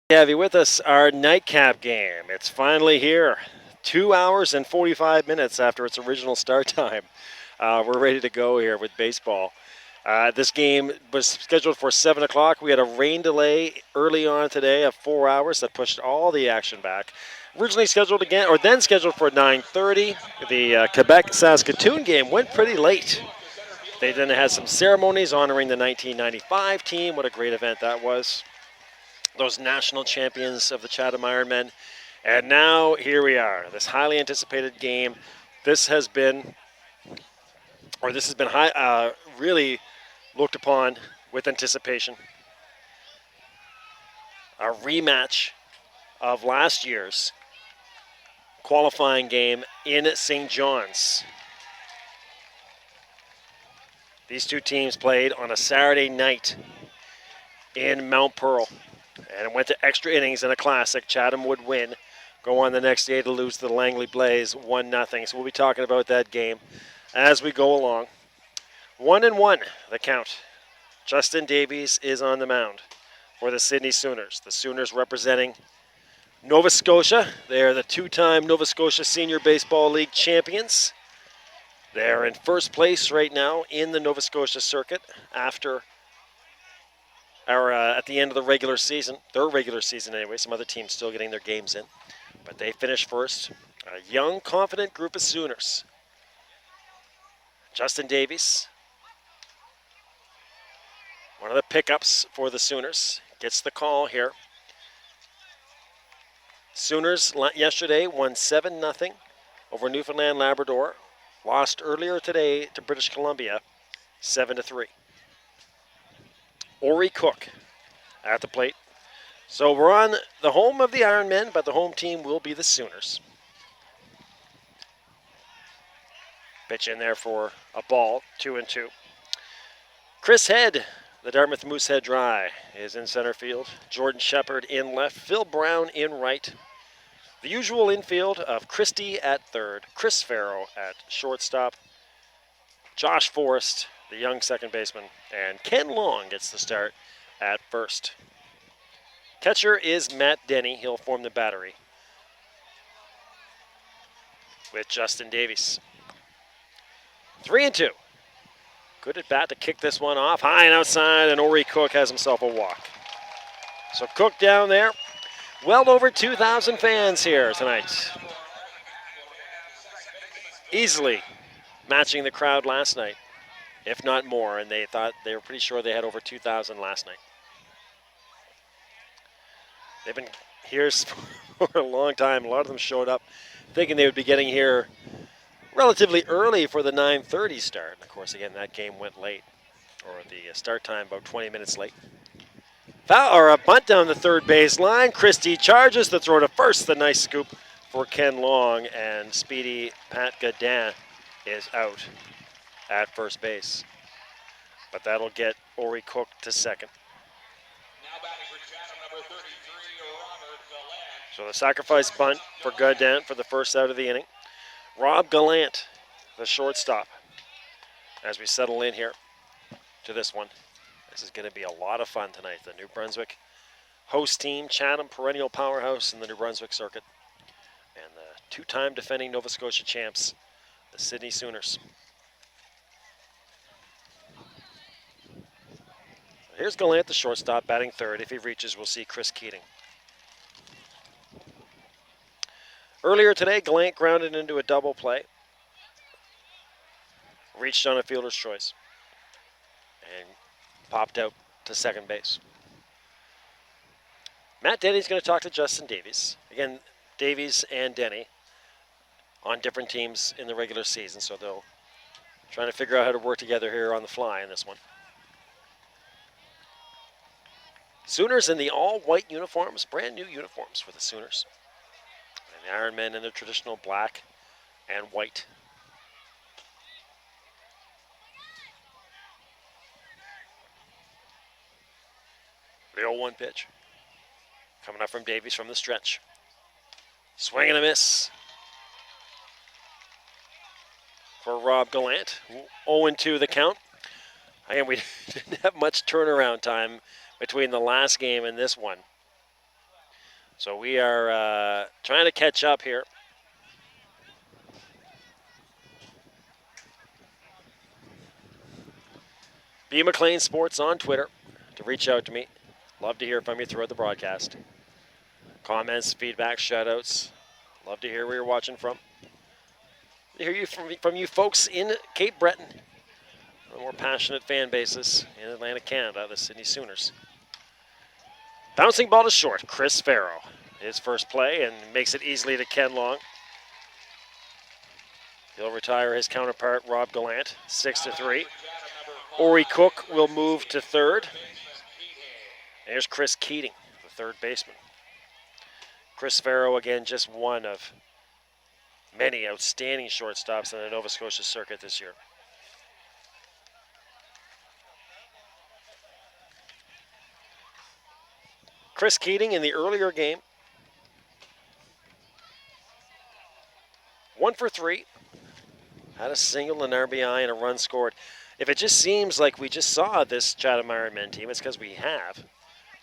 Have you with us? Our nightcap game. It's finally here. 2 hours and 45 minutes after its original start time. We're ready to go here with baseball. This game was scheduled for 7 o'clock. We had a rain delay early on today of 4 hours that pushed all the action back. Originally scheduled again, or then scheduled for 9:30. The Quebec-Saskatoon game went pretty late. They then had some ceremonies honoring the 1995 team. What a great event that was. Those national champions of the Chatham Ironmen. And now here we are, this highly anticipated game. This has been really looked upon with anticipation. A rematch of last year's qualifying game in St. John's. These two teams played on a Saturday night in Mount Pearl. And it went to extra innings in a classic. Chatham would win, go on the next day to lose to the Langley Blaze 1-0. So we'll be talking about that game as we go along. 1-1, the count. Justin Davies is on the mound for the Sydney Sooners. The Sooners representing Nova Scotia. They're the two-time Nova Scotia Senior Baseball League champions. They're in first place right now in the Nova Scotia circuit after at the end of the regular season, their regular season anyway. Some other teams still getting their games in, but they finished first. A young, confident group of Sooners. Justin Davies, one of the pickups for the Sooners, gets the call here. Sooners yesterday won 7-0 over Newfoundland Labrador. Lost earlier today to British Columbia, 7-3. Ori Cook at the plate. So we're on the home of the Ironmen, but the home team will be the Sooners. Pitch in there for a ball, 2-2. Chris Head, the Dartmouth Moosehead Dry, is in center field. Jordan Shepard in left. Phil Brown in right. The usual infield of Christie at third. Chris Farrow at shortstop. Josh Forrest, the young second baseman, and Ken Long gets the start at first. Catcher is Matt Denny. He'll form the battery with Justin Davies. 3-2. Good at bat to kick this one off. High and outside, and Ori Cook has himself a walk. So Cook down there. Well over 2,000 fans here tonight. Easily matching the crowd last night, if not more, and they were pretty sure they had over 2,000 last night. They've been here for a long time. A lot of them showed up thinking they would be getting here relatively early for the 9:30 start. And of course, again, that game went late, or the start time about 20 minutes late. Foul, or a bunt down the third base line. Christie charges the throw to first. The nice scoop for Ken Long, and speedy Pat Godin is out at first base. But that'll get Ori Cook to second. Now batting for Chatham, number 33, Robert Gallant. So the sacrifice bunt for Godin for the first out of the inning. Rob Gallant, the shortstop, as we settle in here to this one. This is going to be a lot of fun tonight. The New Brunswick host team, Chatham, perennial powerhouse in the New Brunswick circuit, and the two-time defending Nova Scotia champs, the Sydney Sooners. Here's Gallant, the shortstop, batting third. If he reaches, we'll see Chris Keating. Earlier today, Gallant grounded into a double play. Reached on a fielder's choice and popped out to second base. Matt Denny's going to talk to Justin Davies. Again, Davies and Denny on different teams in the regular season, so they'll trying to figure out how to work together here on the fly in this one. Sooners in the all-white uniforms, brand new uniforms for the Sooners. And the Ironmen in their traditional black and white. The 0-1 pitch. Coming up from Davies from the stretch. Swing and a miss for Rob Gallant. 0-2 the count. Again, we didn't have much turnaround time between the last game and this one. So we are trying to catch up here. B. McLean Sports on Twitter to reach out to me. Love to hear from you throughout the broadcast. Comments, feedback, shoutouts. Love to hear where you're watching from. To hear you from you folks in Cape Breton. The more passionate fan bases in Atlantic Canada, the Sydney Sooners. Bouncing ball to short, Chris Farrow. His first play and makes it easily to Ken Long. He'll retire his counterpart, Rob Gallant, 6-3. Ori Cook will move to third. And here's Chris Keating, the third baseman. Chris Farrow, again, just one of many outstanding shortstops on the Nova Scotia circuit this year. Chris Keating in the earlier game, 1 for 3. Had a single, an RBI, and a run scored. If it just seems like we just saw this Chatham Ironmen team, it's because we have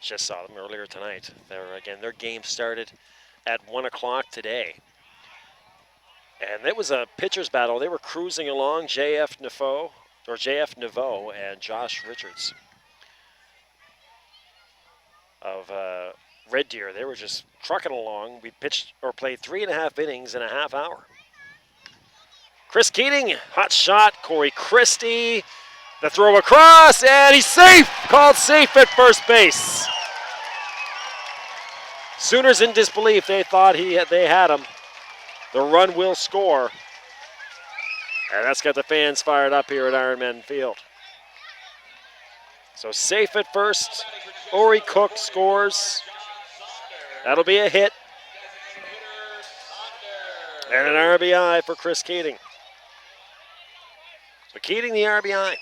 just saw them earlier tonight. Their game started at 1 o'clock today. And it was a pitcher's battle. They were cruising along, JF Naveau and Josh Richards of Red Deer. They were just trucking along. We pitched or played 3.5 innings in a half hour. Chris Keating, hot shot. Corey Christie, the throw across, and he's safe. Called safe at first base. Sooners in disbelief. They thought they had him. The run will score. And that's got the fans fired up here at Ironman Field. So safe at first. Ori Cook scores. That'll be a hit. And an RBI for Chris Keating. So Keating the RBI.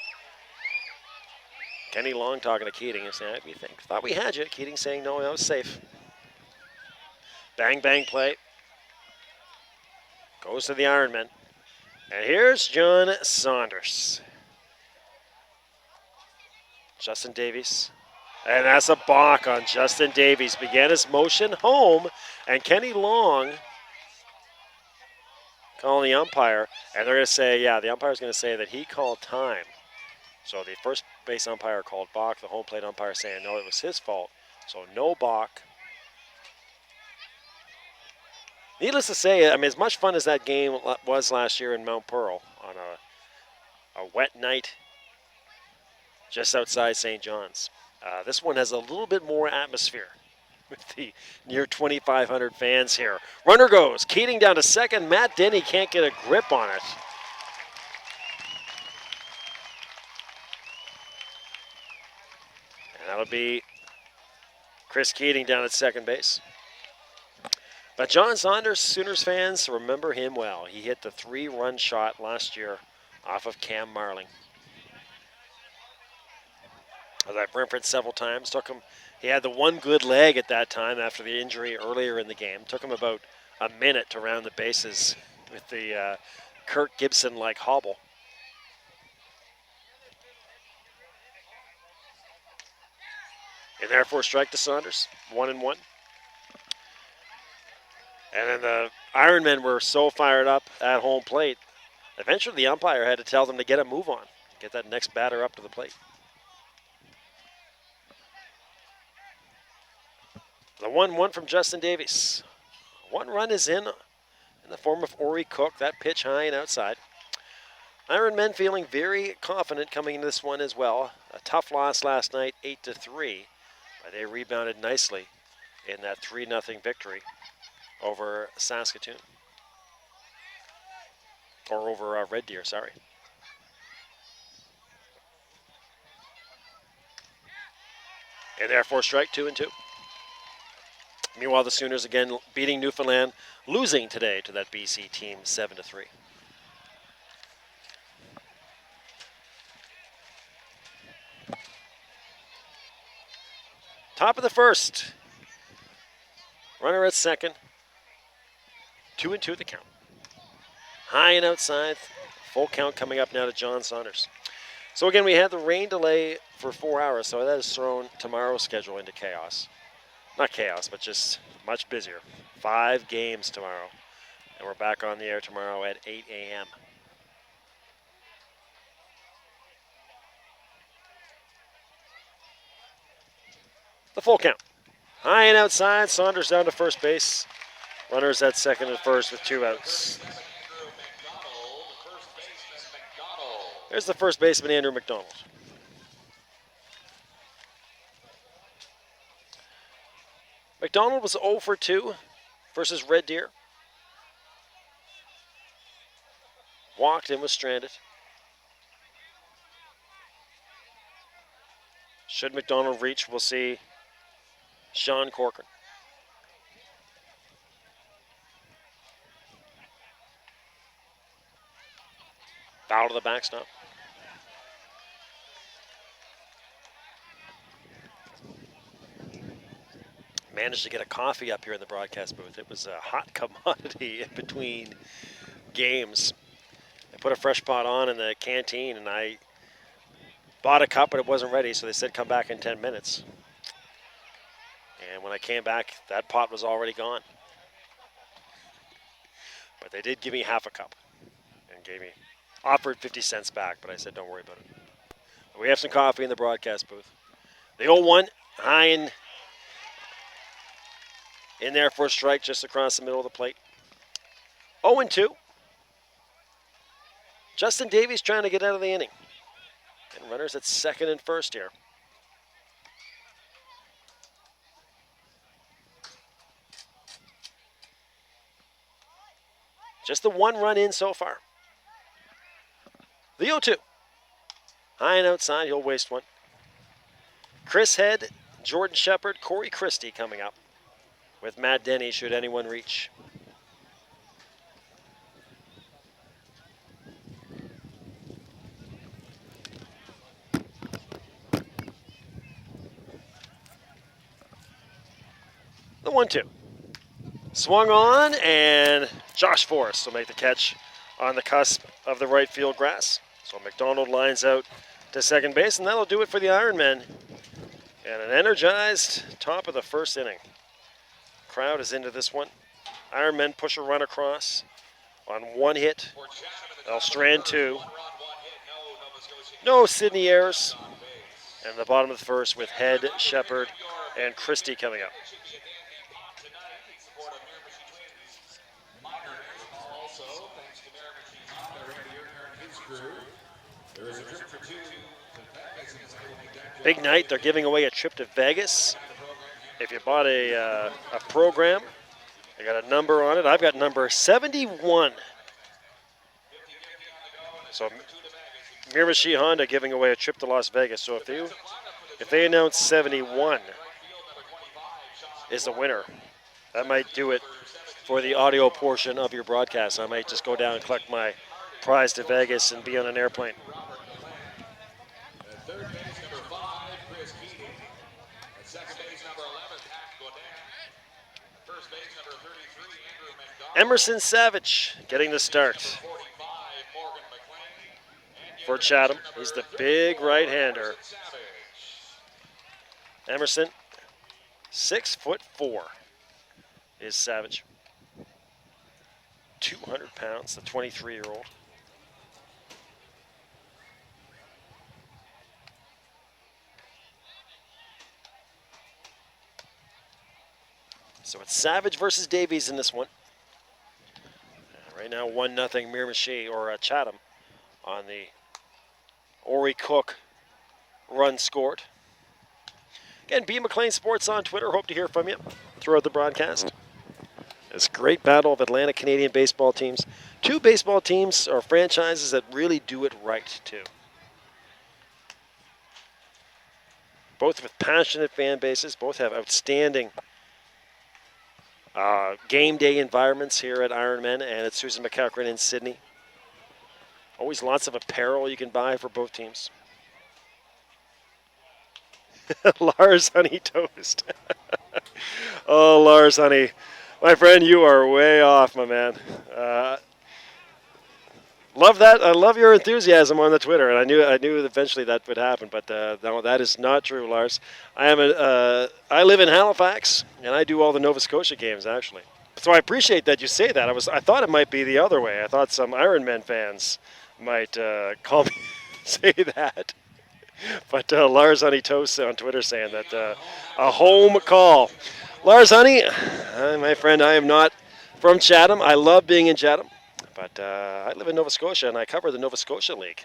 Kenny Long talking to Keating and saying, "We thought we had you." Keating saying, "No, I was safe." Bang, bang play. Goes to the Ironmen. And here's John Saunders. Justin Davies. And that's a balk on Justin Davies. Began his motion home. And Kenny Long calling the umpire. And they're going to say, the umpire's going to say that he called time. So the first base umpire called balk. The home plate umpire saying, no, it was his fault. So no balk. Needless to say, as much fun as that game was last year in Mount Pearl on a wet night just outside St. John's, this one has a little bit more atmosphere with the near 2,500 fans here. Runner goes. Keating down to second. Matt Denny can't get a grip on it. And that'll be Chris Keating down at second base. But John Saunders, Sooners fans remember him well. He hit the 3-run shot last year off of Cam Marling. As I've referenced several times, he had the one good leg at that time after the injury earlier in the game. Took him about a minute to round the bases with the Kirk Gibson-like hobble. In there for a strike to Saunders, 1-1. And then the Ironmen were so fired up at home plate, eventually the umpire had to tell them to get a move on, get that next batter up to the plate. The 1-1 from Justin Davies. One run is in the form of Ori Cook, that pitch high and outside. Ironmen feeling very confident coming into this one as well. A tough loss last night, 8-3, but they rebounded nicely in that 3-0 victory over Saskatoon. Or over Red Deer, sorry. And therefore strike 2-2. Meanwhile, the Sooners again beating Newfoundland, losing today to that BC team 7-3. Top of the first. Runner at second. 2-2 the count. High and outside. Full count coming up now to John Saunders. So again, we had the rain delay for 4 hours, so that has thrown tomorrow's schedule into chaos. Not chaos, but just much busier. 5 games tomorrow. And we're back on the air tomorrow at 8 a.m. The full count. High and outside. Saunders down to first base. Runners at second and first with 2 outs. There's the first baseman, Andrew McDonald. McDonald was 0 for 2 versus Red Deer. Walked and was stranded. Should McDonald reach, we'll see Sean Corcoran. Foul to the backstop. Managed to get a coffee up here in the broadcast booth. It was a hot commodity in between games. I put a fresh pot on in the canteen, and I bought a cup, but it wasn't ready, so they said come back in 10 minutes. And when I came back, that pot was already gone. But they did give me half a cup and offered 50 cents back, but I said don't worry about it. We have some coffee in the broadcast booth. The 0-1, high in there for a strike just across the middle of the plate. 0-2. Justin Davies trying to get out of the inning. And runners at second and first here. Just the 1 run in so far. The 0-2. High and outside, he'll waste one. Chris Head, Jordan Shepard, Corey Christie coming up with Matt Denny should anyone reach. The 1-2. Swung on, and Josh Forrest will make the catch on the cusp of the right field grass. So McDonald lines out to second base, and that'll do it for the Ironmen. And an energized top of the first inning. Crowd is into this one. Ironmen push a run across on 1 hit. They'll strand 2. No Sydney errors. And the bottom of the first with Head, Shepard, and Christie coming up. Big night. They're giving away a trip to Vegas. If you bought a program, they got a number on it. I've got number 71. So Miramichi Honda giving away a trip to Las Vegas. So if they announce 71 is the winner, that might do it for the audio portion of your broadcast. I might just go down and collect my prize to Vegas and be on an airplane. Emerson Savage getting the start for Chatham. He's the big right-hander. Emerson, 6'4" is Savage. 200 pounds, the 23-year-old. So it's Savage versus Davies in this one. Right now, 1-0 Miramichi or Chatham on the Ori Cook run scored. Again, B. McLean Sports on Twitter. Hope to hear from you throughout the broadcast. This great battle of Atlantic Canadian baseball teams. 2 baseball teams or franchises that really do it right, too. Both with passionate fan bases. Both have outstanding game day environments here at Ironmen and at Susan McEachran in Sydney. Always lots of apparel you can buy for both teams. Lars Honey Toast. Oh, Lars Honey. My friend, you are way off, my man. Love that. I love your enthusiasm on the Twitter, and I knew eventually that would happen. But no, that is not true, Lars. I live in Halifax, and I do all the Nova Scotia games actually. So I appreciate that you say that. I thought it might be the other way. I thought some Ironmen fans might call me say that. But Lars Honey Toast on Twitter saying that a home call. Lars Honey, my friend, I am not from Chatham. I love being in Chatham. But I live in Nova Scotia, and I cover the Nova Scotia League.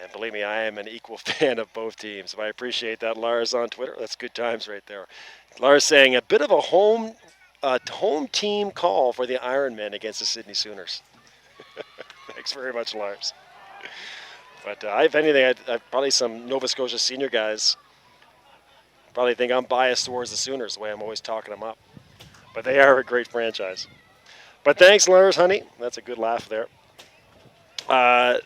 And believe me, I am an equal fan of both teams. I appreciate that, Lars, on Twitter. That's good times right there. Lars saying a bit of a home team call for the Ironmen against the Sydney Sooners. Thanks very much, Lars. But if anything, I'd probably some Nova Scotia senior guys probably think I'm biased towards the Sooners the way I'm always talking them up. But they are a great franchise. But thanks, Lars, honey. That's a good laugh there.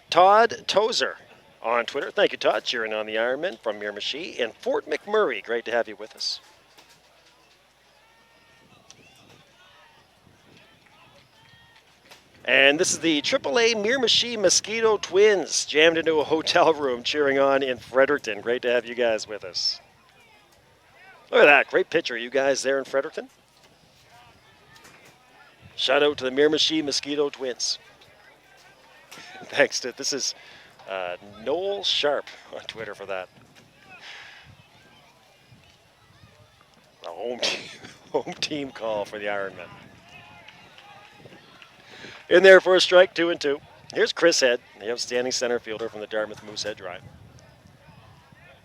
Todd Tozer on Twitter. Thank you, Todd. Cheering on the Ironmen from Miramichi and Fort McMurray. Great to have you with us. And this is the AAA Miramichi Mosquito Twins jammed into a hotel room cheering on in Fredericton. Great to have you guys with us. Look at that. Great picture. You guys there in Fredericton? Shout out to the Miramichi Mosquito Twins. Thanks to this is Noel Sharp on Twitter for that. A home team call for the Ironmen. In there for a strike, 2-2. Here's Chris Head, the outstanding center fielder from the Dartmouth Moosehead Drive.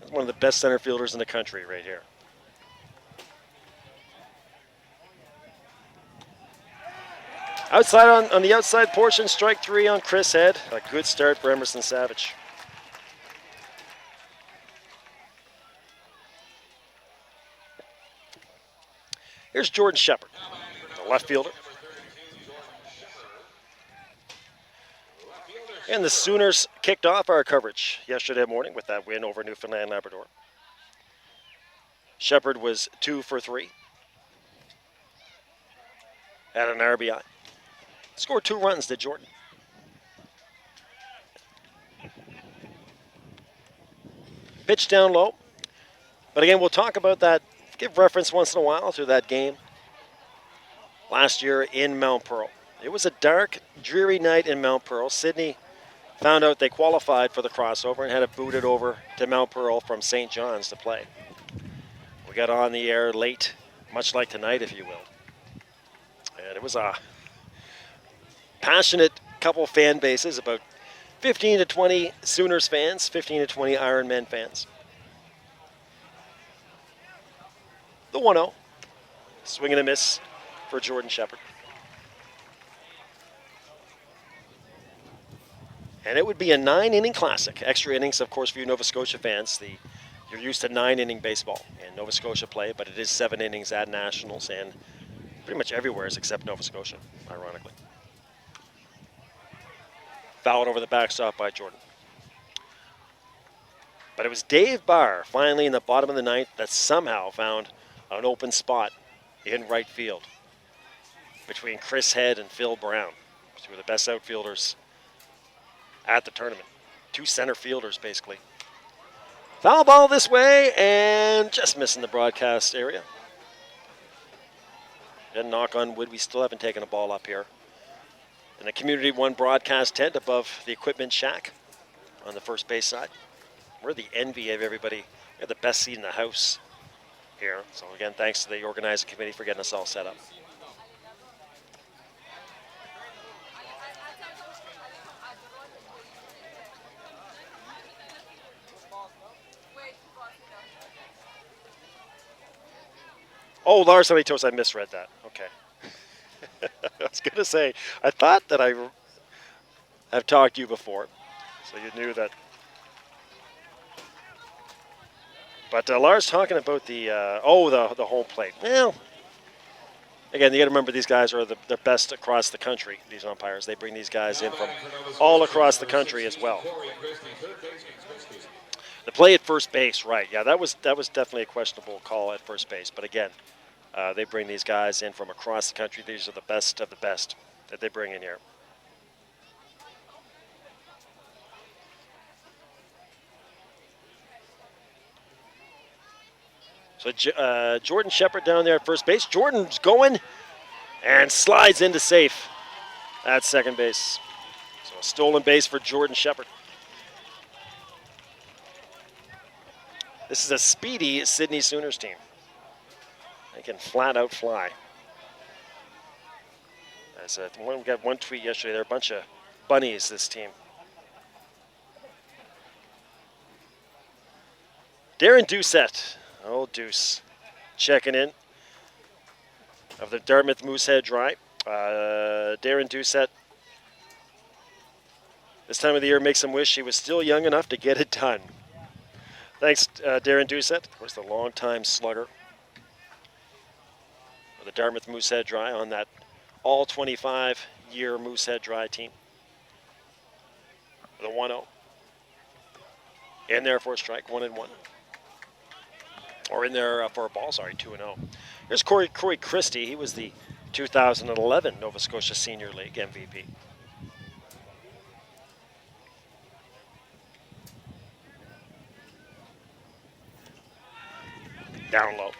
He's one of the best center fielders in the country right here. Outside on the outside portion, strike 3 on Chris Head. A good start for Emerson Savage. Here's Jordan Shepard, the left fielder. And the Sooners kicked off our coverage yesterday morning with that win over Newfoundland Labrador. Shepard was 2 for 3. Had an RBI. Scored 2 runs, did Jordan. Pitch down low. But again, we'll talk about that, give reference once in a while to that game last year in Mount Pearl. It was a dark, dreary night in Mount Pearl. Sydney found out they qualified for the crossover and had to boot it over to Mount Pearl from St. John's to play. We got on the air late, much like tonight, if you will. And it was a passionate couple fan bases, about 15 to 20 Sooners fans, 15 to 20 Ironmen fans. The 1-0, swing and a miss for Jordan Shepard. And it would be a 9-inning classic. Extra innings, of course, for you Nova Scotia fans. You're used to 9-inning baseball in Nova Scotia play, but it is 7 innings at Nationals and pretty much everywhere except Nova Scotia, ironically. Fouled over the backstop by Jordan. But it was Dave Barr, finally in the bottom of the ninth, that somehow found an open spot in right field between Chris Head and Phil Brown, 2 of the best outfielders at the tournament. 2 center fielders, basically. Foul ball this way, and just missing the broadcast area. And knock on wood, we still haven't taken a ball up here. In the Community One broadcast tent above the equipment shack on the first base side. We're the envy of everybody. We have the best seat in the house here. So again, thanks to the organizing committee for getting us all set up. Oh, Lars Honey Toast, I misread that. Okay. I was going to say, I thought that I have talked to you before, so you knew that. But Lars talking about the home plate. Well, again, you got to remember these guys are the best across the country, these umpires. They bring these guys in from all across the country as well. The play at first base, right. Yeah, that was definitely a questionable call at first base. But again, they bring these guys in from across the country. These are the best of the best that they bring in here. So Jordan Shepard down there at first base. Jordan's going and slides into safe at second base. So a stolen base for Jordan Shepard. This is a speedy Sydney Sooners team. They can flat out fly. We got one tweet yesterday. They're a bunch of bunnies, this team. Darren Doucette. Oh, Deuce. Checking in of the Dartmouth Moosehead Dry. Darren Doucette, this time of the year, makes him wish he was still young enough to get it done. Thanks, Darren Doucette. Of course, the longtime slugger of the Dartmouth Moosehead Dry on that all 25-year Moosehead Dry team. The 1-0. In there for a strike, 1-1. Or in there for a ball, sorry, 2-0. Here's Corey Christie. He was the 2011 Nova Scotia Senior League MVP. Down low.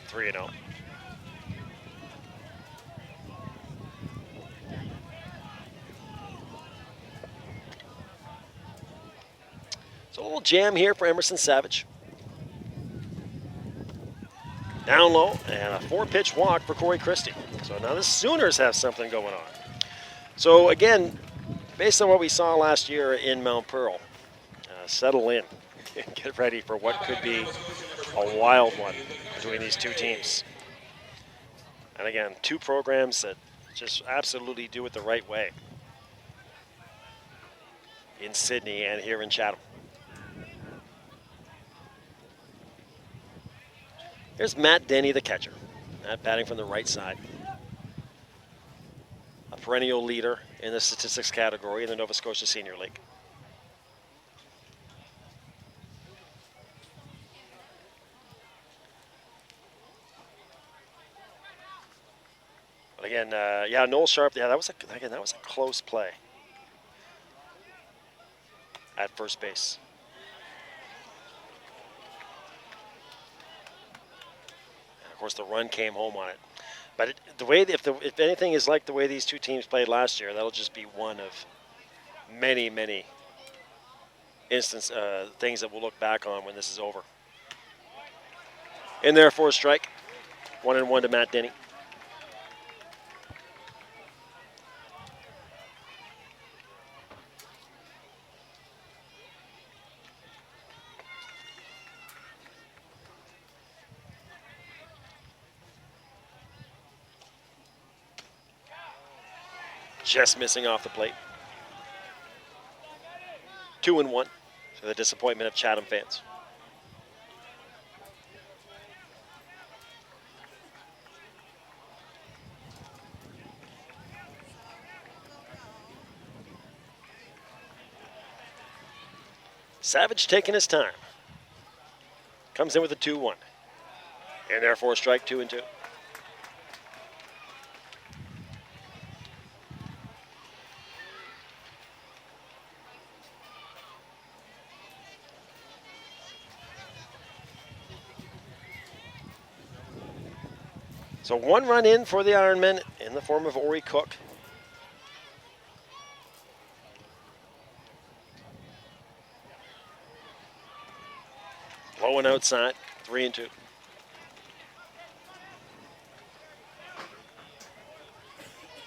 3-0. So a little jam here for Emerson Savage. Down low, and a 4-pitch walk for Corey Christie. So now the Sooners have something going on. So again, based on what we saw last year in Mount Pearl, settle in and get ready for what could be a wild one between these two teams. And again, two programs that just absolutely do it the right way in Sydney and here in Chatham. Here's Matt Denny, the catcher. Matt batting from the right side. A perennial leader in the statistics category in the Nova Scotia Senior League. But again, Noel Sharp, that was a close play at first base. Of course, the run came home on it. But if anything is like the way these two teams played last year, that'll just be one of many, many things that we'll look back on when this is over. In there for a strike. 1-1 to Matt Denny. Just missing off the plate. 2-1 to the disappointment of Chatham fans. Savage taking his time. Comes in with a 2-1. And therefore a strike, 2-2. So one run in for the Ironmen in the form of Ori Cook. Low and outside, 3-2.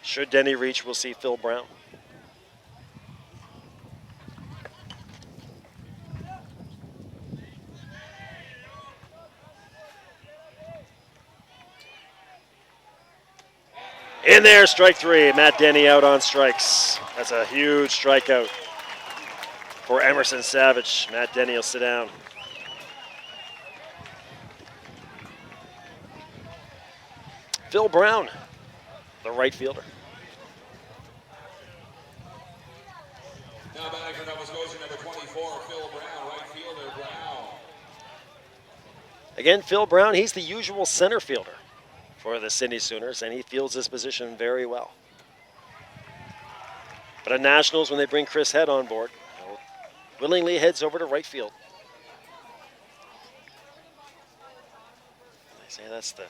Should Denny reach, we'll see Phil Brown. In there, strike 3. Matt Denny out on strikes. That's a huge strikeout for Emerson Savage. Matt Denny will sit down. Phil Brown, the right fielder. Now batting for Nova Scotia, number 24, Phil Brown, right fielder, Brown. Again, Phil Brown, he's the usual center fielder for the Sydney Sooners, and he fields this position very well. But at Nationals, when they bring Chris Head on board, willingly heads over to right field. Say that's the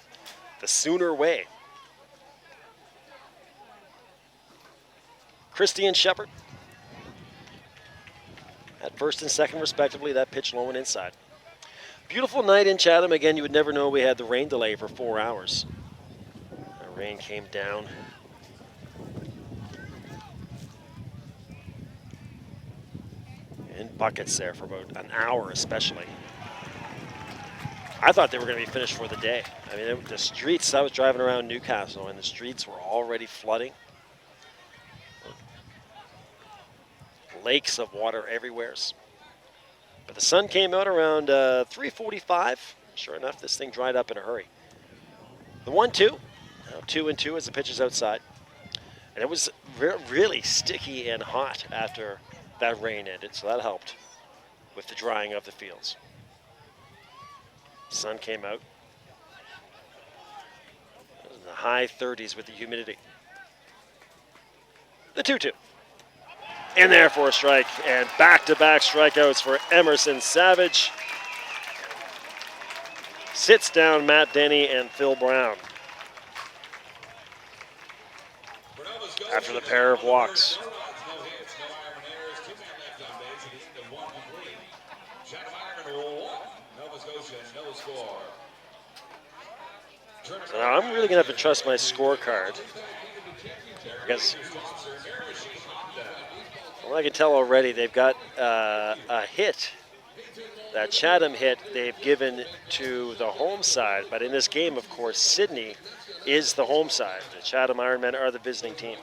Sooner way. Christie and Shepard at first and second respectively. That pitch low and inside. Beautiful night in Chatham. Again, you would never know we had the rain delay for 4 hours. The rain came down. In buckets there for about an hour especially. I thought they were going to be finished for the day. I mean, the streets, I was driving around Newcastle and the streets were already flooding. Lakes of water everywhere. But the sun came out around 3:45. Sure enough, this thing dried up in a hurry. The 1-2, now 2-2 as the pitch is outside. And it was really sticky and hot after that rain ended, so that helped with the drying of the fields. Sun came out. It was in the high 30s with the humidity. The 2-2. In there for a strike, and back-to-back strikeouts for Emerson Savage. Sits down Matt Denny and Phil Brown after the pair of walks. So now I'm really going to have to trust my scorecard, because from what I can tell already, they've got a hit. That Chatham hit they've given to the home side, but in this game, of course, Sydney is the home side. The Chatham Ironmen are the visiting team.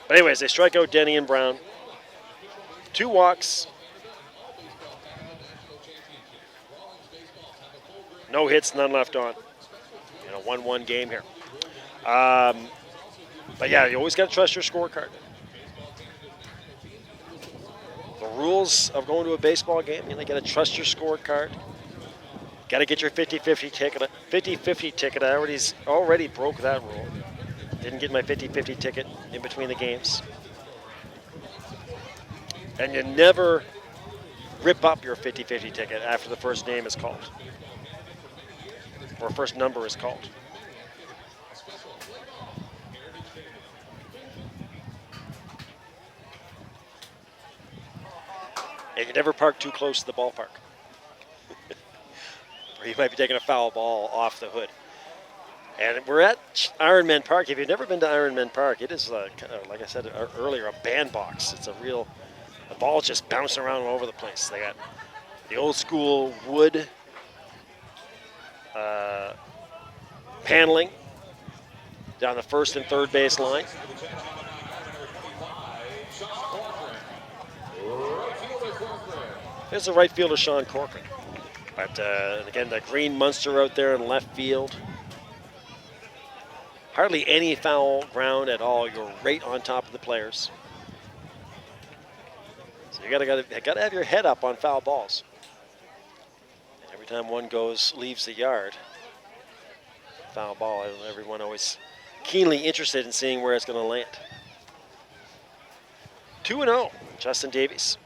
But anyways, they strike out Denny and Brown. 2 walks. No hits, none left on. In a 1-1 game here. But yeah, you always got to trust your scorecard. The rules of going to a baseball game, you got to trust your scorecard. Got to get your 50-50 ticket. 50-50 ticket. I already broke that rule. Didn't get my 50-50 ticket in between the games. And you never rip up your 50-50 ticket after the first name is called, or first number is called. And you never park too close to the ballpark. Or you might be taking a foul ball off the hood. And we're at Ironmen Park. If you've never been to Ironmen Park, it is, like I said earlier, a bandbox. It's the ball just bouncing around all over the place. They got the old school wood paneling down the first and third base line. There's the right fielder, Sean Corcoran. But again, the green monster out there in left field. Hardly any foul ground at all. You're right on top of the players. So you gotta have your head up on foul balls. Every time one leaves the yard, foul ball. Everyone always keenly interested in seeing where it's going to land. 2-0, Justin Davies.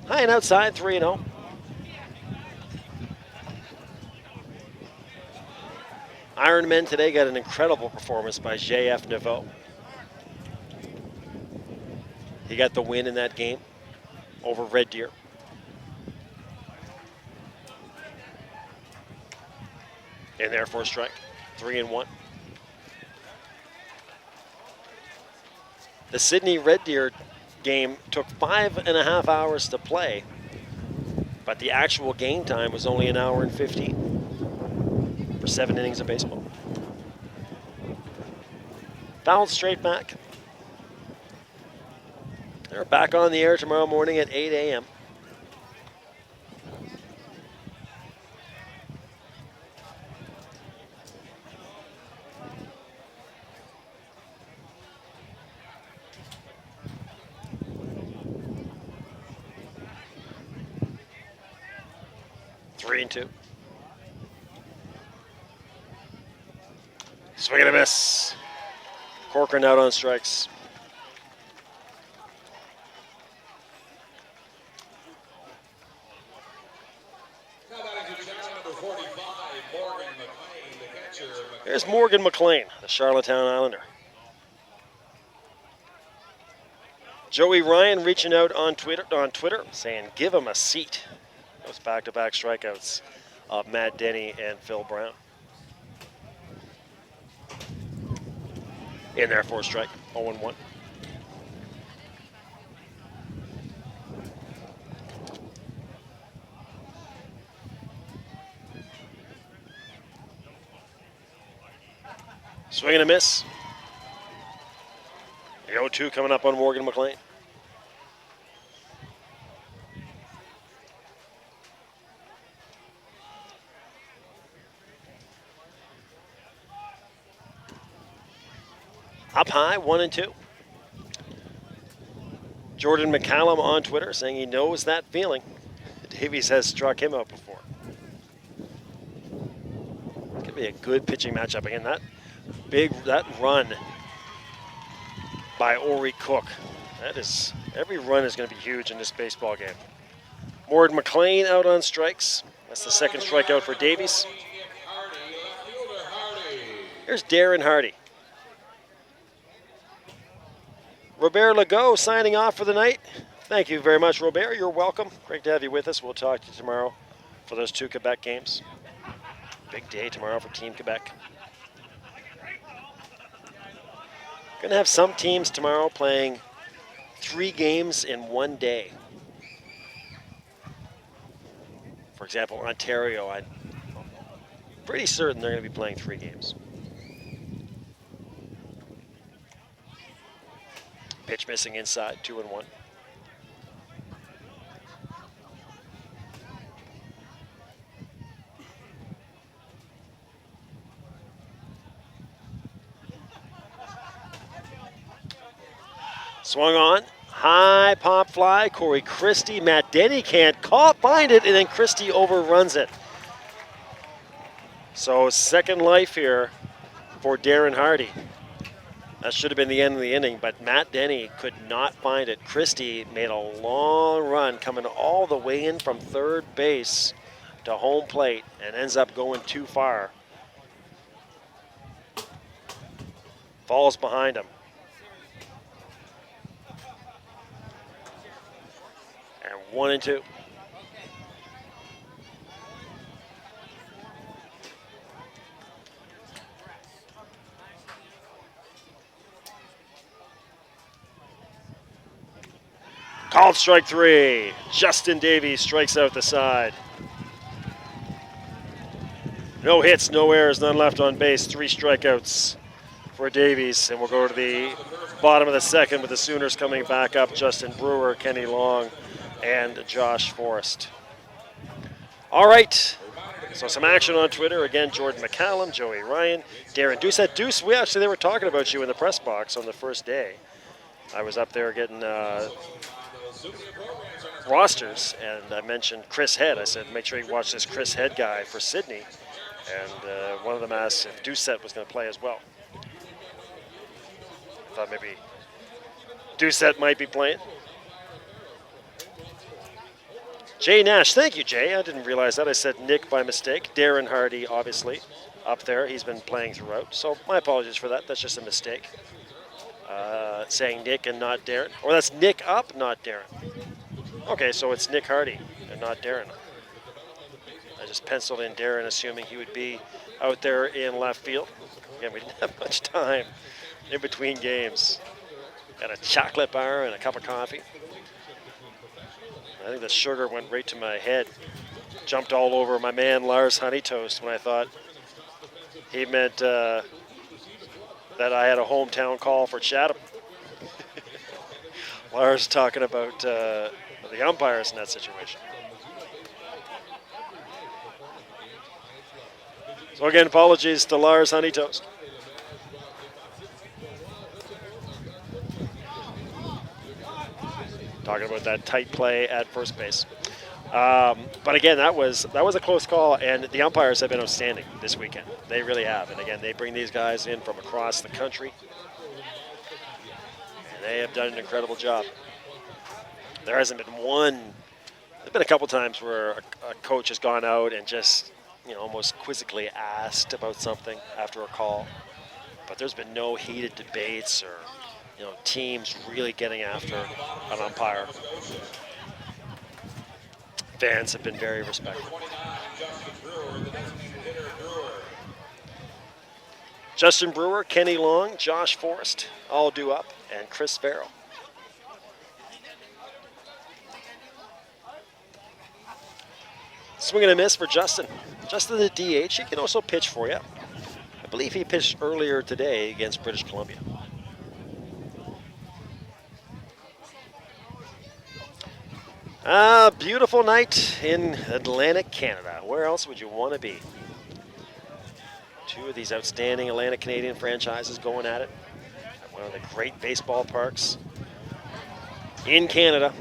High and outside, 3-0. Ironmen today got an incredible performance by J.F. Naveau. He got the win in that game over Red Deer. In there for a strike, 3-1. The Sydney Red Deer game took 5.5 hours to play, but the actual game time was only 1 hour and 15 for 7 innings of baseball. Fouled straight back. They're back on the air tomorrow morning at 8 a.m. Swing and a miss. Corcoran out on strikes. Now batting to Chatham, number 45, Morgan McLean, the catcher. Here's Morgan McLean, the Charlottetown Islander. Joey Ryan reaching out on Twitter saying, give him a seat. Those back-to-back strikeouts of Matt Denny and Phil Brown. In there for a strike, 0-1. Swing and a miss. The 0-2 coming up on Morgan McLean. Up high, 1-2. Jordan McCallum on Twitter saying he knows that feeling. Davies has struck him out before. It's gonna be a good pitching matchup again. That run by Ori Cook. Every run is going to be huge in this baseball game. Morgan McLean out on strikes. That's the second strikeout for Davies. Here's Darren Hardy. Robert Legault signing off for the night. Thank you very much, Robert. You're welcome. Great to have you with us. We'll talk to you tomorrow for those 2 Quebec games. Big day tomorrow for Team Quebec. Going to have some teams tomorrow playing 3 games in one day. For example, Ontario, I'm pretty certain they're going to be playing 3 games. Pitch missing inside, 2-1. Swung on, high pop fly, Corey Christie. Matt Denny can't find it, and then Christie overruns it. So second life here for Darren Hardy. That should have been the end of the inning, but Matt Denny could not find it. Christie made a long run coming all the way in from third base to home plate and ends up going too far. Falls behind him. And 1-2. Called strike 3. Justin Davies strikes out the side. No hits, no errors, none left on base. 3 strikeouts for Davies. And we'll go to the bottom of the second with the Sooners coming back up. Justin Brewer, Kenny Long, and Josh Forrest. All right. So some action on Twitter. Again, Jordan McCallum, Joey Ryan, Darren Doucette. Deuce, they were talking about you in the press box on the first day. I was up there getting rosters, and I mentioned Chris Head. I said, make sure you watch this Chris Head guy for Sydney. And one of them asked if Doucette was going to play as well. I thought maybe Doucette might be playing. Jay Nash, thank you, Jay. I didn't realize that. I said Nick by mistake. Darren Hardy, obviously, up there. He's been playing throughout. So my apologies for that. That's just a mistake. Saying Nick and not Darren. Or that's Nick up, not Darren. Okay, so it's Nick Hardy and not Darren. I just penciled in Darren, assuming he would be out there in left field. Again, we didn't have much time in between games. Got a chocolate bar and a cup of coffee. I think the sugar went right to my head. Jumped all over my man Lars Honeytoast when I thought he meant that I had a hometown call for Chatham. Lars talking about the umpires in that situation. So again, apologies to Lars Honeytoast. Talking about that tight play at first base. But again, that was a close call, and the umpires have been outstanding this weekend. They really have. And again, they bring these guys in from across the country, and they have done an incredible job. There hasn't been one. There's been a couple times where a coach has gone out and just, almost quizzically asked about something after a call, but there's been no heated debates or, teams really getting after an umpire. Fans have been very respectful. Justin Brewer, Kenny Long, Josh Forrest, all due up, and Chris Farrell. Swing and a miss for Justin. Justin the DH, he can also pitch for you. I believe he pitched earlier today against British Columbia. Beautiful night in Atlantic Canada. Where else would you want to be? Two of these outstanding Atlantic Canadian franchises going at it at one of the great baseball parks in Canada.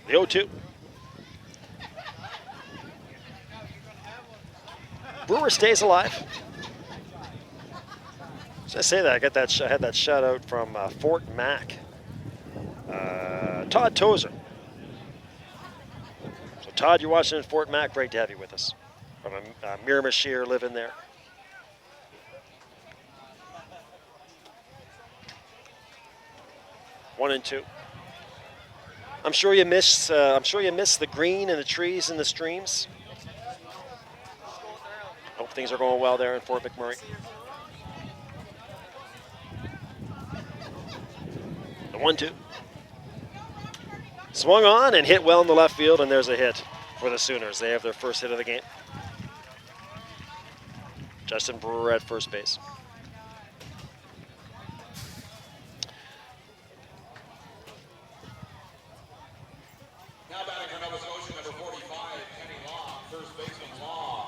The 0-2. Brewer stays alive. As I say that, I had that shout out from Fort Mac. Todd Tozer. So Todd, you're watching in Fort Mac. Great to have you with us. From Miramichi living there. One and two. I'm sure you miss the green and the trees and the streams. Hope things are going well there in Fort McMurray. The 1-2. Swung on and hit well in the left field, and there's a hit for the Sooners. They have their first hit of the game. Justin Brewer at first base. Now batting for Nova Scotia, number 45, Kenny Long, first baseman Long.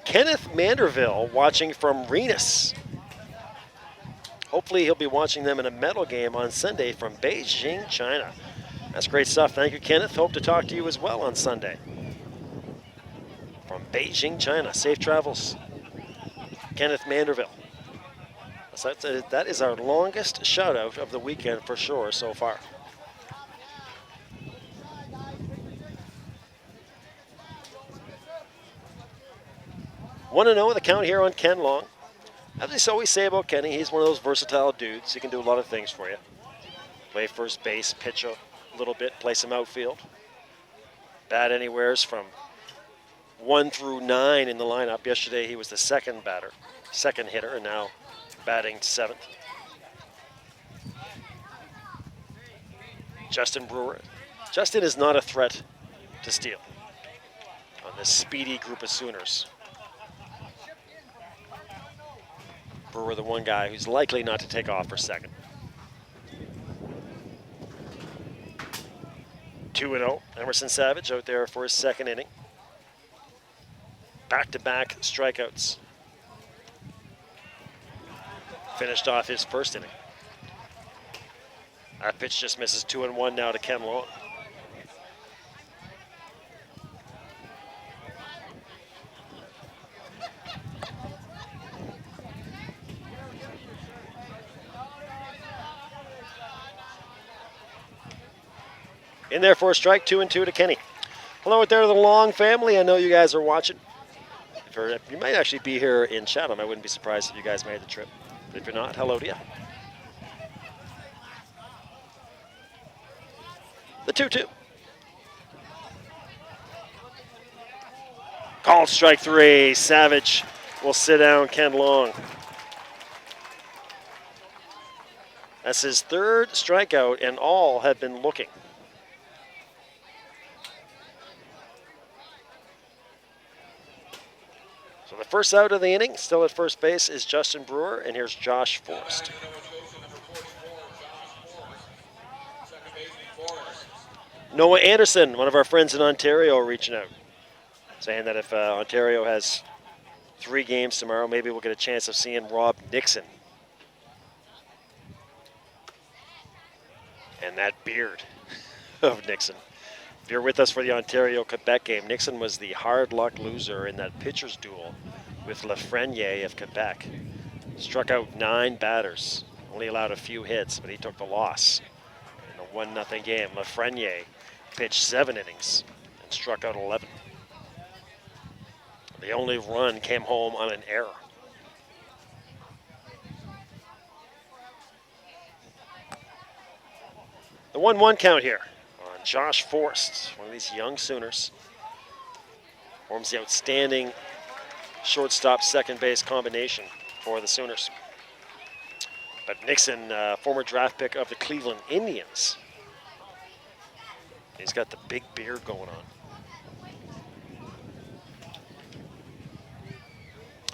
Kenneth Manderville watching from Renus. Hopefully he'll be watching them in a medal game on Sunday from Beijing, China. That's great stuff. Thank you, Kenneth. Hope to talk to you as well on Sunday. From Beijing, China. Safe travels, Kenneth Manderville. So that is our longest shout out of the weekend for sure so far. One to know the count here on Ken Long. As I always say about Kenny, he's one of those versatile dudes. He can do a lot of things for you. Play first base, pitch a little bit, play some outfield. Bat anywheres from 1 through 9 in the lineup. Yesterday he was the second hitter, and now batting 7th. Justin Brewer. Justin is not a threat to steal on this speedy group of Sooners. Brewer, the one guy who's likely not to take off for second. 2-0. Emerson Savage out there for his second inning. Back-to-back strikeouts. Finished off his first inning. That pitch just misses 2-1 now to Ken Long. In there for a strike, 2-2 to Kenny. Hello out there to the Long family. I know you guys are watching. You might actually be here in Chatham. I wouldn't be surprised if you guys made the trip. But if you're not, hello to you. The 2-2. Called strike 3. Savage will sit down Ken Long. That's his third strikeout, and all have been looking. So the first out of the inning, still at first base, is Justin Brewer, and here's Josh Forrest. Noah Anderson, one of our friends in Ontario, reaching out. saying that if Ontario has 3 games tomorrow, maybe we'll get a chance of seeing Rob Nixon. And that beard of Nixon. If you're with us for the Ontario-Quebec game, Nixon was the hard luck loser in that pitcher's duel with Lafreniere of Quebec. Struck out 9 batters, only allowed a few hits, but he took the loss in a 1-0 game. Lafreniere pitched 7 innings and struck out 11. The only run came home on an error. The 1-1 count here on Josh Forrest, one of these young Sooners. Forms the outstanding shortstop second base combination for the Sooners. But Nixon, former draft pick of the Cleveland Indians. He's got the big beard going on.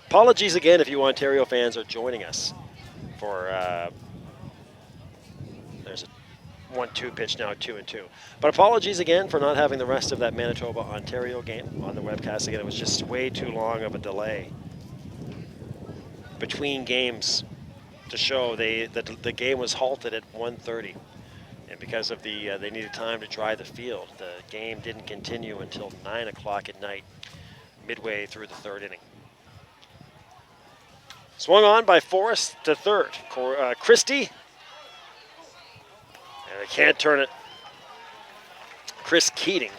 Apologies again if you Ontario fans are joining us for, there's a 1-2 pitch now, 2-2. But apologies again for not having the rest of that Manitoba-Ontario game on the webcast. Again, it was just way too long of a delay between games to show. The game was halted at 1:30, and because of they needed time to dry the field, the game didn't continue until 9 o'clock at night, midway through the 3rd inning. Swung on by Forrest to third. Christie, and they can't turn it. Chris Keating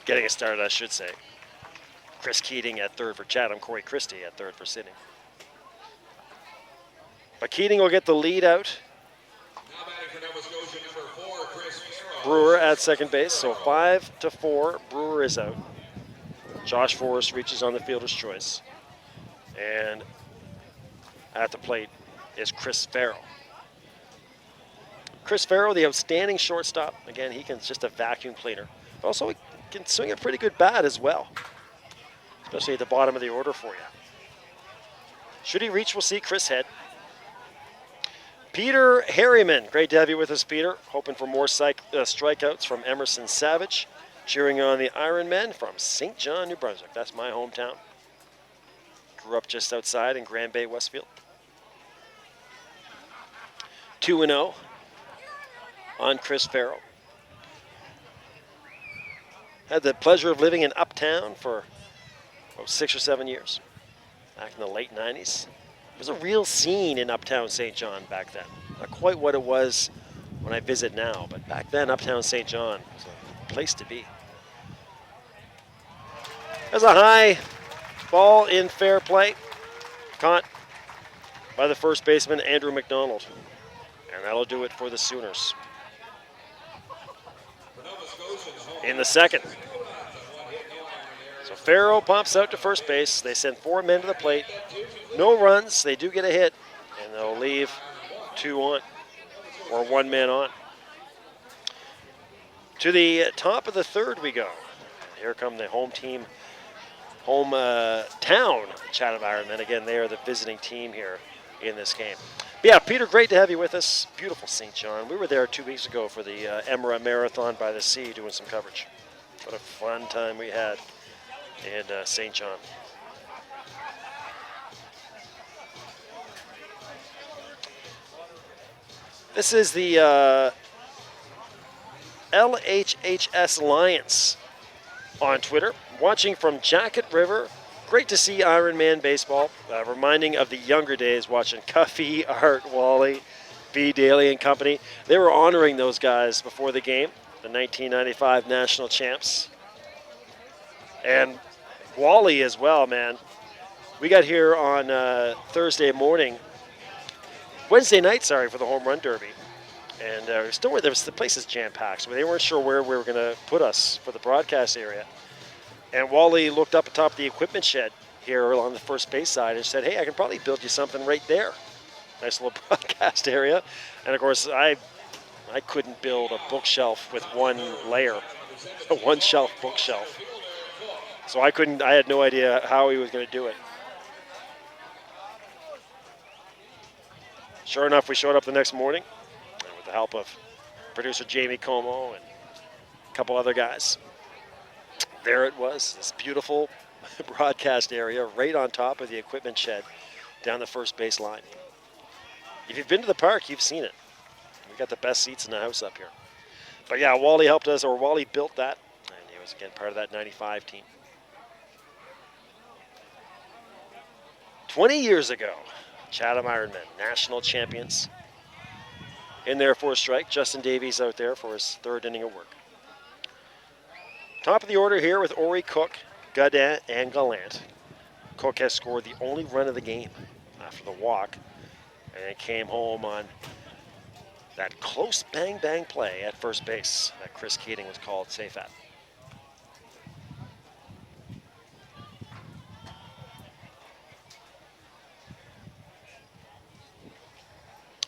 getting it started, I should say. Chris Keating at third for Chatham, Corey Christie at third for Sydney. But Keating will get the lead out. Now batting for Nova Scotia, number 4, Chris Farrell. Brewer at second base, so 5-4. Brewer is out. Josh Forrest reaches on the fielder's choice. And at the plate is Chris Farrell. Chris Farrell, the outstanding shortstop. Again, he can just a vacuum cleaner. But also, he can swing a pretty good bat as well, especially at the bottom of the order for you. Should he reach, we'll see Chris head. Peter Harriman, great to have you with us, Peter. Hoping for more strikeouts from Emerson Savage. Cheering on the Ironmen from St. John, New Brunswick. That's my hometown. Grew up just outside in Grand Bay, Westfield. 2-0 on Chris Farrell. Had the pleasure of living in Uptown for 6 or 7 years, back in the late 90s. It was a real scene in Uptown St. John back then. Not quite what it was when I visit now, but back then Uptown St. John was a place to be. There's a high ball in fair play, caught by the first baseman, Andrew McDonald. And that'll do it for the Sooners. In the second. So Farrell pops out to first base. They send 4 men to the plate. No runs. They do get a hit, and they'll leave 2 on, or 1 man on. To the top of the 3rd we go. Here come the home team, town Chatham Ironmen. Again, they are the visiting team here in this game. But yeah, Peter, great to have you with us. Beautiful St. John. We were there 2 weeks ago for the Emera Marathon by the Sea, doing some coverage. What a fun time we had in St. John. This is the LHHS Lions on Twitter. Watching from Jacket River. Great to see Ironman baseball. Reminding of the younger days watching Cuffy, Art, Wally, B. Daly and company. They were honoring those guys before the game, the 1995 national champs. And Wally as well, man. We got here on Wednesday night, for the home run derby. And the place is jam-packed, so they weren't sure where we were going to put us for the broadcast area. And Wally looked up atop the equipment shed here on the first base side and said, hey, I can probably build you something right there. Nice little broadcast area. And of course, I couldn't build a bookshelf with 1 layer, a 1-shelf bookshelf. So I had no idea how he was going to do it. Sure enough, we showed up the next morning, and with the help of producer Jamie Como and a couple other guys, There it was, this beautiful broadcast area right on top of the equipment shed down the first base line. If you've been to the park, you've seen it. We got the best seats in the house up here. But yeah, Wally helped us, or Wally built that, and he was again part of that 95 team. 20 years ago, Chatham Ironmen, national champions. In there for a strike. Justin Davies out there for his third inning of work. Top of the order here with Ori, Cook, Godin, and Gallant. Cook has scored the only run of the game after the walk, and came home on that close bang-bang play at first base that Chris Keating was called safe at.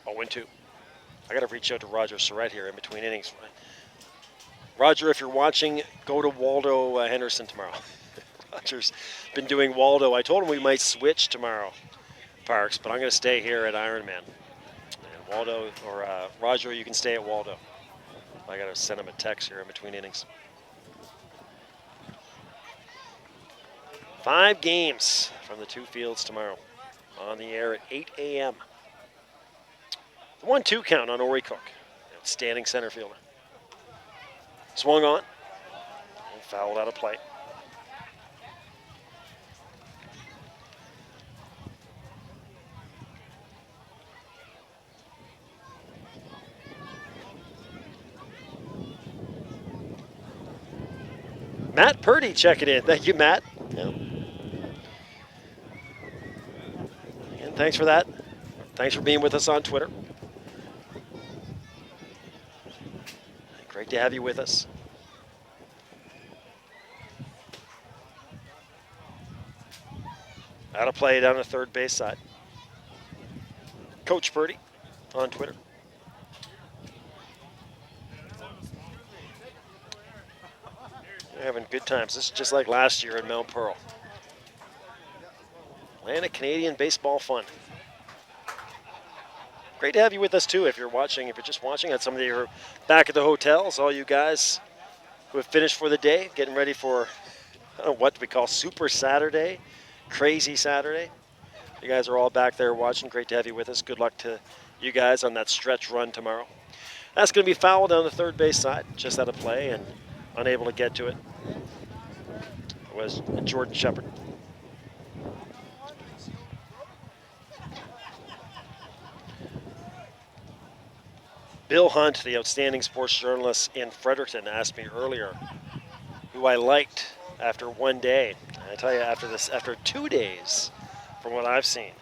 0-2. I got to reach out to Roger Surratt here in between innings. Roger, if you're watching, go to Waldo Henderson tomorrow. Roger's been doing Waldo. I told him we might switch tomorrow, Parks, but I'm going to stay here at Ironman. And Waldo, or Roger, you can stay at Waldo. I got to send him a text here in between innings. 5 games from the 2 fields tomorrow. On the air at 8 a.m. The 1-2 count on Ori Cook. Outstanding center fielder. Swung on. And fouled out of play. Matt Purdy checking in. Thank you, Matt. Yeah. And thanks for that. Thanks for being with us on Twitter. Great to have you with us. Out of play down the third base side. Coach Purdy on Twitter. We're having good times. This is just like last year in Mount Pearl. Land of Canadian baseball fun. Great to have you with us too if you're watching. If you're just watching, and some of you are back at the hotels, all you guys who have finished for the day, getting ready for what we call Super Saturday, Crazy Saturday. You guys are all back there watching. Great to have you with us. Good luck to you guys on that stretch run tomorrow. That's going to be fouled down the third base side, just out of play and unable to get to it. It was Jordan Shepard. Bill Hunt, the outstanding sports journalist in Fredericton, asked me earlier who I liked after one day. And I tell you, after 2 days, from what I've seen,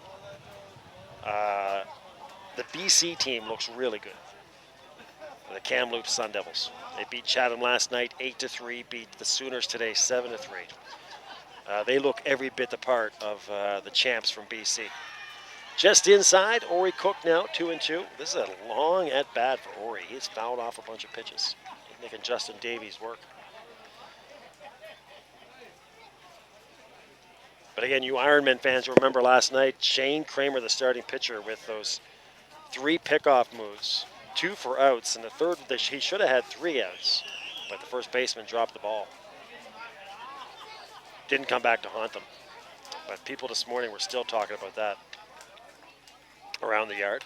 the BC team looks really good. The Kamloops Sun Devils. They beat Chatham last night 8-3, beat the Sooners today 7-3. They look every bit the part of the champs from BC. Just inside, Ori Cook now 2-2. This is a long at bat for Ori. He's fouled off a bunch of pitches. He's making Justin Davies work. But again, you Ironman fans, you remember last night, Shane Kramer, the starting pitcher, with those 3 pickoff moves, 2 for outs, and the third, he should have had 3 outs, but the first baseman dropped the ball. Didn't come back to haunt them. But people this morning were still talking about that around the yard.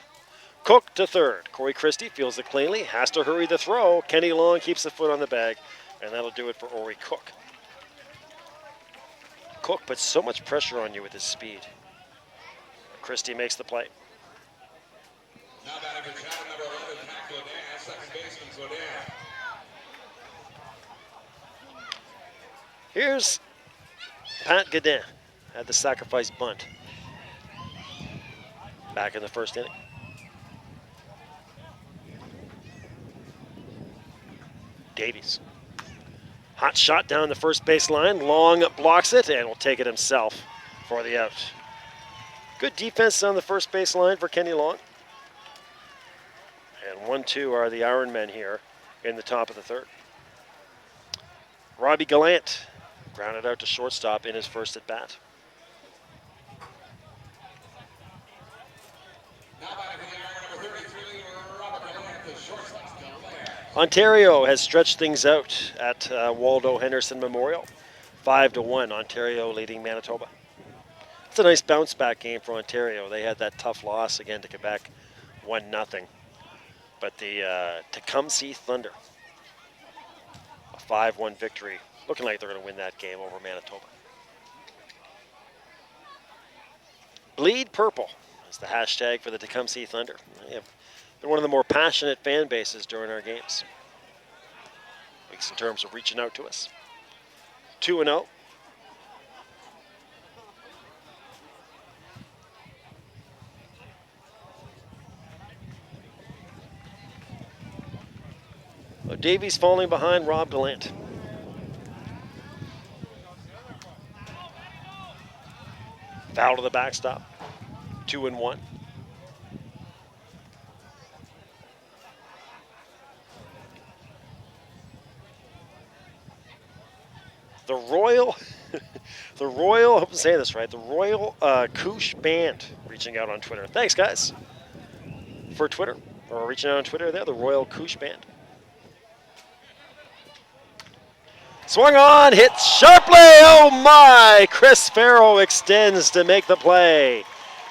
Cook to third. Corey Christie feels it cleanly, has to hurry the throw. Kenny Long keeps the foot on the bag, and that'll do it for Ori Cook. Cook puts so much pressure on you with his speed. Christie makes the play. Now batting for Chatham, number 11, Pat Godin, second baseman Godin. Here's Pat Godin at the sacrifice bunt. Back in the first inning. Davies. Hot shot down the first base line. Long blocks it and will take it himself for the out. Good defense on the first base line for Kenny Long. And 1-2 are the Ironmen here in the top of the third. Robbie Gallant grounded out to shortstop in his first at bat. Now batting for the Iron, number 33, Robert Gallant, the shortstop. Gallant. Ontario has stretched things out at Waldo Henderson Memorial. 5-1, Ontario leading Manitoba. It's a nice bounce back game for Ontario. They had that tough loss again to Quebec, 1-0. But the Tecumseh Thunder, a 5-1 victory, looking like they're going to win that game over Manitoba. Bleed Purple is the hashtag for the Tecumseh Thunder. They're one of the more passionate fan bases during our games. At least in terms of reaching out to us. 2-0. Davies falling behind Rob Gallant. Foul to the backstop. 2-1. The Royal, I hope I'm saying this right, the Royal Koosh Band reaching out on Twitter. Thanks, guys, for Twitter, or reaching out on Twitter there, the Royal Koosh Band. Swung on, hit sharply, oh my! Chris Farrow extends to make the play.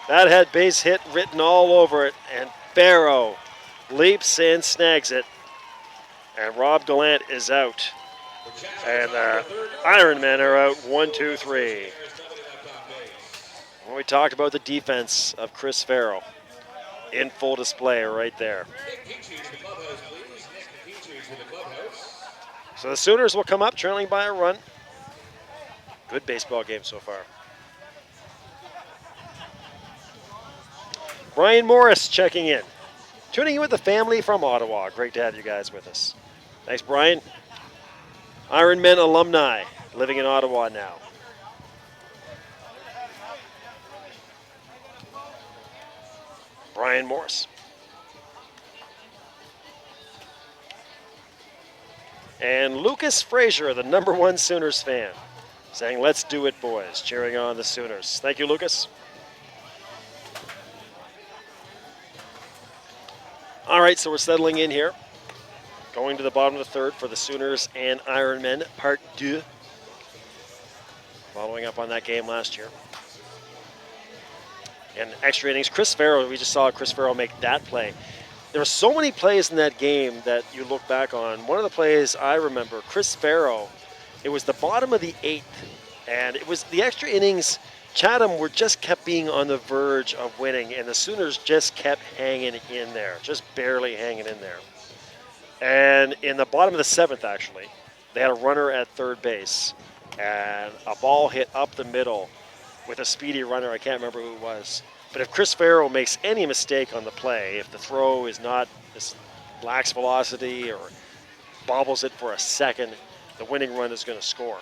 That had base hit written all over it, and Farrow leaps and snags it. And Rob Gallant is out. And Ironmen are out 1-2-3. Well, we talked about the defense of Chris Farrow in full display right there. So the Sooners will come up trailing by a run. Good baseball game so far. Brian Morris checking in. Tuning in with the family from Ottawa. Great to have you guys with us. Thanks, Brian. Ironmen alumni living in Ottawa now. Brian Morris. And Lucas Frazier, the #1 Sooners fan, saying, "Let's do it, boys," cheering on the Sooners. Thank you, Lucas. All right, so we're settling in here. Going to the bottom of the third for the Sooners and Ironmen, Part 2. Following up on that game last year. And extra innings, Chris Farrow, we just saw Chris Farrow make that play. There were so many plays in that game that you look back on. One of the plays I remember, Chris Farrow, it was the bottom of the 8th, and it was the extra innings. Chatham were just kept being on the verge of winning, and the Sooners just kept hanging in there, just barely hanging in there. And in the bottom of the 7th, actually, they had a runner at third base, and a ball hit up the middle with a speedy runner. I can't remember who it was. But if Chris Farrow makes any mistake on the play, if the throw is not this lacks velocity or bobbles it for a second, the winning run is going to score.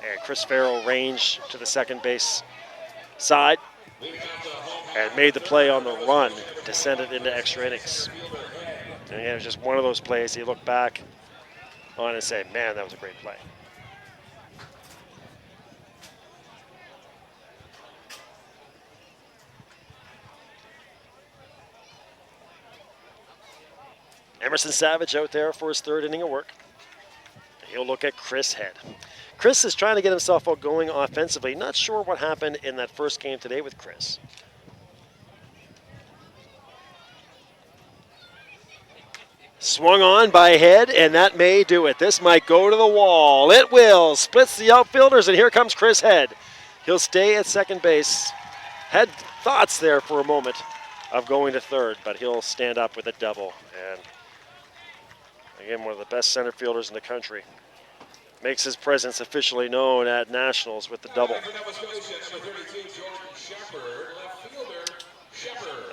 And Chris Farrow ranged to the second base side and made the play on the run to send it into extra innings. And it was just one of those plays you look back on and say, man, that was a great play. Emerson Savage out there for his 3rd inning of work. He'll look at Chris Head. Chris is trying to get himself out going offensively. Not sure what happened in that first game today with Chris. Swung on by Head, and that may do it. This might go to the wall. It will. Splits the outfielders, and here comes Chris Head. He'll stay at second base. Had thoughts there for a moment of going to third, but he'll stand up with a double. And again, one of the best center fielders in the country. Makes his presence officially known at Nationals with the double. And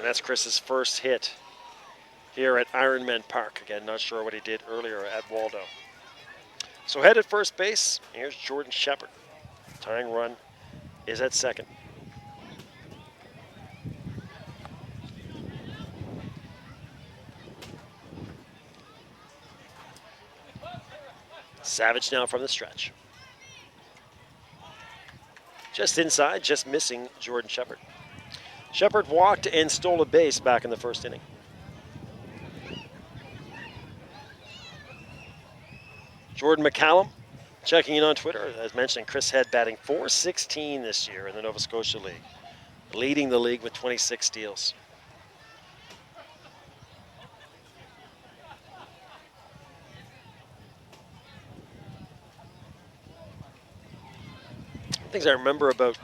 that's Chris's first hit here at Ironmen Park. Again, not sure what he did earlier at Waldo. So Head at first base. Here's Jordan Shepard. Tying run is at second. Savage now from the stretch. Just inside, just missing Jordan Shepard. Shepard walked and stole a base back in the first inning. Jordan McCallum checking in on Twitter, as mentioned, Chris Head batting .416 this year in the Nova Scotia League, leading the league with 26 steals. Things I remember about,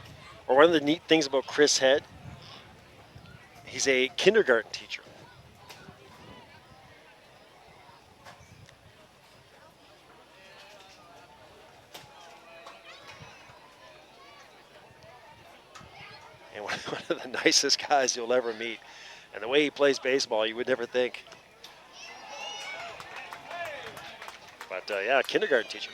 or one of the neat things about Chris Head, he's a kindergarten teacher. And one of the nicest guys you'll ever meet. And the way he plays baseball, you would never think. But yeah, kindergarten teacher.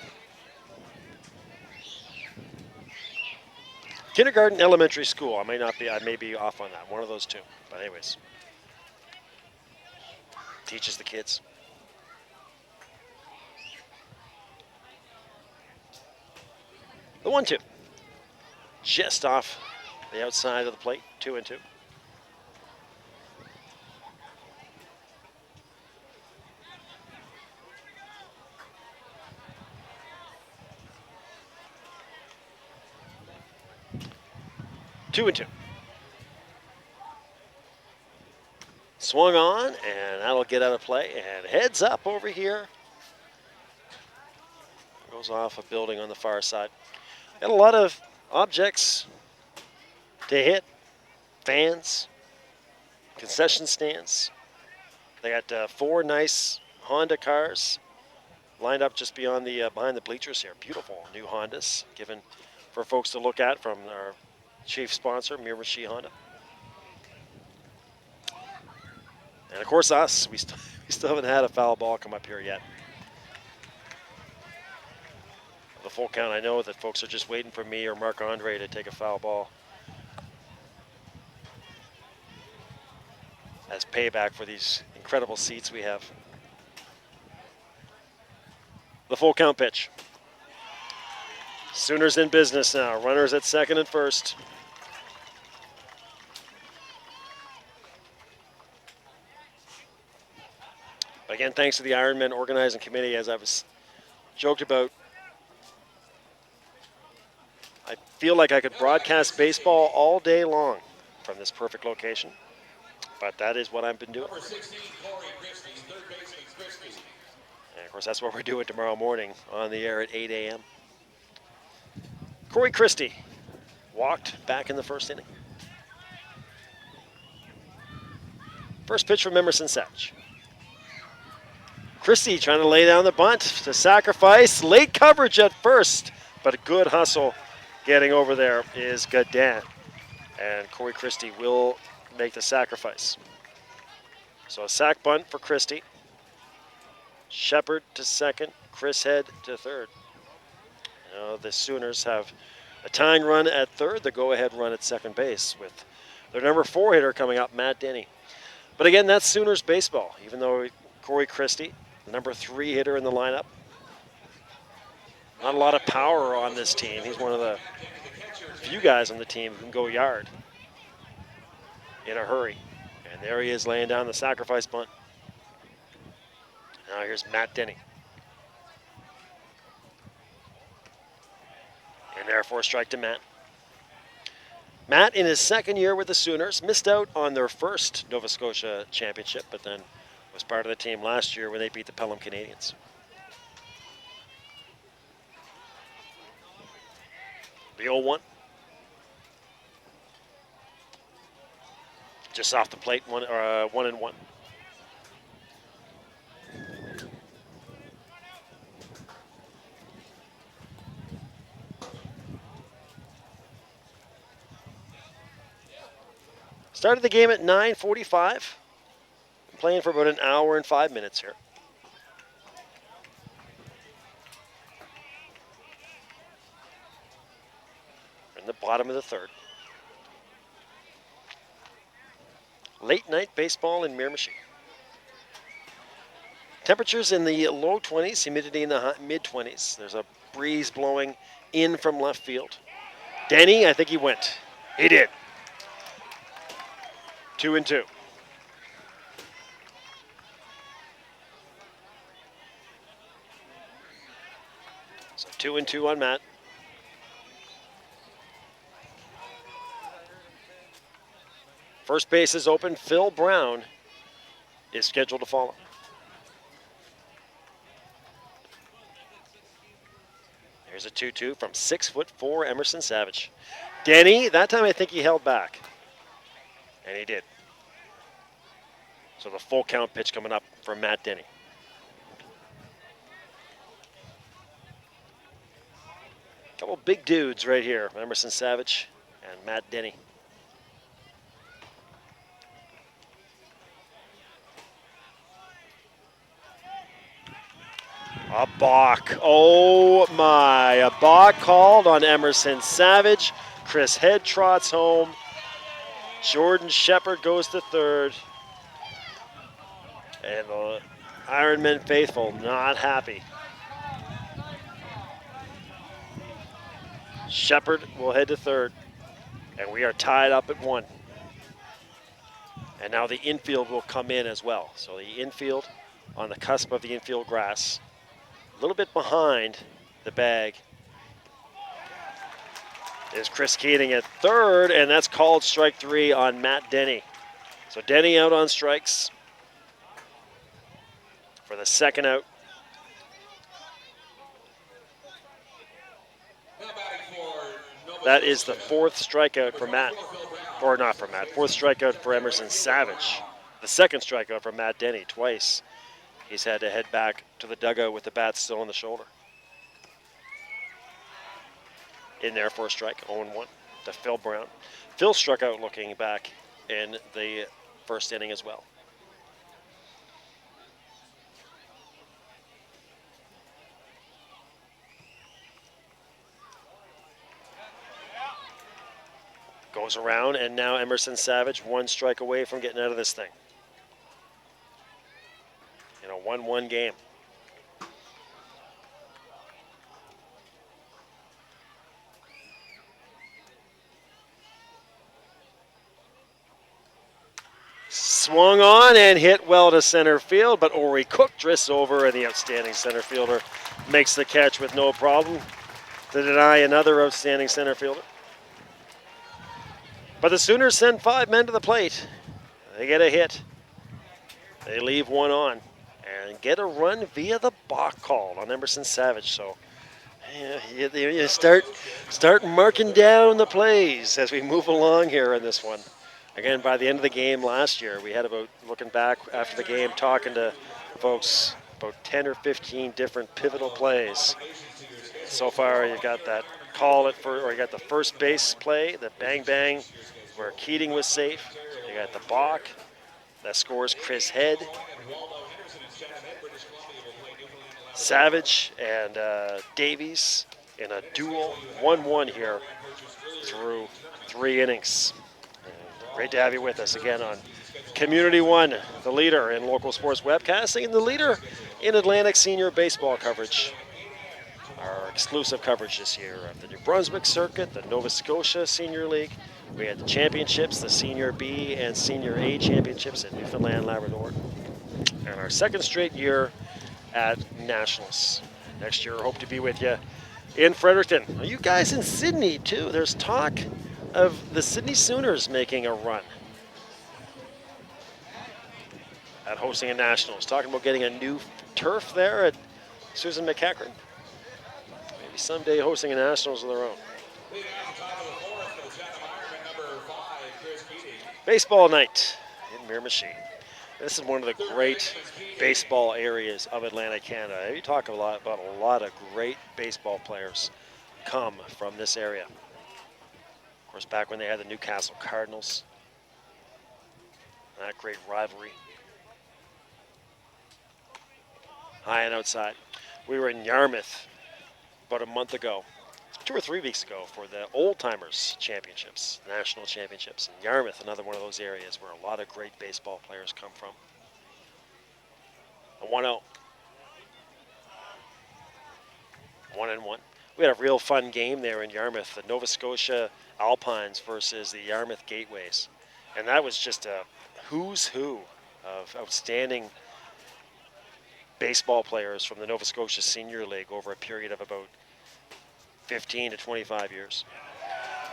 Kindergarten, elementary school. I may be off on that. One of those two. But anyways, teaches the kids. The 1-2. Just off the outside of the plate. 2-2. Two and two. Swung on, and that'll get out of play. And heads up over here. Goes off a building on the far side. Got a lot of objects to hit. Fans, concession stands. They got 4 nice Honda cars lined up just beyond the behind the bleachers here. Beautiful new Hondas given for folks to look at from our chief sponsor, Miramichi Honda. And of course us, we still haven't had a foul ball come up here yet. The full count, I know that folks are just waiting for me or Marc-Andre to take a foul ball as payback for these incredible seats we have. The full count pitch. Sooners in business now. Runners at second and first. Again, thanks to the Ironmen organizing committee, as I was joked about. I feel like I could broadcast baseball all day long from this perfect location, but that is what I've been doing. Number 16, Corey Christie, third baseman Christie. And of course, that's what we're doing tomorrow morning on the air at 8 a.m. Corey Christie walked back in the first inning. First pitch from Emerson Savage. Christie trying to lay down the bunt to sacrifice. Late coverage at first, but a good hustle getting over there is Godin. And Corey Christie will make the sacrifice. So a sac bunt for Christie. Shepard to second, Chris Head to third. Now the Sooners have a tying run at third, the go-ahead run at second base with their number 4 hitter coming up, Matt Denny. But again, that's Sooners baseball, even though Corey Christie, the number 3 hitter in the lineup. Not a lot of power on this team. He's one of the few guys on the team who can go yard in a hurry. And there he is laying down the sacrifice bunt. Now here's Matt Denny. And therefore strike to Matt. Matt, in his second year with the Sooners, missed out on their first Nova Scotia championship, but then was part of the team last year when they beat the Pelham Canadians. The 0-1. Just off the plate, 1-1. Started the game at 9:45. Playing for about an hour and 5 minutes here. In the bottom of the third. Late night baseball in Miramichi. Temperatures in the low 20s, humidity in the mid 20s. There's a breeze blowing in from left field. Denny, I think he went. He did. 2-2. So 2-2 on Matt. First base is open. Phil Brown is scheduled to follow. Here's a 2-2 from 6'4" Emerson Savage. Denny, that time I think he held back. And he did. So the full count pitch coming up for Matt Denny. Couple big dudes right here, Emerson Savage and Matt Denny. A balk. Oh my. A balk called on Emerson Savage. Chris Head trots home. Jordan Shepard goes to third. And the Ironmen faithful not happy. Shepard will head to third. And we are tied up at 1. And now the infield will come in as well. So the infield on the cusp of the infield grass. A little bit behind the bag is Chris Keating at third, and that's called strike 3 on Matt Denny. So Denny out on strikes for the second out. That is the 4th strikeout for Matt. Or not for Matt, 4th strikeout for Emerson Savage. The 2nd strikeout for Matt Denny, twice. He's had to head back to the dugout with the bat still on the shoulder. In there for a strike, 0-1 to Phil Brown. Phil struck out looking back in the first inning as well. Goes around, and now Emerson Savage 1 strike away from getting out of this thing. In a 1-1 game. Swung on and hit well to center field, but Ori Cook drifts over, and the outstanding center fielder makes the catch with no problem to deny another outstanding center fielder. But the Sooners send 5 men to the plate. They get a hit. They leave 1 on and get a run via the balk call on Emerson Savage. So you start marking down the plays as we move along here in this one. Again, by the end of the game last year, we had about, looking back after the game, talking to folks, about 10 or 15 different pivotal plays. So far, you've got that call or you got the first base play, the bang where Keating was safe. You got the balk that scores Chris Head. Savage and Davies in a duel, 1-1 here through 3 innings. And great to have you with us again on Community One, the leader in local sports webcasting and the leader in Atlantic senior baseball coverage. Our exclusive coverage this year of the New Brunswick Circuit, the Nova Scotia Senior League. We had the championships, the Senior B and Senior A championships in Newfoundland, Labrador. And our 2nd straight year at Nationals. Next year, hope to be with you in Fredericton. Are you guys in Sydney too? There's talk of the Sydney Sooners making a run at hosting a Nationals. Talking about getting a new turf there at Susan McEachran. Maybe someday hosting a Nationals of their own. Baseball night in Miramichi. This is one of the great baseball areas of Atlantic Canada. You talk about a lot of great baseball players come from this area. Of course, back when they had the Newcastle Cardinals, that great rivalry. High and outside. We were in Yarmouth about a month ago, 2 or 3 weeks ago, for the Old Timers Championships, National Championships. And Yarmouth, another one of those areas where a lot of great baseball players come from. A 1-0. 1-1. We had a real fun game there in Yarmouth, the Nova Scotia Alpines versus the Yarmouth Gateways. And that was just a who's who of outstanding baseball players from the Nova Scotia Senior League over a period of about 15 to 25 years.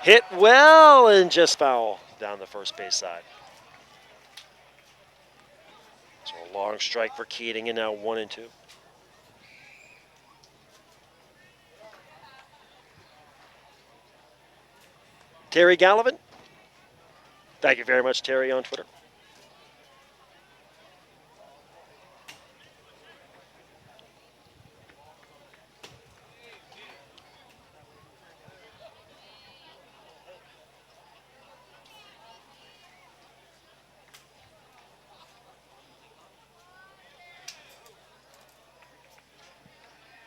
Hit well and just foul down the first base side. So a long strike for Keating, and now 1-2. Terry Gallivan. Thank you very much, Terry, on Twitter.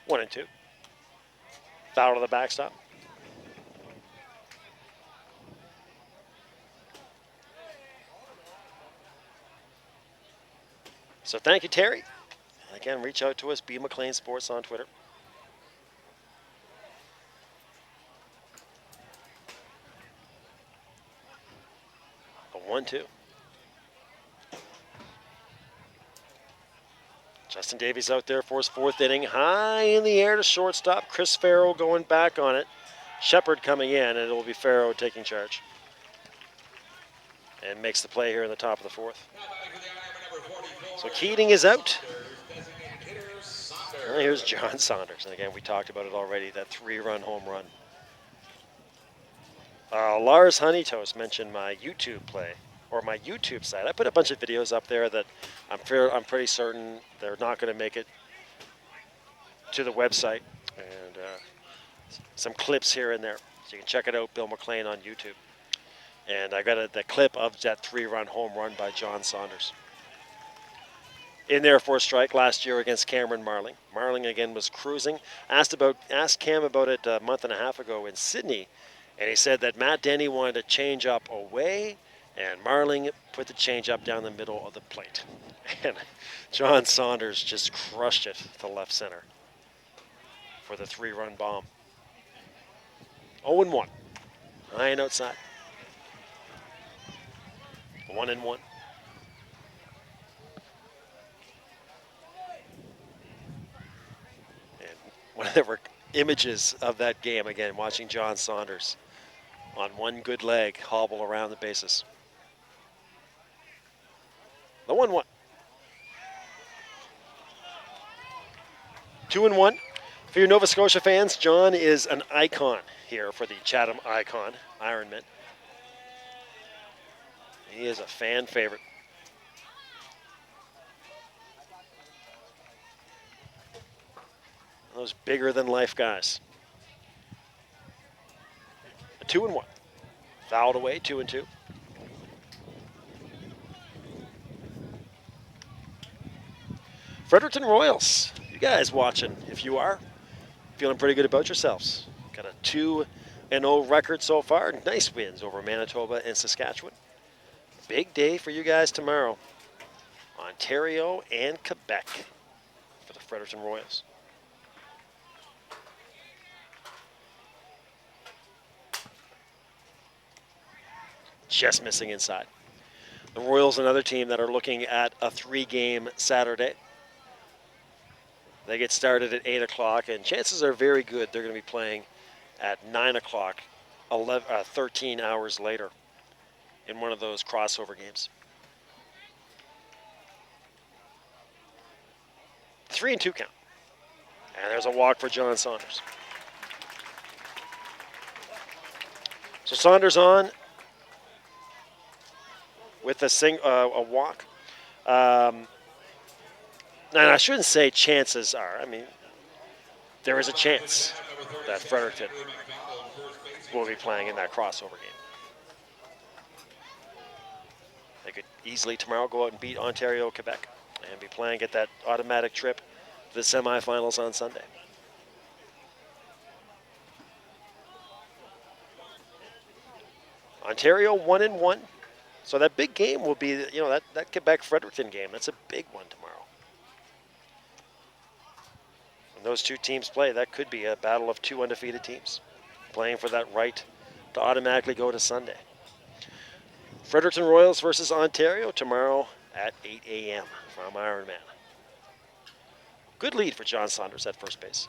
One and two. Foul to the backstop. So thank you, Terry. Again, reach out to us, B. McLean Sports on Twitter. A 1-2. Justin Davies out there for his fourth inning. High in the air to shortstop. Chris Farrow going back on it. Shepard coming in, and it will be Farrow taking charge. And makes the play here in the top of the fourth. So Keating is out. And here's John Saunders. And again, we talked about it already, that 3-run home run. Lars Honeytoast mentioned my YouTube play, or my YouTube site. I put a bunch of videos up there that I'm pretty certain they're not going to make it to the website. And some clips here and there. So you can check it out, Bill McLean on YouTube. And I got the clip of that 3-run home run by John Saunders. In there for a strike last year against Cameron Marling. Marling again was cruising. Asked Cam about it a month and a half ago in Sydney, and he said that Matt Denny wanted to change up away, and Marling put the change up down the middle of the plate. And John Saunders just crushed it to left center for the 3-run bomb. 0-1. Nine outside. 1-1. One of the images of that game, again, watching John Saunders on one good leg hobble around the bases. The 1-1. 2-1. For your Nova Scotia fans, John is an icon here for the Chatham Ironmen. He is a fan favorite. Those bigger than life guys. A 2-1. Fouled away, 2-2. Fredericton Royals. You guys watching, if you are, feeling pretty good about yourselves. Got a 2-0 record so far. Nice wins over Manitoba and Saskatchewan. Big day for you guys tomorrow. Ontario and Quebec for the Fredericton Royals. Just missing inside. The Royals, another team that are looking at a 3-game Saturday. They get started at 8 o'clock, and chances are very good they're going to be playing at 9 o'clock, 13 hours later in one of those crossover games. 3-2 count. And there's a walk for John Saunders. So Saunders on with a walk. And I shouldn't say chances are. I mean, there is a chance that Fredericton will be playing in that crossover game. They could easily tomorrow go out and beat Ontario, Quebec, and be playing at that automatic trip to the semifinals on Sunday. Ontario 1-1. So that big game will be, that Quebec-Fredericton game. That's a big one tomorrow. When those two teams play, that could be a battle of two undefeated teams playing for that right to automatically go to Sunday. Fredericton Royals versus Ontario tomorrow at 8 a.m. from Ironman. Good lead for John Saunders at first base.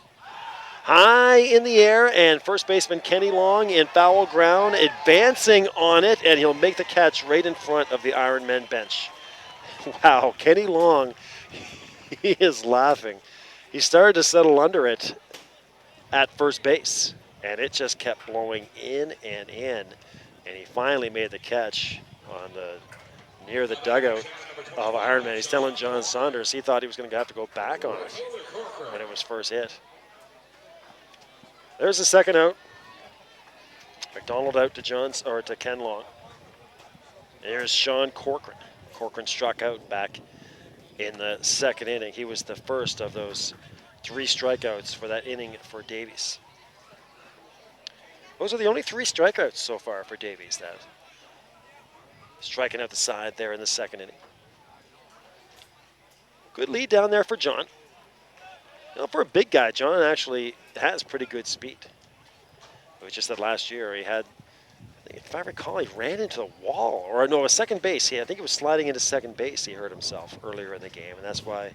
High in the air, and first baseman Kenny Long in foul ground, advancing on it, and he'll make the catch right in front of the Ironmen bench. Wow, Kenny Long, he is laughing. He started to settle under it at first base, and it just kept blowing in, and he finally made the catch on the near the dugout of Ironman. He's telling John Saunders he thought he was going to have to go back on it when it was first hit. There's the second out. McDonald out to Ken Long. There's Sean Corcoran. Corcoran struck out back in the second inning. He was the first of those 3 strikeouts for that inning for Davies. Those are the only 3 strikeouts so far for Davies. That striking out the side there in the second inning. Good lead down there for John. You know, for a big guy, John actually has pretty good speed. It was just that last year he had, if I recall, he ran into the wall. Or no, a second base. I think he was sliding into second base. He hurt himself earlier in the game, and that's why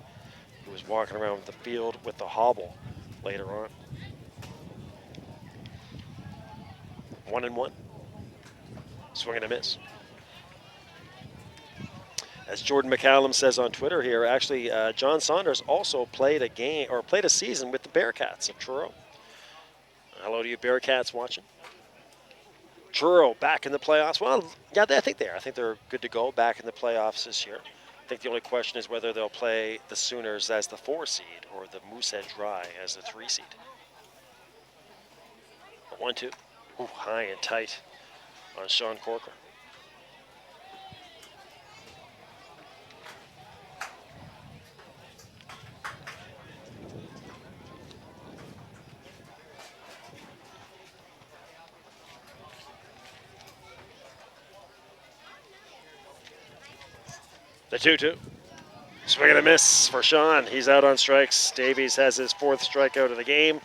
he was walking around the field with the hobble later on. 1-1. Swing and a miss. As Jordan McCallum says on Twitter here, actually, John Saunders also played a season with the Bearcats of Truro. Hello to you Bearcats watching. Truro back in the playoffs. Well, yeah, I think they are. I think they're good to go back in the playoffs this year. I think the only question is whether they'll play the Sooners as the 4 seed or the Moosehead Dry as the 3 seed. 1-2. Ooh, high and tight on Sean Corcoran. The 2-2. Swing and a miss for Sean. He's out on strikes. Davies has his 4th strikeout of the game.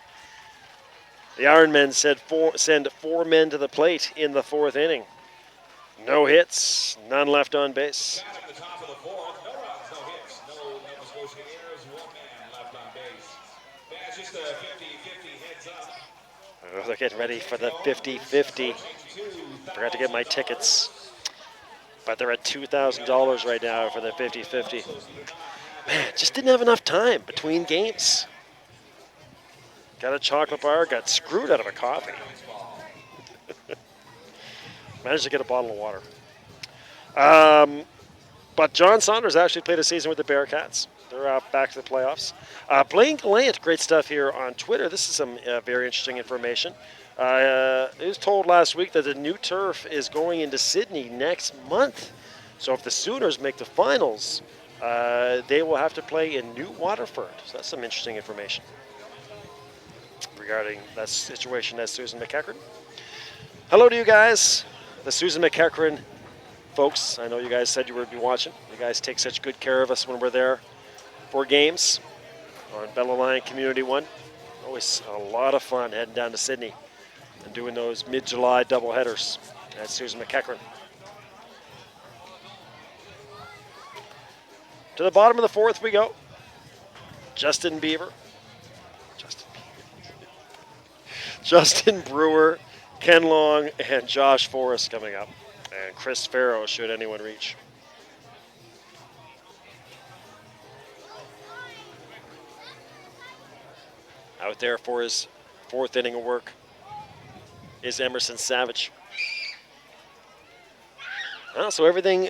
The Ironmen send 4 men to the plate in the 4th inning. No hits, none left on base. Chatham, the top of the 4th. No runs, no hits. No Nova Scotia errors. 1 man left on base. That's just a 50-50 heads up. Oh, they're getting ready for the 50-50. Forgot to get my tickets. But they're at $2,000 right now for the 50-50. Man, just didn't have enough time between games. Got a chocolate bar, got screwed out of a coffee. Managed to get a bottle of water. But John Saunders actually played a season with the Bearcats. They're back to the playoffs. Bell Aliant, great stuff here on Twitter. This is some very interesting information. It was told last week that the new turf is going into Sydney next month. So if the Sooners make the finals, they will have to play in New Waterford. So that's some interesting information regarding that situation as Susan McEachran. Hello to you guys, the Susan McEachran folks. I know you guys said you would be watching. You guys take such good care of us when we're there for games on Bell Aliant Community 1. Always a lot of fun heading down to Sydney and doing those mid-July doubleheaders. That's Susan McEachran. To the bottom of the 4th we go. Justin Brewer, Ken Long, and Josh Forrest coming up. And Chris Farrow, should anyone reach. Out there for his 4th inning of work is Emerson Savage. Well, so everything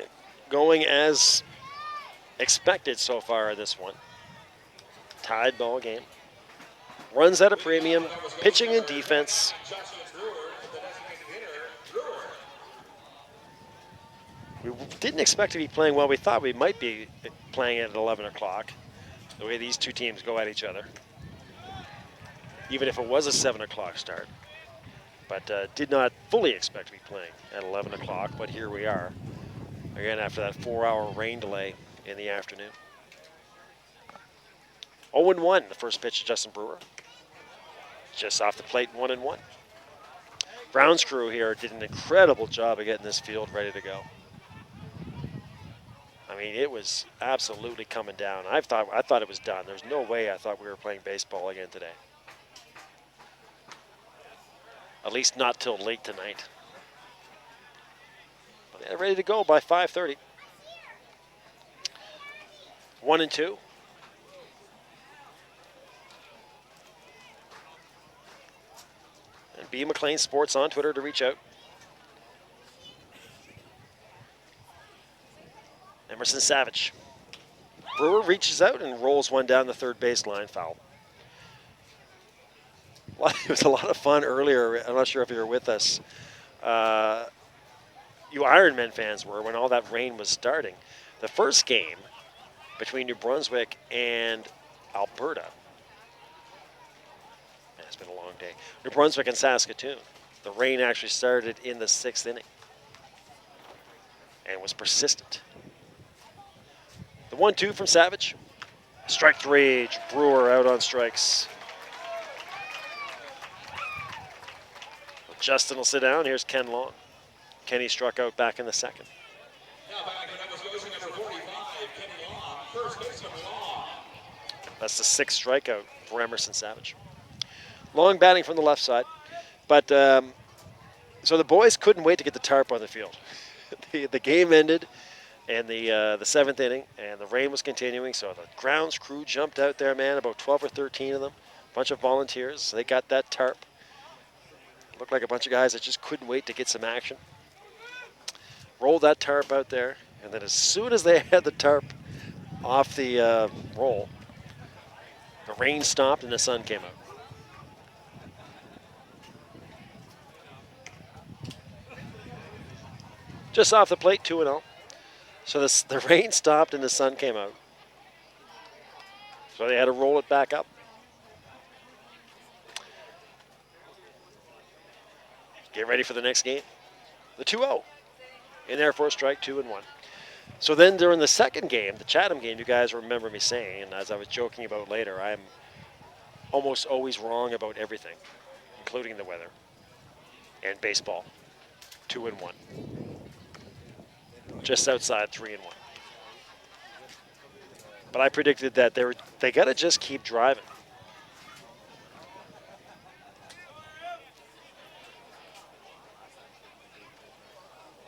going as expected so far in this one. Tied ball game. Runs at a premium, pitching and defense. We didn't expect to be playing well. We thought we might be playing at 11 o'clock, the way these two teams go at each other, even if it was a 7 o'clock start. But did not fully expect to be playing at 11 o'clock, but here we are, again after that 4-hour rain delay in the afternoon. 0-1, the first pitch to Justin Brewer. Just off the plate, 1-1. Brown's crew here did an incredible job of getting this field ready to go. I mean, it was absolutely coming down. I thought it was done. There's no way I thought we were playing baseball again today. At least not till late tonight. But they're ready to go by 5:30. 1-2. And B. McLean Sports on Twitter to reach out. Emerson Savage. Brewer reaches out and rolls one down the third baseline, foul. It was a lot of fun earlier. I'm not sure if you were with us. You Ironmen fans were when all that rain was starting. The first game between New Brunswick and Alberta. It's been a long day. New Brunswick and Saskatoon. The rain actually started in the 6th inning and was persistent. The 1-2 from Savage. Strike 3. Brewer out on strikes. Justin will sit down. Here's Ken Long. Kenny struck out back in the second. Now back in Nova Scotia, number 45, Kenny Long, first baseman Long. That's the 6th strikeout for Emerson Savage. Long batting from the left side. But so the boys couldn't wait to get the tarp on the field. The game ended in the 7th inning, and the rain was continuing. So the grounds crew jumped out there, man, about 12 or 13 of them, a bunch of volunteers. They got that tarp. Looked like a bunch of guys that just couldn't wait to get some action. Rolled that tarp out there, and then as soon as they had the tarp off the roll, the rain stopped and the sun came out. Just off the plate, 2-0. So the rain stopped and the sun came out. So they had to roll it back up. Get ready for the next game. The 2-0. In there for a strike, 2-1. So then during the second game, the Chatham game, you guys remember me saying, and as I was joking about later, I'm almost always wrong about everything, including the weather and baseball. 2-1. Just outside 3-1. But I predicted that they got to just keep driving.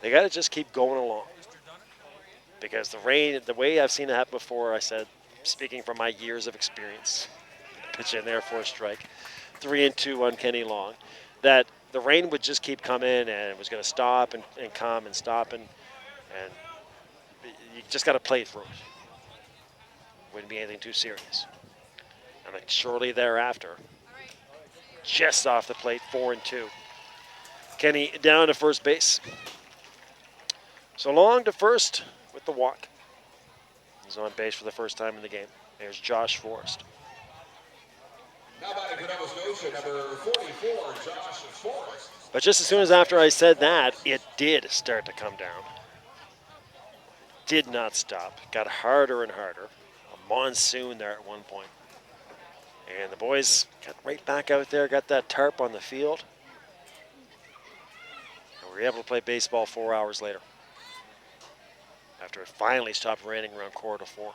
They got to just keep going along. Because the rain, the way I've seen it happen before, I said, speaking from my years of experience, pitch in there for a strike, 3-2 on Kenny Long, that the rain would just keep coming and it was going to stop and come and stop and you just got to play through it. Wouldn't be anything too serious. And then shortly thereafter, just off the plate, 4-2. Kenny down to first base. So Long to first with the walk. He's on base for the first time in the game. There's Josh Forrest. Now batting for Nova Scotia, number 44, Josh Forrest. But just as soon as after I said that, it did start to come down. Did not stop. Got harder and harder. A monsoon there at one point. And the boys got right back out there, got that tarp on the field. And we were able to play baseball 4 hours later, after it finally stopped raining around 3:45.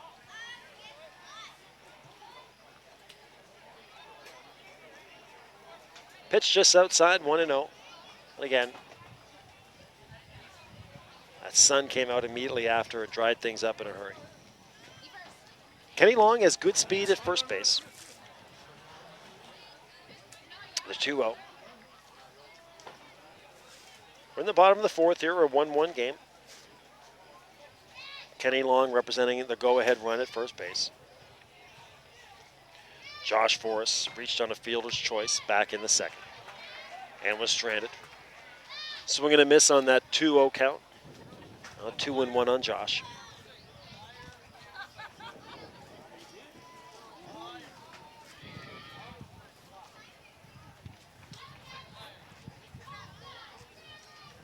Pitch just outside, 1-0. And again, that sun came out immediately after it dried things up in a hurry. Kenny Long has good speed at first base. The 2-0. We're in the bottom of the 4th here, a 1-1 game. Kenny Long representing the go-ahead run at first base. Josh Forrest reached on a fielder's choice back in the second and was stranded. Swing and a miss on that 2-0 count. 2-1 on Josh.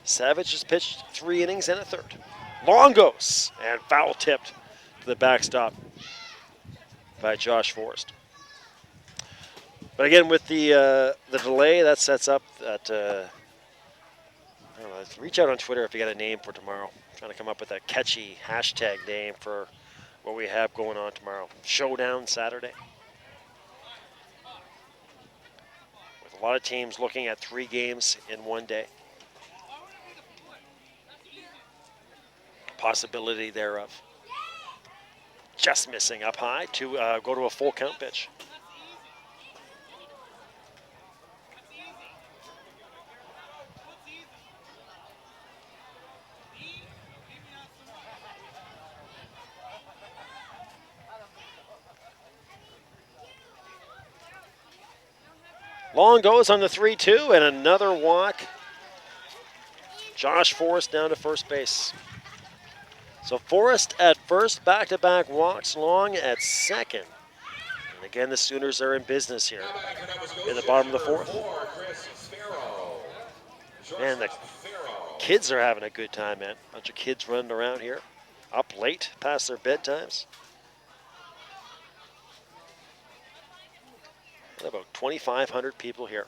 Savage has pitched 3 innings and a third. Long goes and foul tipped to the backstop by Josh Forrest. But again, with the delay, that sets up that. I don't know, reach out on Twitter if you got a name for tomorrow. I'm trying to come up with a catchy hashtag name for what we have going on tomorrow. Showdown Saturday. With A lot of teams looking at 3 games in one day. Possibility thereof. Just missing up high to go to a full count pitch. Long goes on the 3-2 and another walk. Josh Forrest down to first base. So Forrest at first, back-to-back walks. Long at second. And again, the Sooners are in business here in the bottom of the 4th. Man, the kids are having a good time, man. Bunch of kids running around here, up late, past their bedtimes. About 2,500 people here.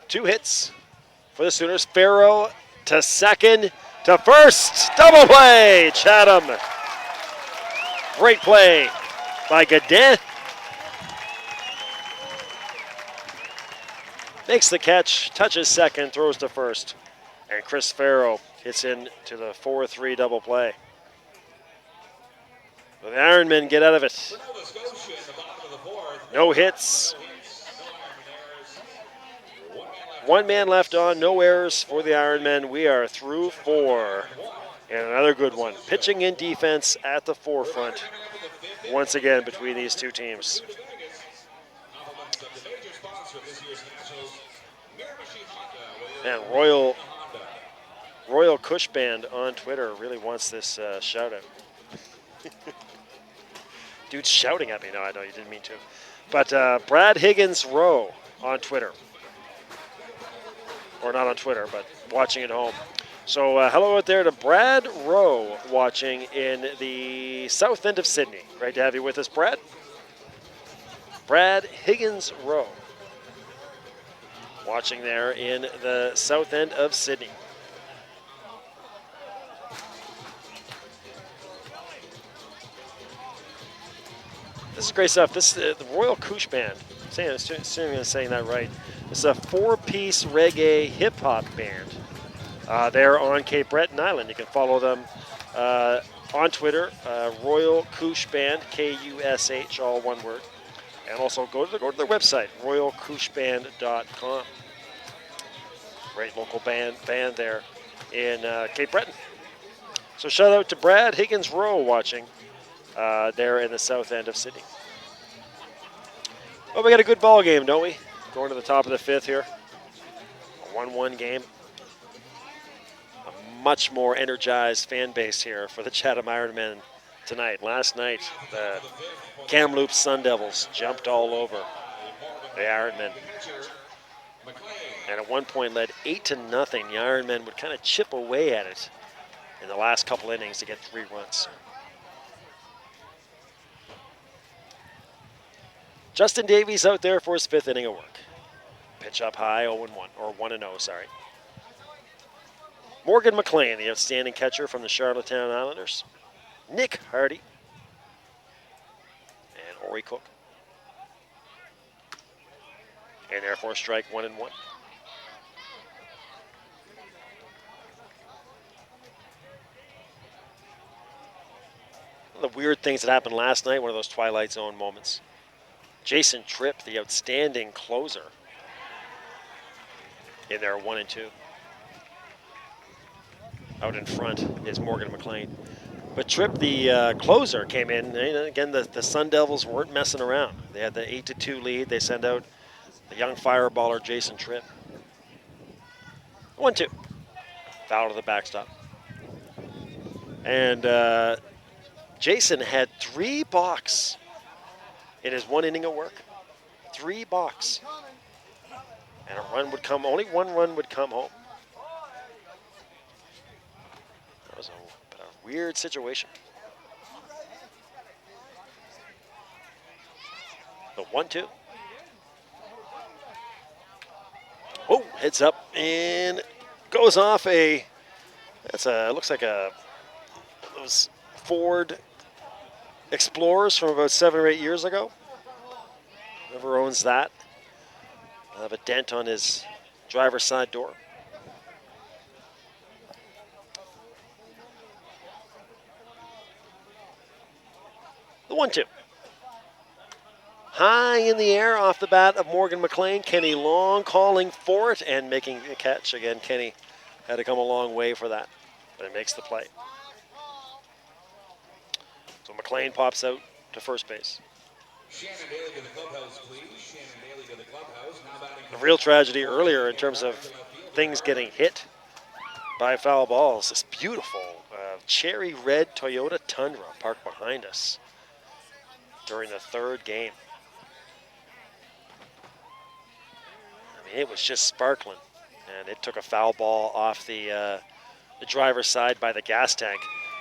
Two hits for the Sooners. Farrow to second, to first. Double play, Chatham. Great play by Godin. Makes the catch, touches second, throws to first. And Chris Farrow hits into the 4-3 double play. The Ironmen get out of it. No hits. 1 man left on, no errors for the Ironmen. We are through 4. And another good one. Pitching and defense at the forefront once again between these two teams. And Royal Kush Band on Twitter really wants this shout out. Dude's shouting at me. No, I know you didn't mean to. But Brad Higgins Rowe on Twitter. Or not on Twitter, but watching at home. So hello out there to Brad Rowe watching in the south end of Sydney. Great to have you with us, Brad. Brad Higgins Rowe watching there in the south end of Sydney. This is great stuff. This is the Royal Kush Band. Assuming I'm saying that right. It's a 4-piece reggae hip-hop band. They're on Cape Breton Island. You can follow them on Twitter, Royal Kush Band, Kush, all one word. And also go to their website, royalkushband.com. Great local band there in Cape Breton. So shout out to Brad Higgins Rowe watching there in the south end of Sydney. Well, we got a good ball game, don't we? Going to the top of the 5th here. A 1-1 game. A much more energized fan base here for the Chatham Ironmen tonight. Last night, the Kamloops Sun Devils jumped all over the Ironmen. And at one point led 8-0. The Ironmen would kind of chip away at it in the last couple innings to get 3 runs. Justin Davies out there for his 5th inning of work. Pitch up high, 0-1, or 1-0, sorry. Morgan McLean, the outstanding catcher from the Charlottetown Islanders. Nick Hardy. And Ori Cook. And therefore strike 1-1. One of the weird things that happened last night, one of those Twilight Zone moments. Jason Tripp, the outstanding closer, in there 1-2. Out in front is Morgan McLean. But Tripp, the closer, came in. And again, the Sun Devils weren't messing around. They had the 8-2 lead. They send out the young fireballer Jason Tripp. 1-2. Foul to the backstop. And Jason had 3 balks in his 1 inning of work. 3 balks. And a run would come, only 1 run would come home. That was a weird situation. The 1-2. Oh, heads up and goes off a That's a, it looks like those Ford Explorers from about 7 or 8 years ago. Whoever owns that will have a dent on his driver's side door. The 1-2. High in the air off the bat of Morgan McLean. Kenny Long calling for it and making a catch. Again, Kenny had to come a long way for that, but it makes the play. So McLean pops out to first base. Shannon Daly to the clubhouse, please. Shannon Daly to the clubhouse. Now batting A real tragedy earlier in terms of things getting hit by foul balls. This beautiful cherry red Toyota Tundra parked behind us during the third game. I mean, it was just sparkling, and it took a foul ball off the driver's side by the gas tank.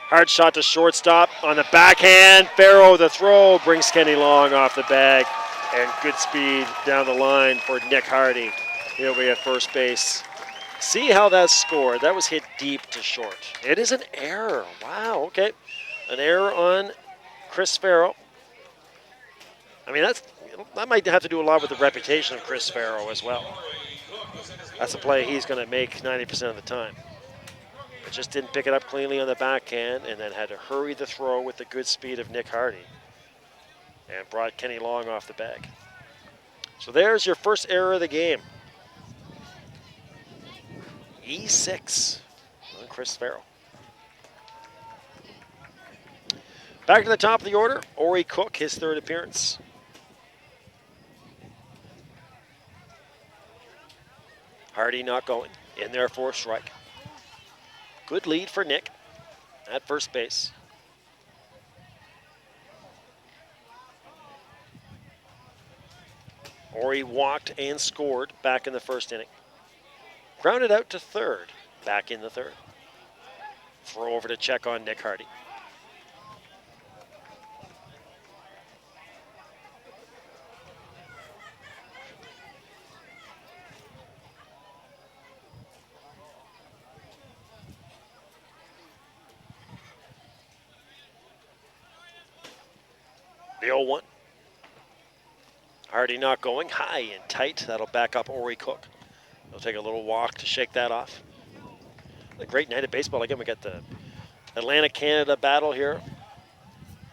Hard shot to shortstop on the backhand. Farrow, the throw, brings Kenny Long off the bag, and good speed down the line for Nick Hardy. He'll be at first base. See how that's scored. That was hit deep to short. It is an error. Wow, okay. An error on Chris Farrow. I mean, that might have to do a lot with the reputation of Chris Farrow as well. That's a play he's going to make 90% of the time. But just didn't pick it up cleanly on the backhand and then had to hurry the throw with the good speed of Nick Hardy and brought Kenny Long off the bag. So there's your first error of the game. E6 on Chris Farrow. Back to the top of the order, Ori Cook, his third appearance. Hardy not going, in there for a strike. Good lead for Nick at first base. Ori walked and scored back in the first inning. Grounded out to third, back in the third. Throw over to check on Nick Hardy. The 0-1. Hardy not going, high and tight. That'll back up Ori Cook. He'll take a little walk to shake that off. A great night of baseball. Again, we got the Atlantic-Canada battle here.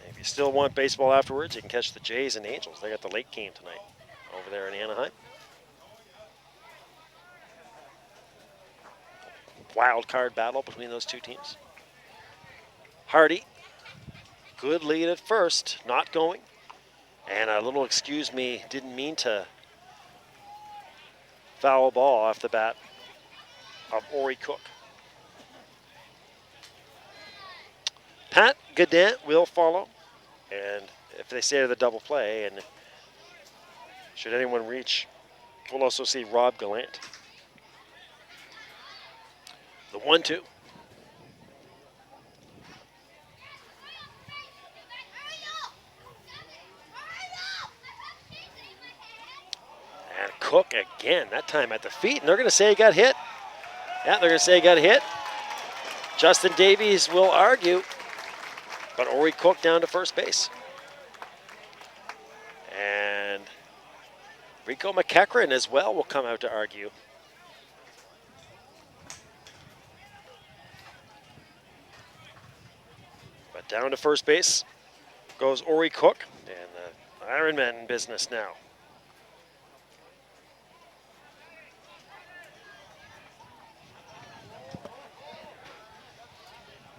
If you still want baseball afterwards, you can catch the Jays and Angels. They got the late game tonight over there in Anaheim. Wild card battle between those two teams. Hardy, good lead at first, not going. And a little excuse me, didn't mean to foul ball off the bat of Ori Cook. Pat Godin will follow. And if they stay to the double play, and should anyone reach, we'll also see Rob Gallant. The 1-2. And Cook again, that time at the feet, and they're going to say he got hit. Yeah, they're going to say he got hit. Justin Davies will argue, but Ori Cook down to first base. And Rico McEachran as well will come out to argue. But down to first base goes Ori Cook, and the Ironmen business now.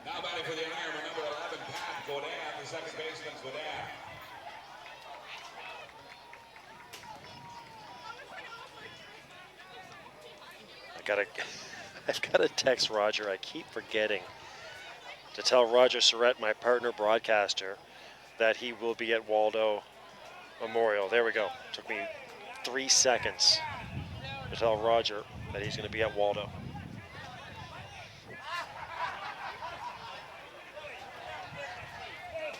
Now batting for the Ironman, number 11, Pat Godin, the second baseman, Godin. I've got to text Roger. I keep forgetting to tell Roger Surrett, my partner broadcaster, that he will be at Waldo Memorial. There we go. Took me 3 seconds to tell Roger that he's going to be at Waldo.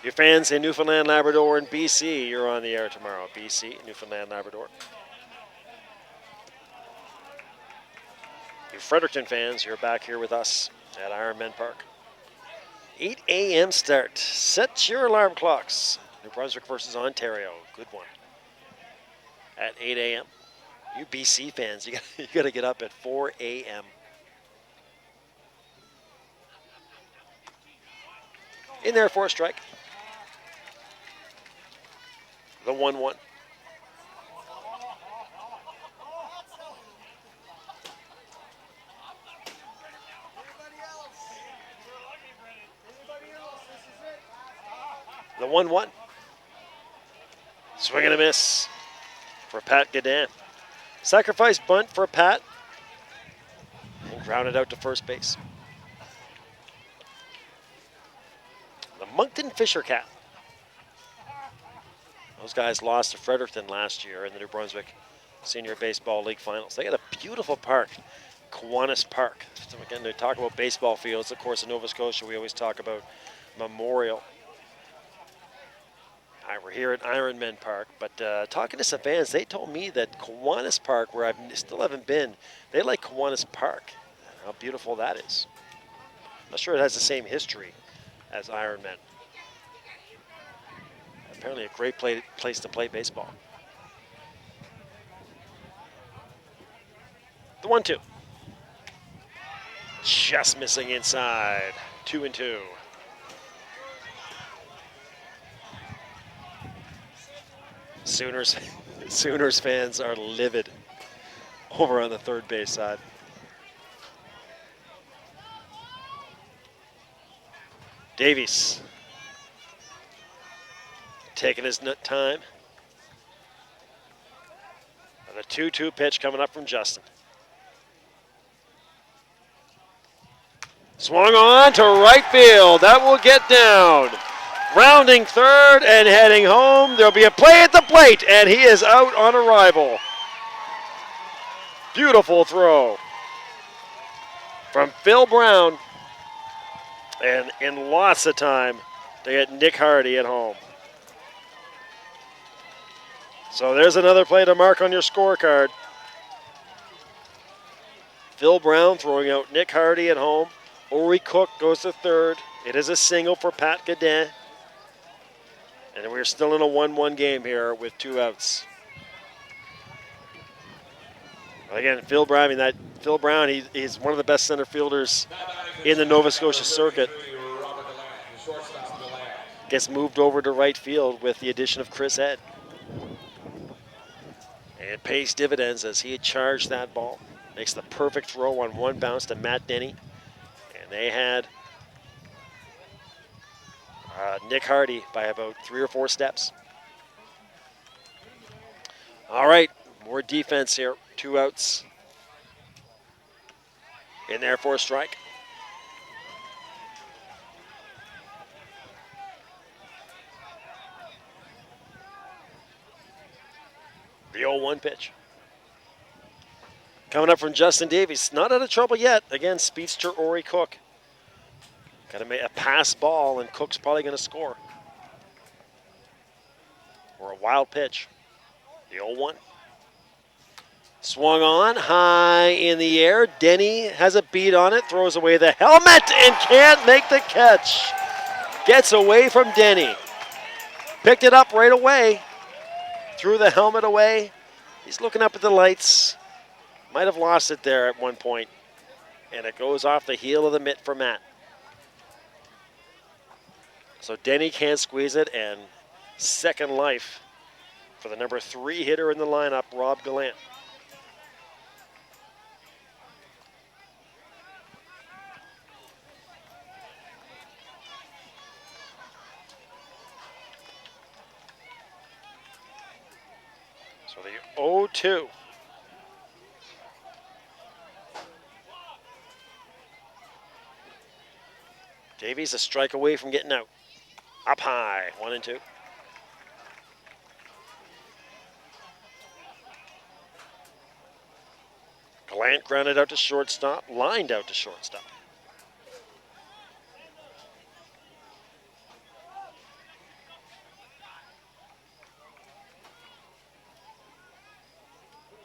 Your fans in Newfoundland, Labrador, and BC, you're on the air tomorrow. BC, Newfoundland, Labrador. You Fredericton fans, you're back here with us at Ironmen Park. 8 a.m. start. Set your alarm clocks. New Brunswick versus Ontario. Good one. At 8 a.m. You BC fans, you got to get up at 4 a.m. In there for a strike. The 1-1. The 1-1. Swing and a miss for Pat Godin. Sacrifice bunt for Pat. And grounded out to first base. The Moncton Fisher Cat. Those guys lost to Fredericton last year in the New Brunswick Senior Baseball League Finals. They got a beautiful park, Kiwanis Park. So again, they talk about baseball fields. Of course, in Nova Scotia, we always talk about Memorial. All right, we're here at Ironmen Park, but talking to some fans, they told me that Kiwanis Park, where I still haven't been, they like Kiwanis Park. How beautiful that is. I'm not sure it has the same history as Ironmen. Apparently a great place to play baseball. The 1-2. Just missing inside. 2-2. Sooners fans are livid over on the third base side. Davies taking his time. And a 2-2 pitch coming up from Justin. Swung on to right field. That will get down. Rounding third and heading home. There'll be a play at the plate, and he is out on arrival. Beautiful throw from Phil Brown. And in lots of time to get Nick Hardy at home. So there's another play to mark on your scorecard. Phil Brown throwing out Nick Hardy at home. Ori Cook goes to third. It is a single for Pat Godin. And we're still in a 1-1 game here with 2 outs. Again, Phil Brown, he's one of the best center fielders in the Nova Scotia circuit. Gets moved over to right field with the addition of Chris Ed. And it pays dividends as he had charged that ball. Makes the perfect throw on one bounce to Matt Denny. And they had Nick Hardy by about 3 or 4 steps. All right, more defense here. 2 outs. In there for a strike. The 0-1 pitch. Coming up from Justin Davies. Not out of trouble yet. Again, speedster Ori Cook. Got to make a pass ball, and Cook's probably going to score. Or a wild pitch. The 0-1. Swung on, high in the air. Denny has a beat on it, throws away the helmet, and can't make the catch. Gets away from Denny. Picked it up right away. Threw the helmet away. He's looking up at the lights. Might have lost it there at one point. And it goes off the heel of the mitt for Matt. So Denny can't squeeze it, and second life for the number 3 hitter in the lineup, Rob Gallant. So the 0-2. Davies a strike away from getting out. Up high, 1-2. Gallant grounded out to shortstop, lined out to shortstop.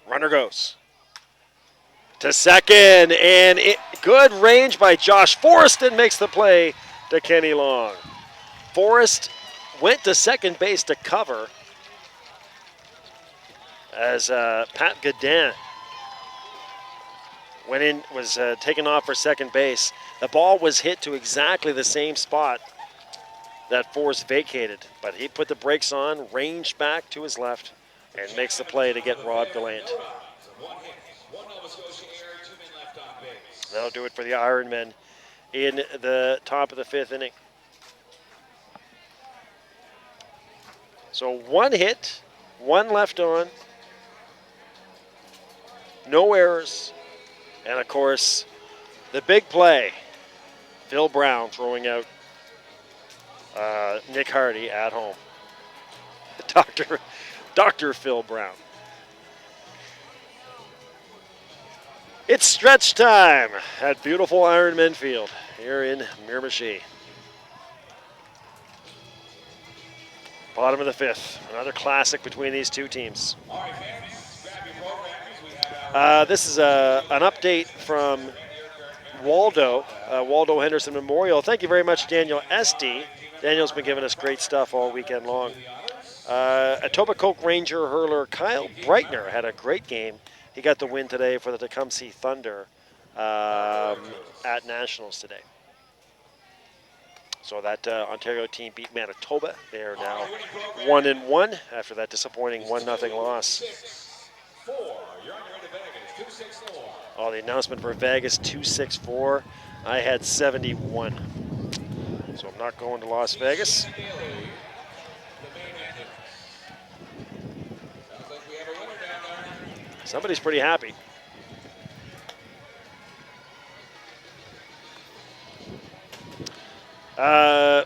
Runner goes to second, and good range by Josh Forreston makes the play to Kenny Long. Forrest went to second base to cover as Pat Godin went in, was taken off for second base. The ball was hit to exactly the same spot that Forrest vacated, but he put the brakes on, ranged back to his left, and makes the play to get Rob Gallant. That'll do it for the Ironmen in the top of the fifth inning. So one hit, one left on, no errors, and of course, the big play, Phil Brown throwing out Nick Hardy at home. Dr. Phil Brown. It's stretch time at beautiful Ironmen Field here in Miramichi. Bottom of the fifth. Another classic between these two teams. This is an update from Waldo Henderson Memorial. Thank you very much, Daniel Esty. Daniel's been giving us great stuff all weekend long. Etobicoke Ranger hurler Kyle Breitner had a great game. He got the win today for the Tecumseh Thunder at Nationals today. So that Ontario team beat Manitoba. They are now 1-1 after that disappointing 1-0 loss. Oh, the announcement for Vegas 264. I had 71. So I'm not going to Las Vegas. Somebody's pretty happy.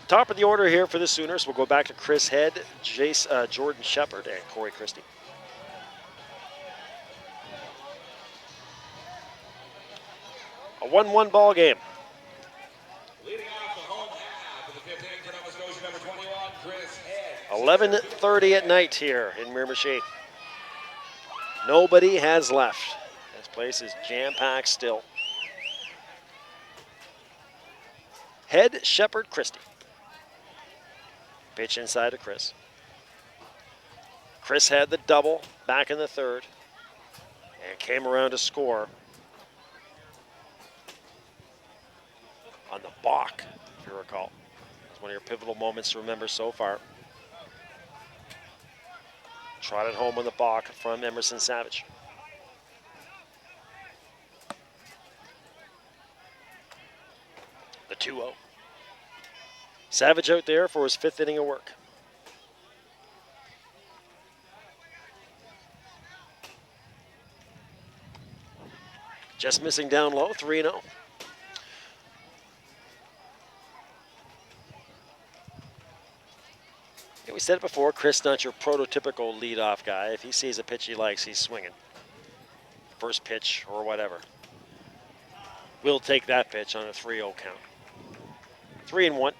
Top of the order here for the Sooners. We'll go back to Chris Head, Jordan Shepard, and Corey Christie. A 1-1 ball game. 11:30 at night here in Miramichi. Nobody has left. This place is jam-packed still. Head, Shepard, Christie. Pitch inside to Chris. Chris had the double back in the third and came around to score on the balk, if you recall. It's one of your pivotal moments to remember so far. Trotted home on the balk from Emerson Savage. The 2-0. Savage out there for his fifth inning of work. Just missing down low, 3-0. Yeah, we said it before, Chris not your prototypical leadoff guy. If he sees a pitch he likes, he's swinging. First pitch or whatever. We'll take that pitch on a 3-0 count. 3-1.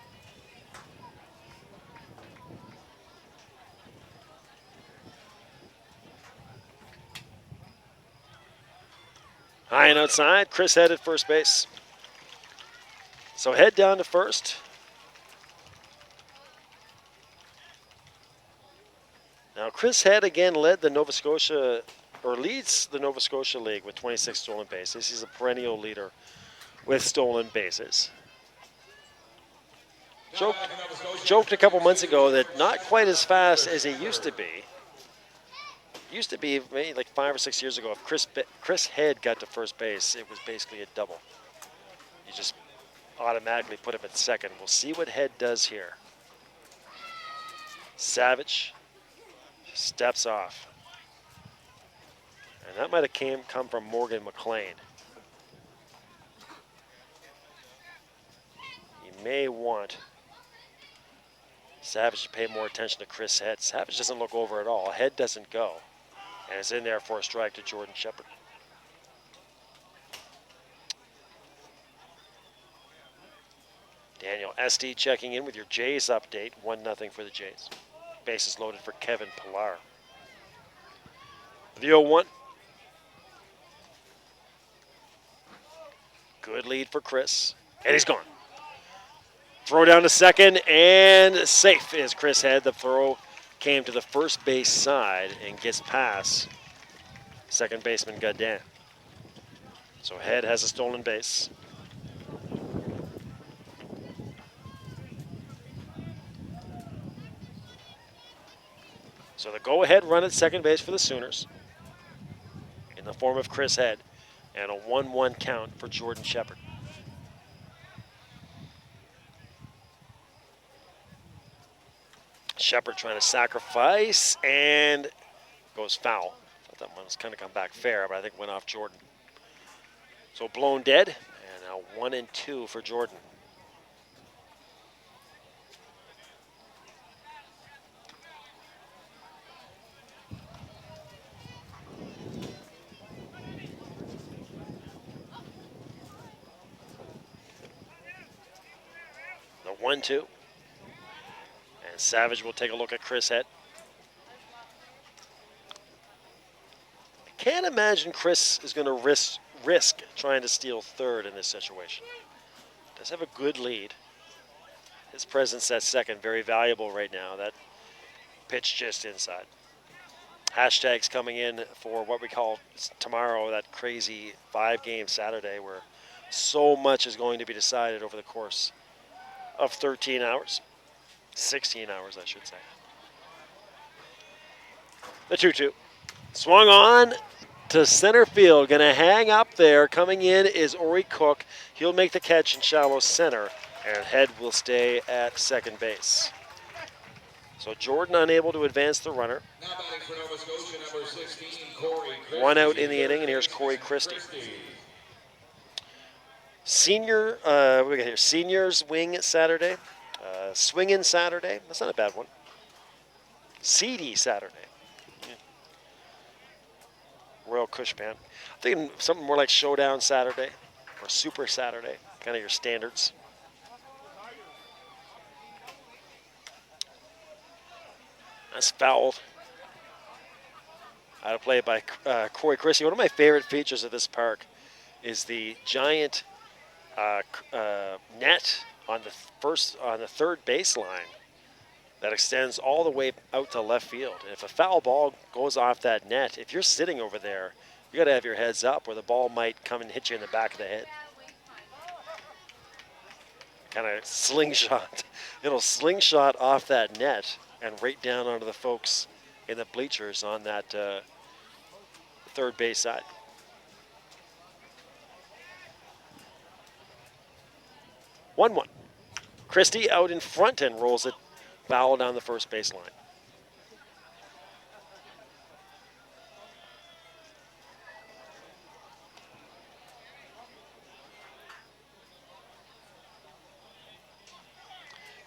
High and outside, Chris Head at first base. So Head down to first. Now Chris Head again leads the Nova Scotia League with 26 stolen bases. He's a perennial leader with stolen bases. Joked a couple months ago that not quite as fast as he used to be. Used to be maybe like 5 or 6 years ago. If Chris Head got to first base, it was basically a double. You just automatically put him at second. We'll see what Head does here. Savage steps off. And that might have come from Morgan McLean. You may want Savage to pay more attention to Chris Head. Savage doesn't look over at all. Head doesn't go. And it's in there for a strike to Jordan Shepard. Daniel Esty checking in with your Jays update. 1-0 for the Jays. Bases loaded for Kevin Pillar. The 0-1. Good lead for Chris. And he's gone. Throw down to second, and safe is Chris Head. The throw came to the first base side and gets past second baseman Godin. So Head has a stolen base. So the go-ahead run at second base for the Sooners in the form of Chris Head, and a 1-1 count for Jordan Shepard. Shepard trying to sacrifice and goes foul. Thought that one was kind of come back fair, but I think went off Jordan. So blown dead, and now 1-2 for Jordan. The 1-2. And Savage will take a look at Chris Head. I can't imagine Chris is going to risk trying to steal third in this situation. Does have a good lead. His presence at second, very valuable right now. That pitch just inside. Hashtags coming in for what we call tomorrow, that crazy 5-game Saturday where so much is going to be decided over the course of 13 hours. 16 hours, I should say. The 2-2. Swung on to center field. Going to hang up there. Coming in is Ori Cook. He'll make the catch in shallow center, and Head will stay at second base. So Jordan unable to advance the runner. Now batting for Nova Scotia, number 16, Corey Christie. One out in the inning, and here's Corey Christie. Senior, what do we got here? Seniors wing Saturday. Swinging Saturday. That's not a bad one. Seedy Saturday. Yeah. Royal Kush Band. I'm thinking something more like Showdown Saturday or Super Saturday. Kind of your standards. That's fouled. Out of play by Corey Christie. One of my favorite features of this park is the giant net on the third baseline that extends all the way out to left field. And if a foul ball goes off that net, if you're sitting over there, you got to have your heads up, or the ball might come and hit you in the back of the head. Kind of slingshot. It'll slingshot off that net and right down onto the folks in the bleachers on that third base side. One. Christie out in front and rolls it foul down the first baseline.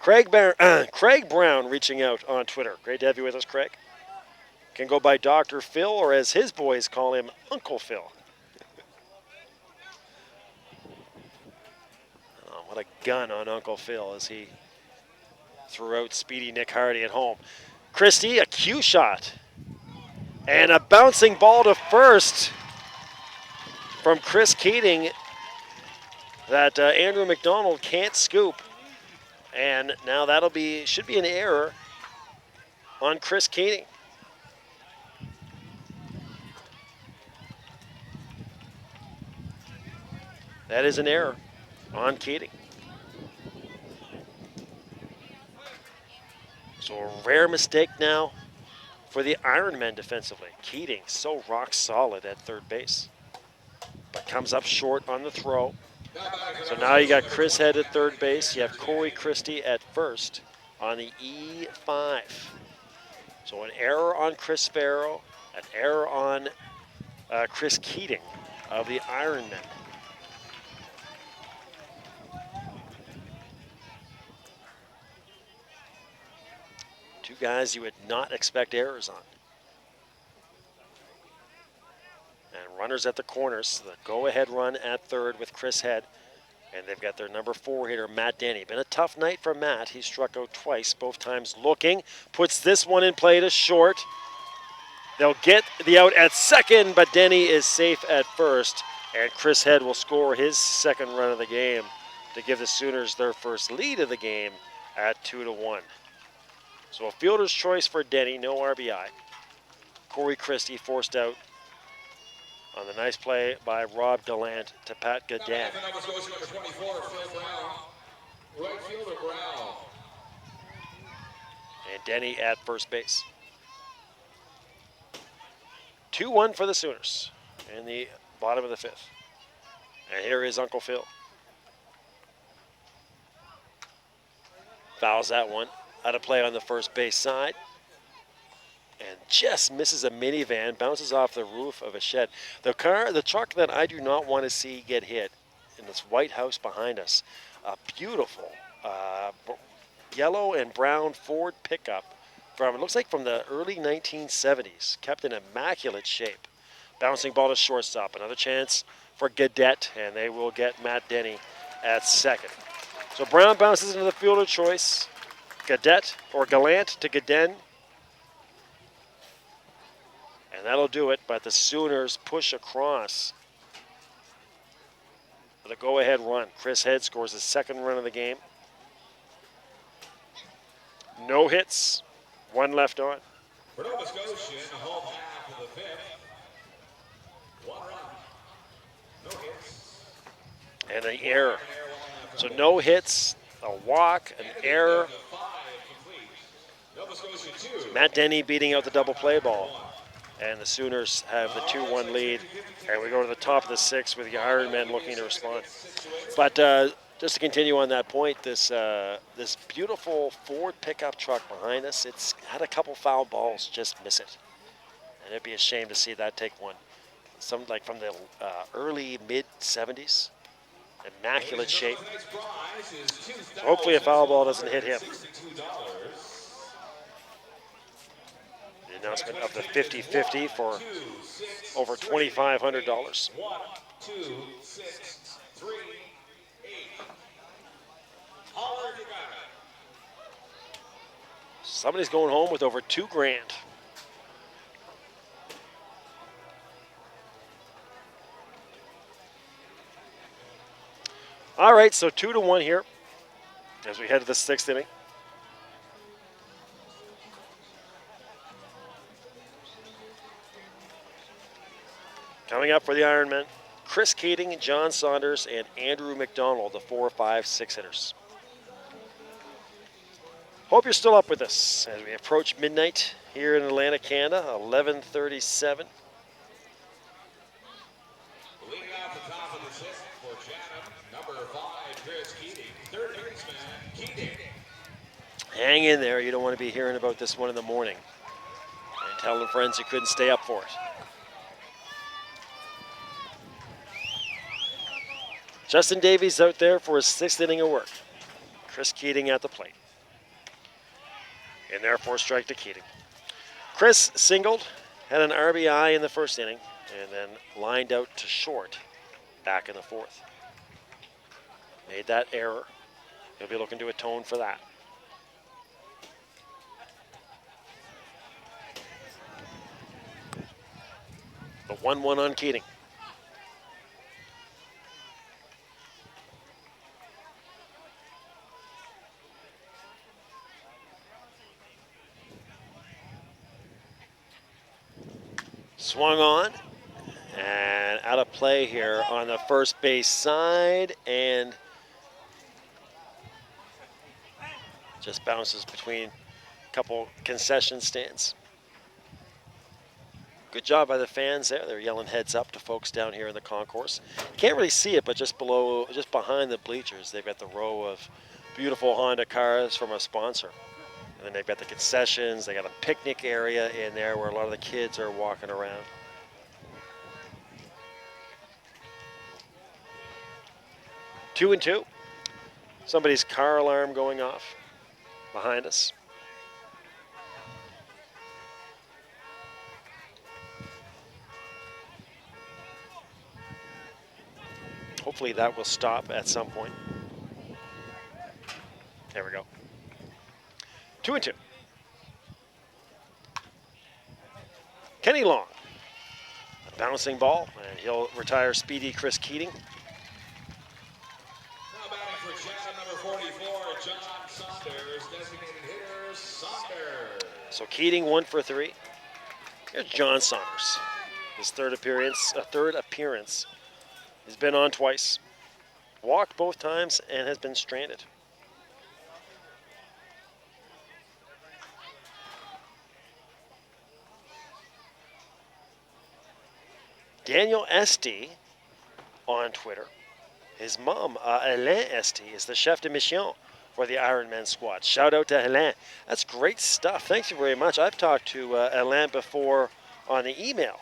Craig Brown reaching out on Twitter. Great to have you with us, Craig. Can go by Dr. Phil, or as his boys call him, Uncle Phil. Oh, what a gun on Uncle Phil as he threw out speedy Nick Hardy at home. Christie, a cue shot. And a bouncing ball to first from Chris Keating that Andrew McDonald can't scoop. And now should be an error on Chris Keating. That is an error on Keating. So a rare mistake now for the Ironmen defensively. Keating so rock solid at third base, but comes up short on the throw. So now you got Chris Head at third base. You have Corey Christie at first on the E5. So an error on Chris Sparrow, an error on Chris Keating of the Ironmen. Two guys you would not expect errors on. And runners at the corners. The go-ahead run at third with Chris Head. And they've got their number 4 hitter, Matt Denny. Been a tough night for Matt. He struck out twice, both times looking. Puts this one in play to short. They'll get the out at second, but Denny is safe at first. And Chris Head will score his second run of the game to give the Sooners their first lead of the game at 2-1. So a fielder's choice for Denny, no RBI. Corey Christie forced out on the nice play by Rob Gallant to Pat Gadan. Number 24, Phil Brown. Right fielder Brown. And Denny at first base. 2-1 for the Sooners in the bottom of the fifth. And here is Uncle Phil. Fouls that one. Out of play on the first base side. And just misses a minivan, bounces off the roof of a shed. The truck that I do not want to see get hit in this white house behind us. A beautiful yellow and brown Ford pickup from, it looks like from the early 1970s, kept in immaculate shape. Bouncing ball to shortstop. Another chance for Gadet, and they will get Matt Denny at second. So Brown bounces into the fielder choice. Gadet or Gallant to Gaden. And that'll do it, but the Sooners push across for the go-ahead run. Chris Head scores his second run of the game. No hits, one left on. For Nova Scotia in the home half of the fifth. 1 run. No hits. And an error. So no hits, a walk, an error. Matt Denny beating out the double play ball. And the Sooners have the 2-1 lead. And we go to the top of the sixth with the Ironmen looking to respond. But just to continue on that point, this beautiful Ford pickup truck behind us, it's had a couple foul balls just miss it. And it'd be a shame to see that take one. Some like from the early mid-70s. Immaculate shape. So hopefully a foul ball doesn't hit him. The announcement of the 50-50 for over $2,500. 1, 2, 6, 3, 8. Holler if you got it. Somebody's going home with over $2,000. All right, so 2-1 here as we head to the sixth inning. Coming up for the Ironmen, Chris Keating, John Saunders, and Andrew McDonald, the 4, 5, 6 hitters. Hope you're still up with us as we approach midnight here in Atlantic, Canada, 11:37. Leading off the top of the sixth for Chatham, number 5, Chris Keating. Third baseman, Keating. Hang in there. You don't want to be hearing about this one in the morning. And telling friends you couldn't stay up for it. Justin Davies out there for his sixth inning of work. Chris Keating at the plate. And therefore strike to Keating. Chris singled, had an RBI in the first inning, and then lined out to short back in the fourth. Made that error. He'll be looking to atone for that. The 1-1 on Keating. Swung on and out of play here on the first base side, and just bounces between a couple concession stands. Good job by the fans there. They're yelling heads up to folks down here in the concourse. Can't really see it, but just behind the bleachers, they've got the row of beautiful Honda cars from a sponsor. And then they've got the concessions. They got a picnic area in there where a lot of the kids are walking around. Two and two. Somebody's car alarm going off behind us. Hopefully that will stop at some point. There we go. 2 and 2. Kenny Long. Bouncing ball, and he'll retire speedy Chris Keating. Now batting for Chatham, number 44, John Saunders, designated hitter Saunders. So Keating 1 for 3. Here's John Saunders. His third appearance. He's been on twice. Walked both times and has been stranded. Daniel Esty on Twitter. His mom, Hélène Esty, is the chef de mission for the Ironmen squad. Shout out to Hélène. That's great stuff. Thank you very much. I've talked to Hélène before on the email,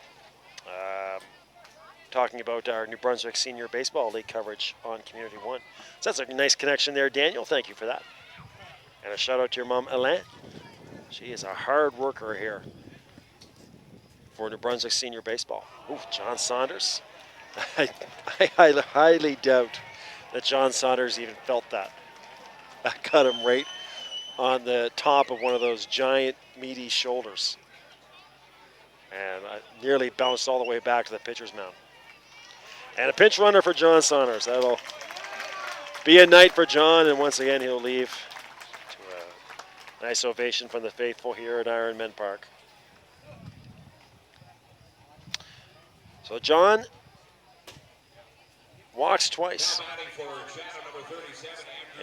talking about our New Brunswick Senior Baseball League coverage on Community One. So that's a nice connection there, Daniel. Thank you for that. And a shout out to your mom, Hélène. She is a hard worker here for New Brunswick Senior Baseball. Ooh, John Saunders. I highly doubt that John Saunders even felt that. I cut him right on the top of one of those giant, meaty shoulders. And I nearly bounced all the way back to the pitcher's mound. And a pinch runner for John Saunders. That'll be a night for John, and once again he'll leave to a nice ovation from the faithful here at Ironmen Park. So John walks twice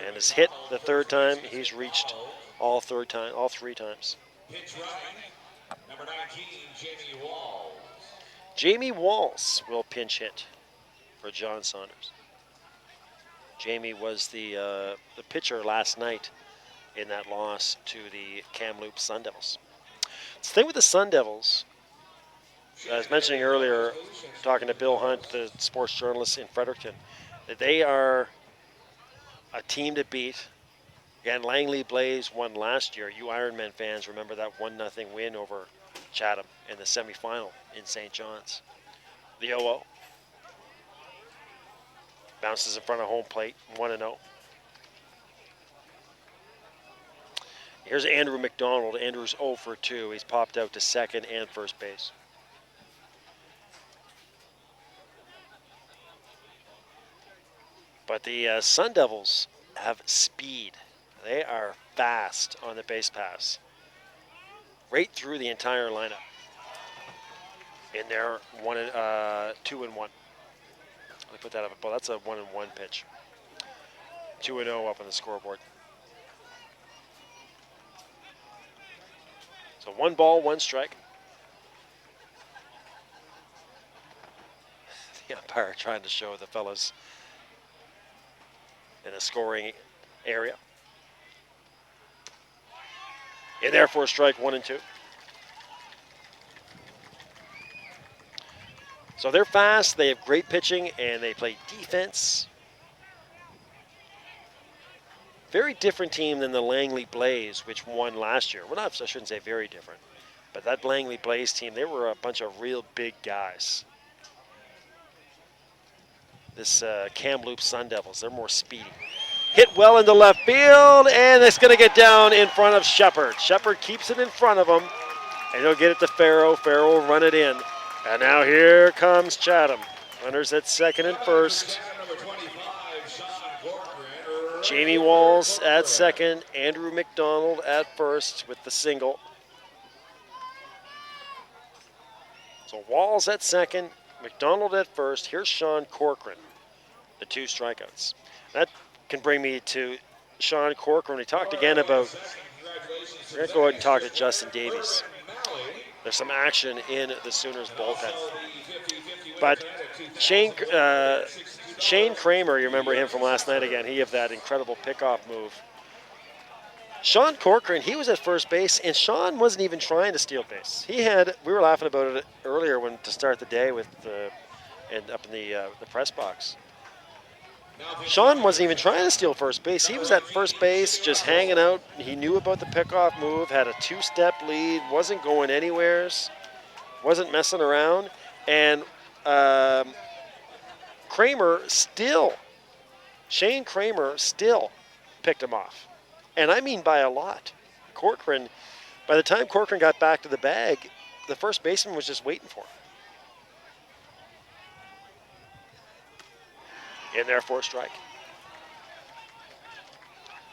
and has hit the third time. He's reached all three times. Pitch running, number 19, Jamie Walls. Jamie Walls will pinch hit for John Saunders. Jamie was the pitcher last night in that loss to the Kamloops Sun Devils. The thing with the Sun Devils, I was mentioning earlier, talking to Bill Hunt, the sports journalist in Fredericton, that they are a team to beat. Again, Langley Blaze won last year. You Ironman fans remember that 1-0 win over Chatham in the semifinal in St. John's. The 0-0. Bounces in front of home plate, 1-0. Here's Andrew McDonald. Andrew's 0 for 2. He's popped out to second and first base. But the Sun Devils have speed. They are fast on the base pass. Right through the entire lineup. In their 2-1. Let me put that up. Well, that's a 1-1 pitch. 2-0 up on the scoreboard. So 1 ball, 1 strike. The umpire trying to show the fellas in the scoring area. In there for a strike, 1 and 2. So they're fast, they have great pitching, and they play defense. Very different team than the Langley Blaze, which won last year. Well, I shouldn't say very different. But that Langley Blaze team, they were a bunch of real big guys. This Kamloops Sun Devils, they're more speedy. Hit well into left field, and it's going to get down in front of Shepard. Shepard keeps it in front of him, and he'll get it to Farrow. Farrow will run it in. And now here comes Chatham. Runners at second and first. Jamie Walls at second. Andrew McDonald at first with the single. So Walls at second, McDonald at first. Here's Sean Corcoran, the 2 strikeouts. That can bring me to Sean Corcoran. We talked again about, we're going to go ahead and talk to Justin Davies. There's some action in the Sooners bullpen. But Shane Kramer, you remember him from last night again. He had that incredible pickoff move. Sean Corcoran, he was at first base, and Sean wasn't even trying to steal base. We were laughing about it earlier to start the day with and up in the press box. Sean wasn't even trying to steal first base. He was at first base just hanging out. He knew about the pickoff move, had a 2-step lead, wasn't going anywheres, wasn't messing around. And Shane Kramer still picked him off. And I mean by a lot. By the time Corcoran got back to the bag, the first baseman was just waiting for him. In there for a strike.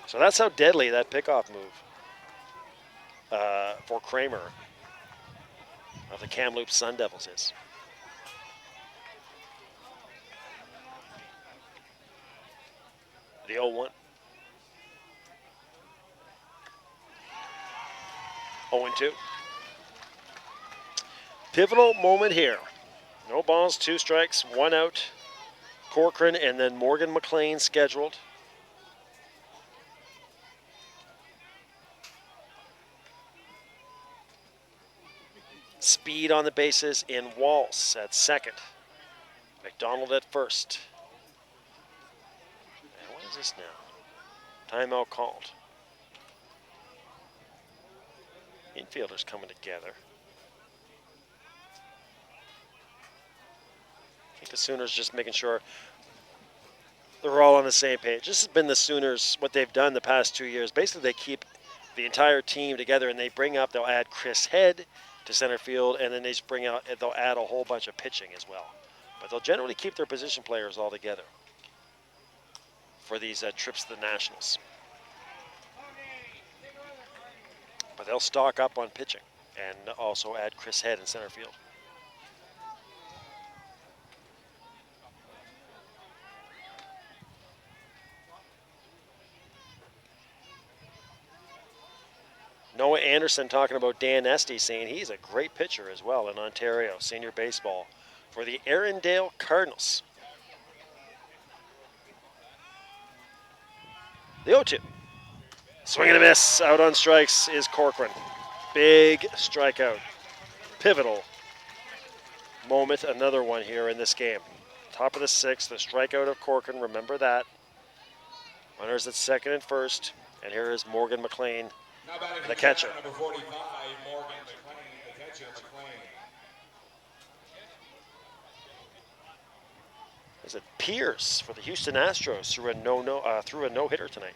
So that's how deadly that pickoff move for Kramer of the Kamloops Sun Devils is. The 0-1. 0-2. Pivotal moment here. No balls, 2 strikes, 1 out. Corcoran and then Morgan McLean scheduled. Speed on the bases in Walsh at second. McDonald at first. And what is this now? Timeout called. Infielders coming together. I think the Sooners just making sure they're all on the same page. This has been the Sooners, what they've done the past 2 years. Basically, they keep the entire team together, and they'll add Chris Head to center field, and then they'll add a whole bunch of pitching as well. But they'll generally keep their position players all together for these trips to the Nationals. But they'll stock up on pitching and also add Chris Head in center field. Noah Anderson talking about Dan Esty, saying he's a great pitcher as well in Ontario, senior baseball, for the Arundel Cardinals. The 0-2. Swing and a miss. Out on strikes is Corcoran. Big strikeout. Pivotal moment, another one here in this game. Top of the 6th, the strikeout of Corcoran, remember that. Runners at second and first, and here is Morgan McLean, the catcher. Number 45, Morgan McLean, the catcher, McLean. Is it Pierce for the Houston Astros threw a no-hitter tonight?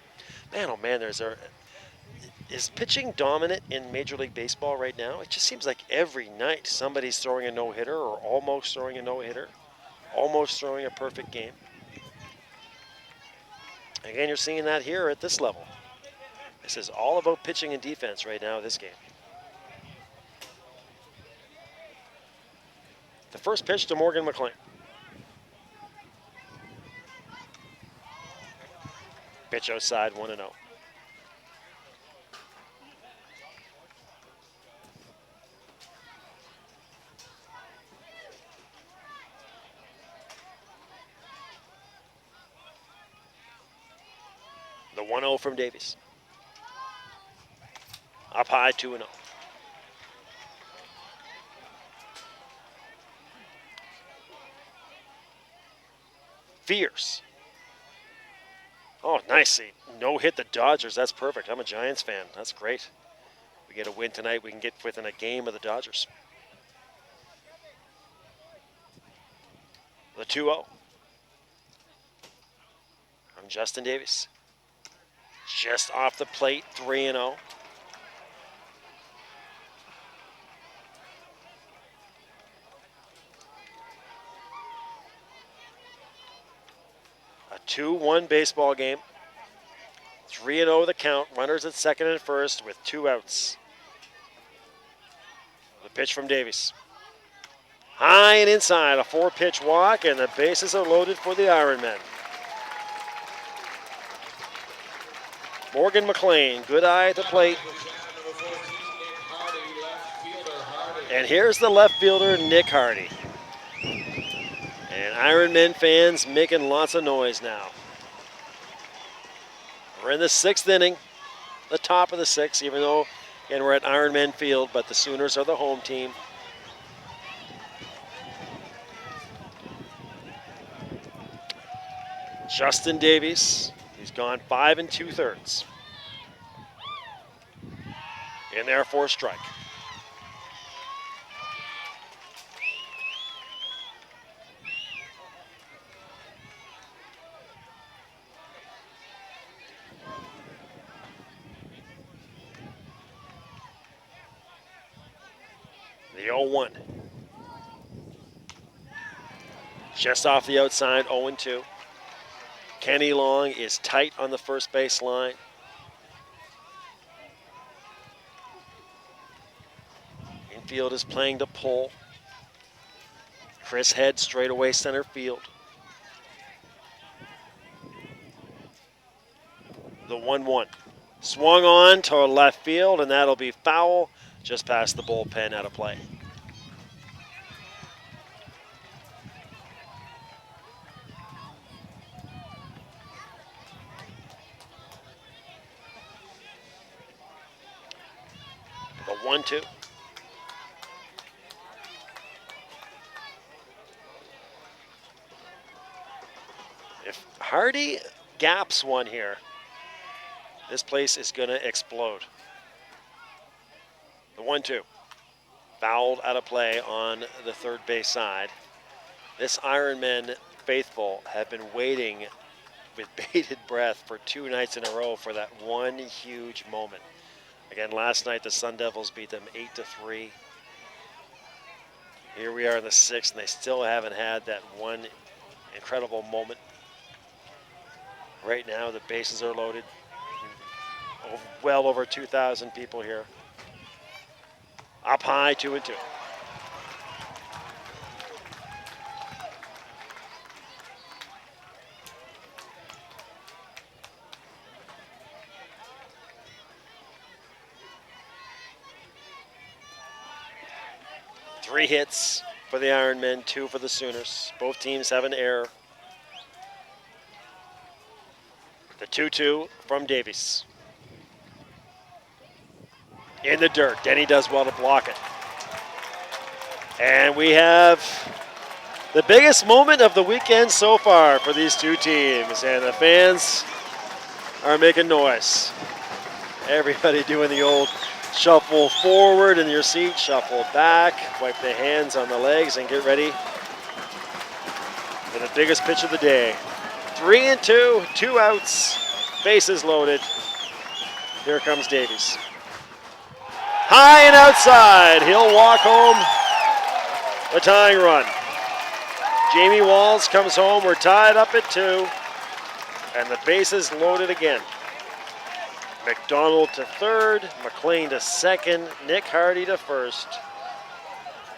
Man, oh man, is pitching dominant in Major League Baseball right now? It just seems like every night somebody's throwing a no-hitter or almost throwing a no-hitter, almost throwing a perfect game. Again, you're seeing that here at this level. This is all about pitching and defense right now, this game. The first pitch to Morgan McLean. Pitch outside, 1-0. The 1-0 from Davies. Up high, 2-0. Fierce. Oh, nice. No hit the Dodgers. That's perfect. I'm a Giants fan. That's great. We get a win tonight. We can get within a game of the Dodgers. The 2-0 from Justin Davies. Just off the plate, 3-0. A 2-1 baseball game. 3-0 the count. Runners at second and first with 2 outs. The pitch from Davies. High and inside, a 4-pitch walk, and the bases are loaded for the Ironmen. Morgan McLean, good eye at the plate. And here's the left fielder, Nick Hardy. And Ironmen fans making lots of noise now. We're in the 6th inning, the top of the 6th, even though, again, we're at Ironmen Field, but the Sooners are the home team. Justin Davies, he's gone 5 2/3. In there for a strike. The 0-1. Just off the outside, 0-2. Kenny Long is tight on the first base line. Infield is playing to pull. Chris Head straight away center field. The 1-1. Swung on to left field, and that'll be foul just past the bullpen out of play. The 1-2. If Hardy gaps one here, this place is going to explode. The 1-2. Fouled out of play on the third base side. This Ironmen faithful have been waiting with bated breath for 2 nights in a row for that one huge moment. Again, last night the Sun Devils beat them 8-3. Here we are in the 6th, and they still haven't had that one incredible moment. Right now, the bases are loaded. Well over 2,000 people here. Up high, 2-2. Three hits for the Ironmen, 2 for the Sooners. Both teams have an error. The 2-2 from Davies. In the dirt. Denny does well to block it. And we have the biggest moment of the weekend so far for these two teams. And the fans are making noise. Everybody doing the old shuffle forward in your seat, shuffle back, wipe the hands on the legs, and get ready for the biggest pitch of the day. 3-2, 2 outs, bases loaded. Here comes Davies. High and outside. He'll walk home the tying run. Jamie Walls comes home. We're tied up at 2. And the bases loaded again. McDonald to third, McLean to second, Nick Hardy to first.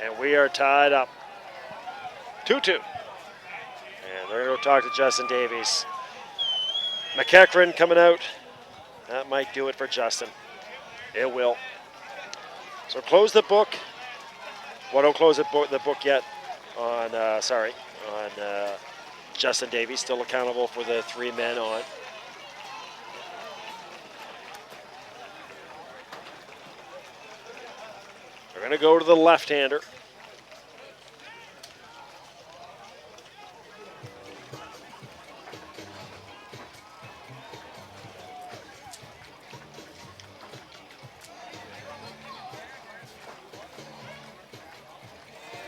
And we are tied up 2-2. And they're going to go talk to Justin Davies. McEachran coming out. That might do it for Justin. It will. So close the book. Well, don't close the book yet on, Justin Davies. Still accountable for the 3 men on. We're going to go to the left-hander.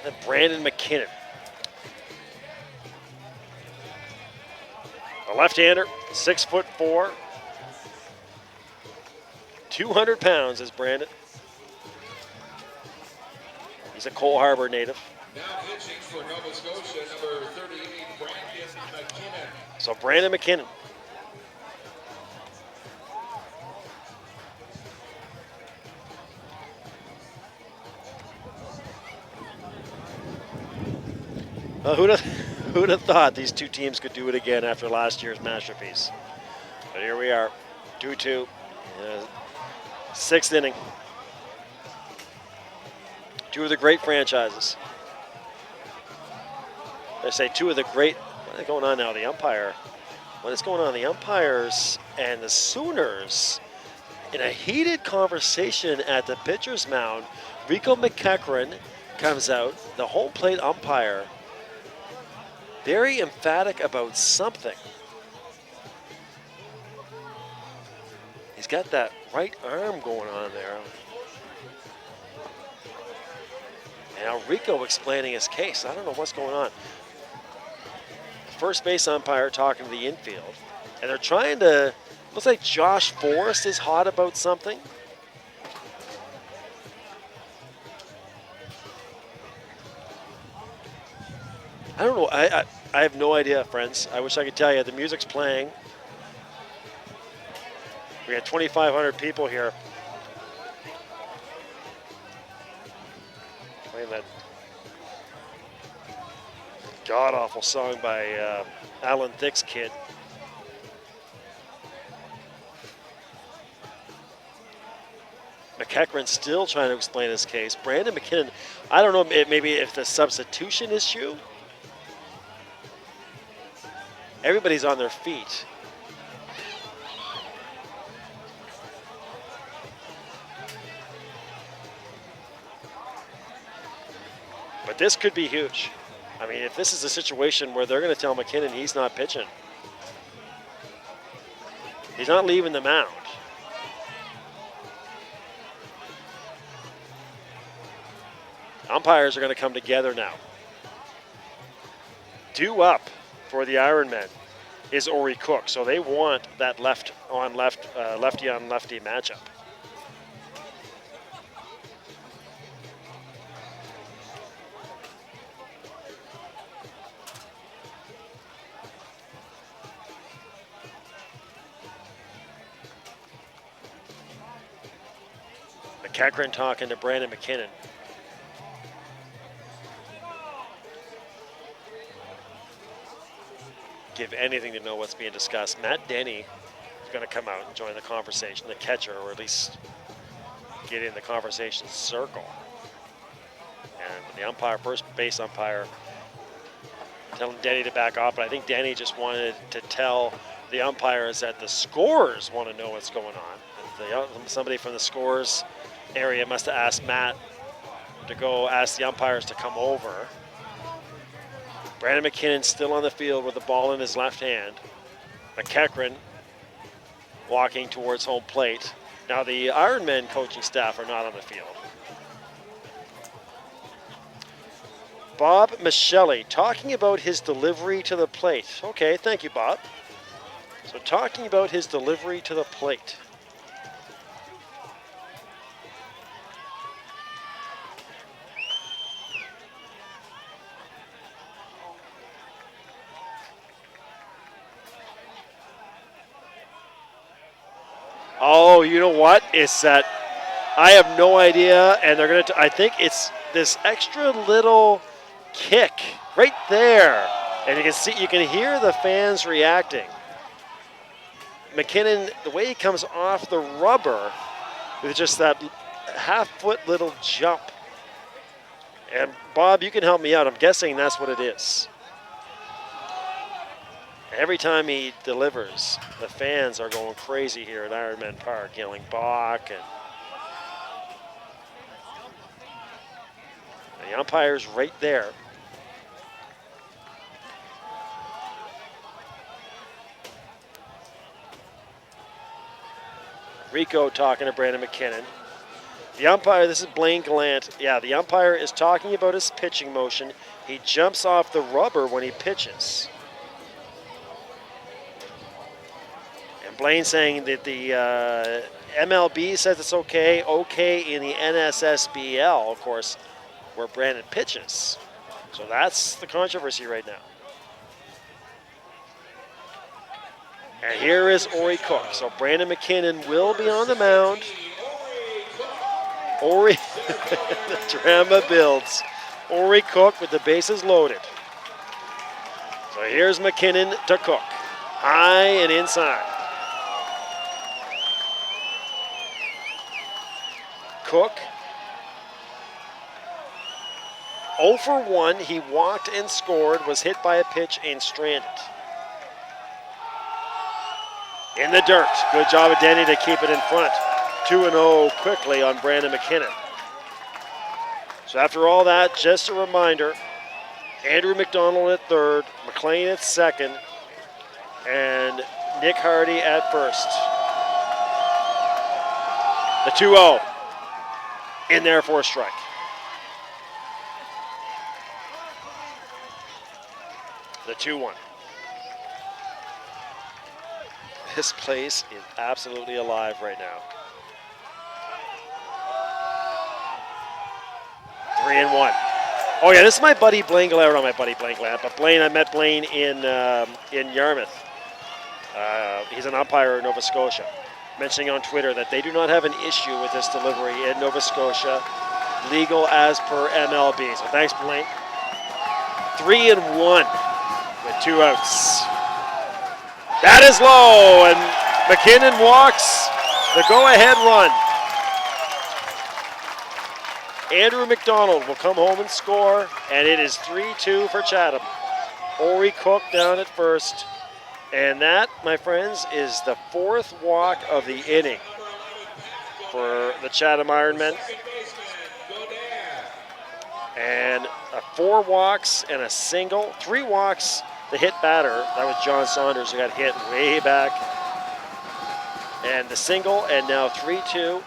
And Brandon McKinnon. The left-hander, 6'4", 200 pounds is Brandon. He's a Cole Harbour native. Now pitching for Nova Scotia, number 38, Brandon McKinnon. So Brandon McKinnon. Who'd have thought these two teams could do it again after last year's masterpiece? But here we are, 2-2, 6th inning. 2 of the great franchises. I say 2 of the great. What is going on now? The umpire. What is going on? The umpires and the Sooners in a heated conversation at the pitcher's mound. Rico McEachran comes out, the home plate umpire, very emphatic about something. He's got that right arm going on there. Now Rico explaining his case. I don't know what's going on. First base umpire talking to the infield. And they're trying to, looks like Josh Forrest is hot about something. I don't know. I have no idea, friends. I wish I could tell you. The music's playing. We got 2,500 people here playing that god-awful song by Alan Thicke's kid. McEachran's still trying to explain his case. Brandon McKinnon, I don't know, maybe if the substitution issue. Everybody's on their feet. But this could be huge. I mean, if this is a situation where they're going to tell McKinnon he's not pitching, he's not leaving the mound. Umpires are going to come together now. Due up for the Ironmen is Ori Cook, so they want that lefty on lefty matchup. McEachran talking to Brandon McKinnon. Give anything to know what's being discussed. Matt Denny is going to come out and join the conversation, the catcher, or at least get in the conversation circle. And the umpire, first base umpire, telling Denny to back off, but I think Denny just wanted to tell the umpires that the scorers want to know what's going on. Somebody from the scores area must have asked Matt to go ask the umpires to come over. Brandon McKinnon still on the field with the ball in his left hand. McEachran walking towards home plate. Now the Ironmen coaching staff are not on the field. Bob Michelli talking about his delivery to the plate. Okay, thank you, Bob. So talking about his delivery to the plate. Oh, you know what? It's that I have no idea, and they're going to, I think it's this extra little kick right there. And you can hear the fans reacting. McKinnon, the way he comes off the rubber with just that half-foot little jump. And Bob, you can help me out. I'm guessing that's what it is. Every time he delivers, the fans are going crazy here at Ironman Park, yelling balk, and the umpire's right there. Rico talking to Brandon McKinnon. The umpire, this is Blaine Gallant. Yeah, the umpire is talking about his pitching motion. He jumps off the rubber when he pitches. Blaine saying that the MLB says it's okay in the NSSBL, of course, where Brandon pitches. So that's the controversy right now. And here is Ori Cook. So Brandon McKinnon will be on the mound. Ori, the drama builds. Ori Cook with the bases loaded. So here's McKinnon to Cook. High and inside. Cook, 0 for 1. He walked and scored, was hit by a pitch and stranded. In the dirt. Good job of Denny to keep it in front. 2-0 quickly on Brandon McKinnon. So after all that, just a reminder, Andrew McDonald at third, McLean at second, and Nick Hardy at first. The 2-0. In there for a strike. The 2-1. This place is absolutely alive right now. 3-1. Oh yeah, this is my buddy Blaine Gallant, not my buddy Blaine Gallant, but Blaine. I met Blaine in Yarmouth. He's an umpire in Nova Scotia, mentioning on Twitter that they do not have an issue with this delivery in Nova Scotia, legal as per MLB. So thanks, Blaine. 3-1 with 2 outs. That is low, and McKinnon walks the go-ahead run. Andrew McDonald will come home and score, and it is 3-2 for Chatham. Ori Cook down at first. And that, my friends, is the 4th walk of the inning for the Chatham Ironmen. And 4 walks and a single. 3 walks, the hit batter. That was John Saunders, who got hit way back. And the single, and now 3-2.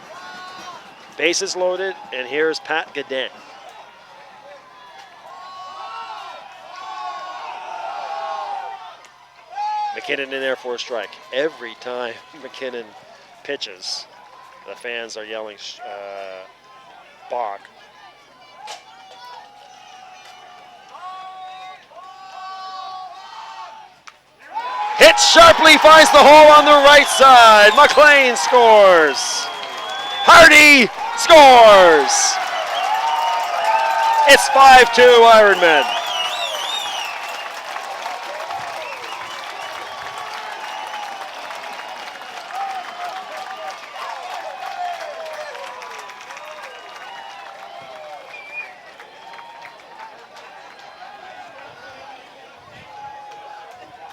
Bases loaded, and here's Pat Godin. McKinnon in there for a strike. Every time McKinnon pitches, the fans are yelling, balk. Hit sharply, finds the hole on the right side. McLean scores. Hardy scores. It's 5-2 Ironmen.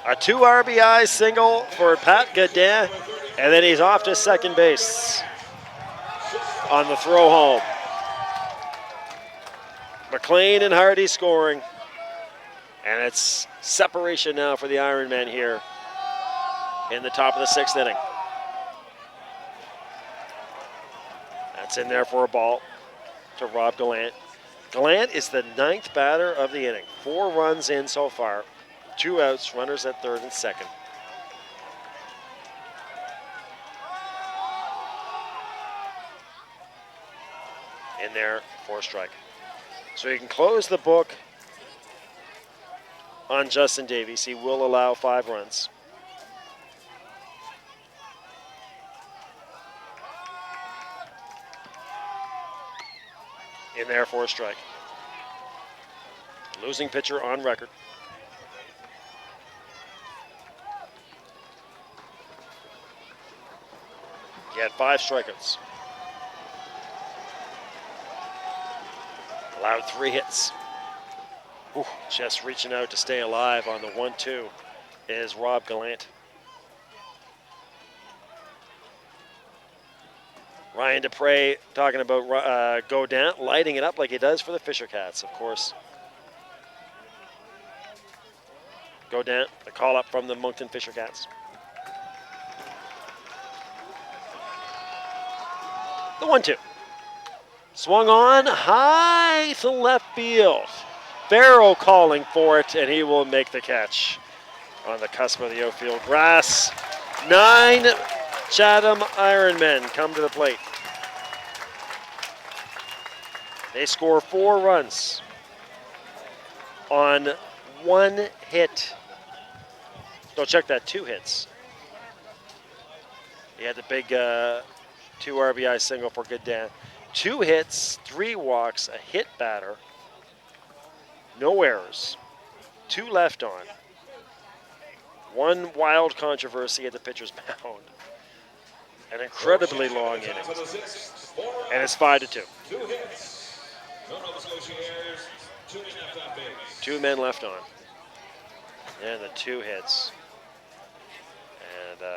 A 2 RBI single for Pat Godin, and then he's off to second base on the throw home. McLean and Hardy scoring, and it's separation now for the Ironmen here in the top of the 6th inning. That's in there for a ball to Rob Gallant. Gallant is the 9th batter of the inning. 4 runs in so far. 2 outs, runners at 3rd and 2nd. In there for a strike. So you can close the book on Justin Davies. He will allow 5 runs. In there for a strike. Losing pitcher on record. He had 5 strikeouts. Allowed 3 hits. Ooh, just reaching out to stay alive on the 1-2 is Rob Gallant. Ryan Dupre talking about Godin lighting it up like he does for the Fisher Cats, of course. Godin, the call up from the Moncton Fisher Cats. The 1-2. Swung on high to left field. Farrell calling for it, and he will make the catch on the cusp of the outfield grass. 9 Chatham Ironmen come to the plate. They score 4 runs on 1 hit. Don't check that, 2 hits. He had the big 2 RBI single for Godin. 2 hits, 3 walks, a hit batter, no errors, 2 left on, 1 wild controversy at the pitcher's mound. An incredibly long inning. And it's 5-2. 2 hits. No Nova Scotia errors. 2 men left on base. 2 men left on. And the 2 hits. And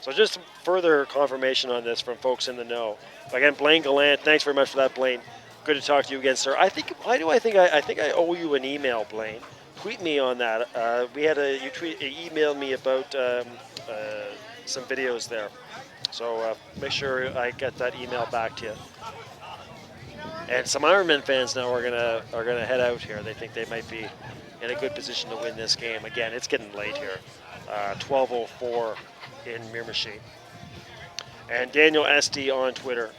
so just further confirmation on this from folks in the know. Again, Blaine Gallant, thanks very much for that, Blaine. Good to talk to you again, sir. I think I owe you an email, Blaine. Tweet me on that. You emailed me about some videos there. So make sure I get that email back to you. And some Ironman fans now are gonna head out here. They think they might be in a good position to win this game. Again, it's getting late here. 12:04 in Miramichi. And Daniel Esty on Twitter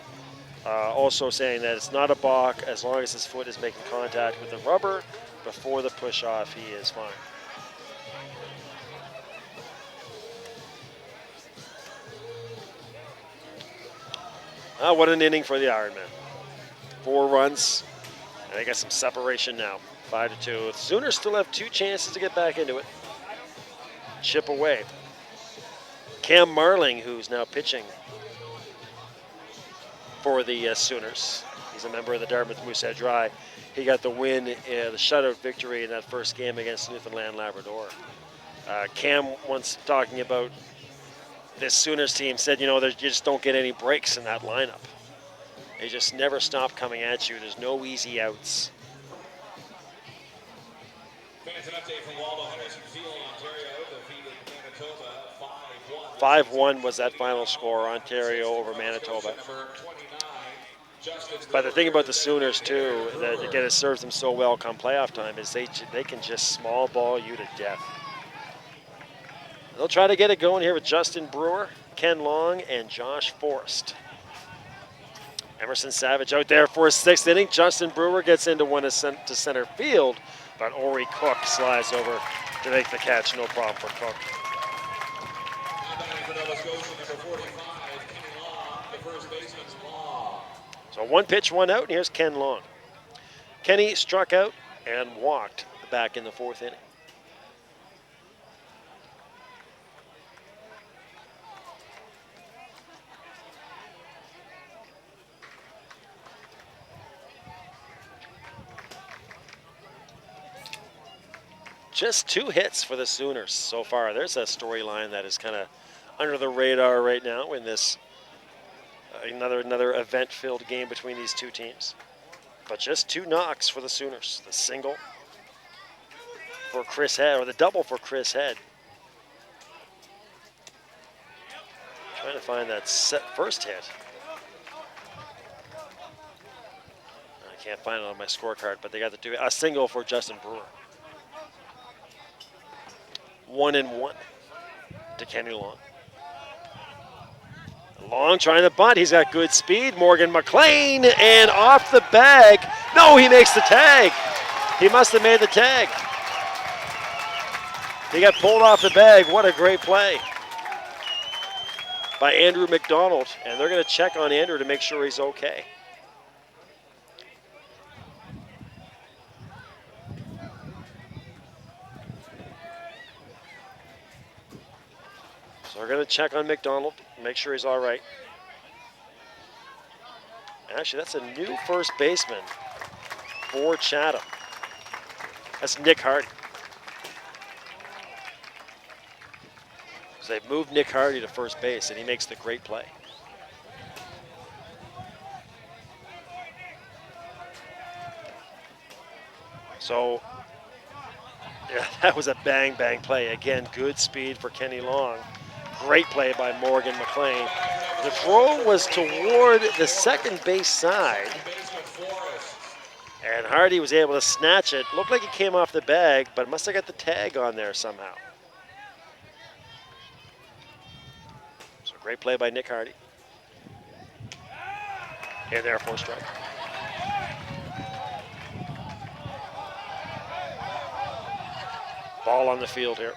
Also saying that it's not a balk as long as his foot is making contact with the rubber before the push off, he is fine. What an inning for the Ironmen. 4 runs, and they got some separation now. 5-2. The Sooners still have 2 chances to get back into it. Chip away. Cam Marling, who's now pitching for the Sooners. He's a member of the Dartmouth Moosehead Dry. He got the win, the shutout victory in that first game against Newfoundland Labrador. Cam, once talking about this Sooners team, said, you just don't get any breaks in that lineup. They just never stop coming at you. There's no easy outs. Fans, an update from Waldo Henderson Field, Ontario, defeated Manitoba 5-1. 5-1 was that final score, Ontario over Manitoba. But the thing about the Sooners, too, that again, it serves them so well come playoff time, is they can just small ball you to death. They'll try to get it going here with Justin Brewer, Ken Long, and Josh Forrest. Emerson Savage out there for his 6th inning. Justin Brewer gets into one to center field, but Ori Cook slides over to make the catch. No problem for Cook. So 1 pitch, 1 out, and here's Ken Long. Kenny struck out and walked back in the 4th inning. Just 2 hits for the Sooners so far. There's a storyline that is kind of under the radar right now in this another event-filled game between these 2 teams. But just 2 knocks for the Sooners. The single for Chris Head, or the double for Chris Head. Trying to find that first hit. I can't find it on my scorecard, but they got a single for Justin Brewer. 1-1 to Kenny Long. Long trying to bunt. He's got good speed. Morgan McLean, and off the bag. No, he makes the tag. He must have made the tag. He got pulled off the bag. What a great play by Andrew McDonald. And they're going to check on Andrew to make sure he's okay. So we're going to check on McDonald, make sure he's all right. Actually, that's a new first baseman for Chatham. That's Nick Hardy. So they've moved Nick Hardy to first base, and he makes the great play. So, yeah, that was a bang-bang play. Again, good speed for Kenny Long. Great play by Morgan McLean. The throw was toward the second base side, and Hardy was able to snatch it. Looked like it came off the bag, but must have got the tag on there somehow. So great play by Nick Hardy. And there for a strike. Ball on the field here.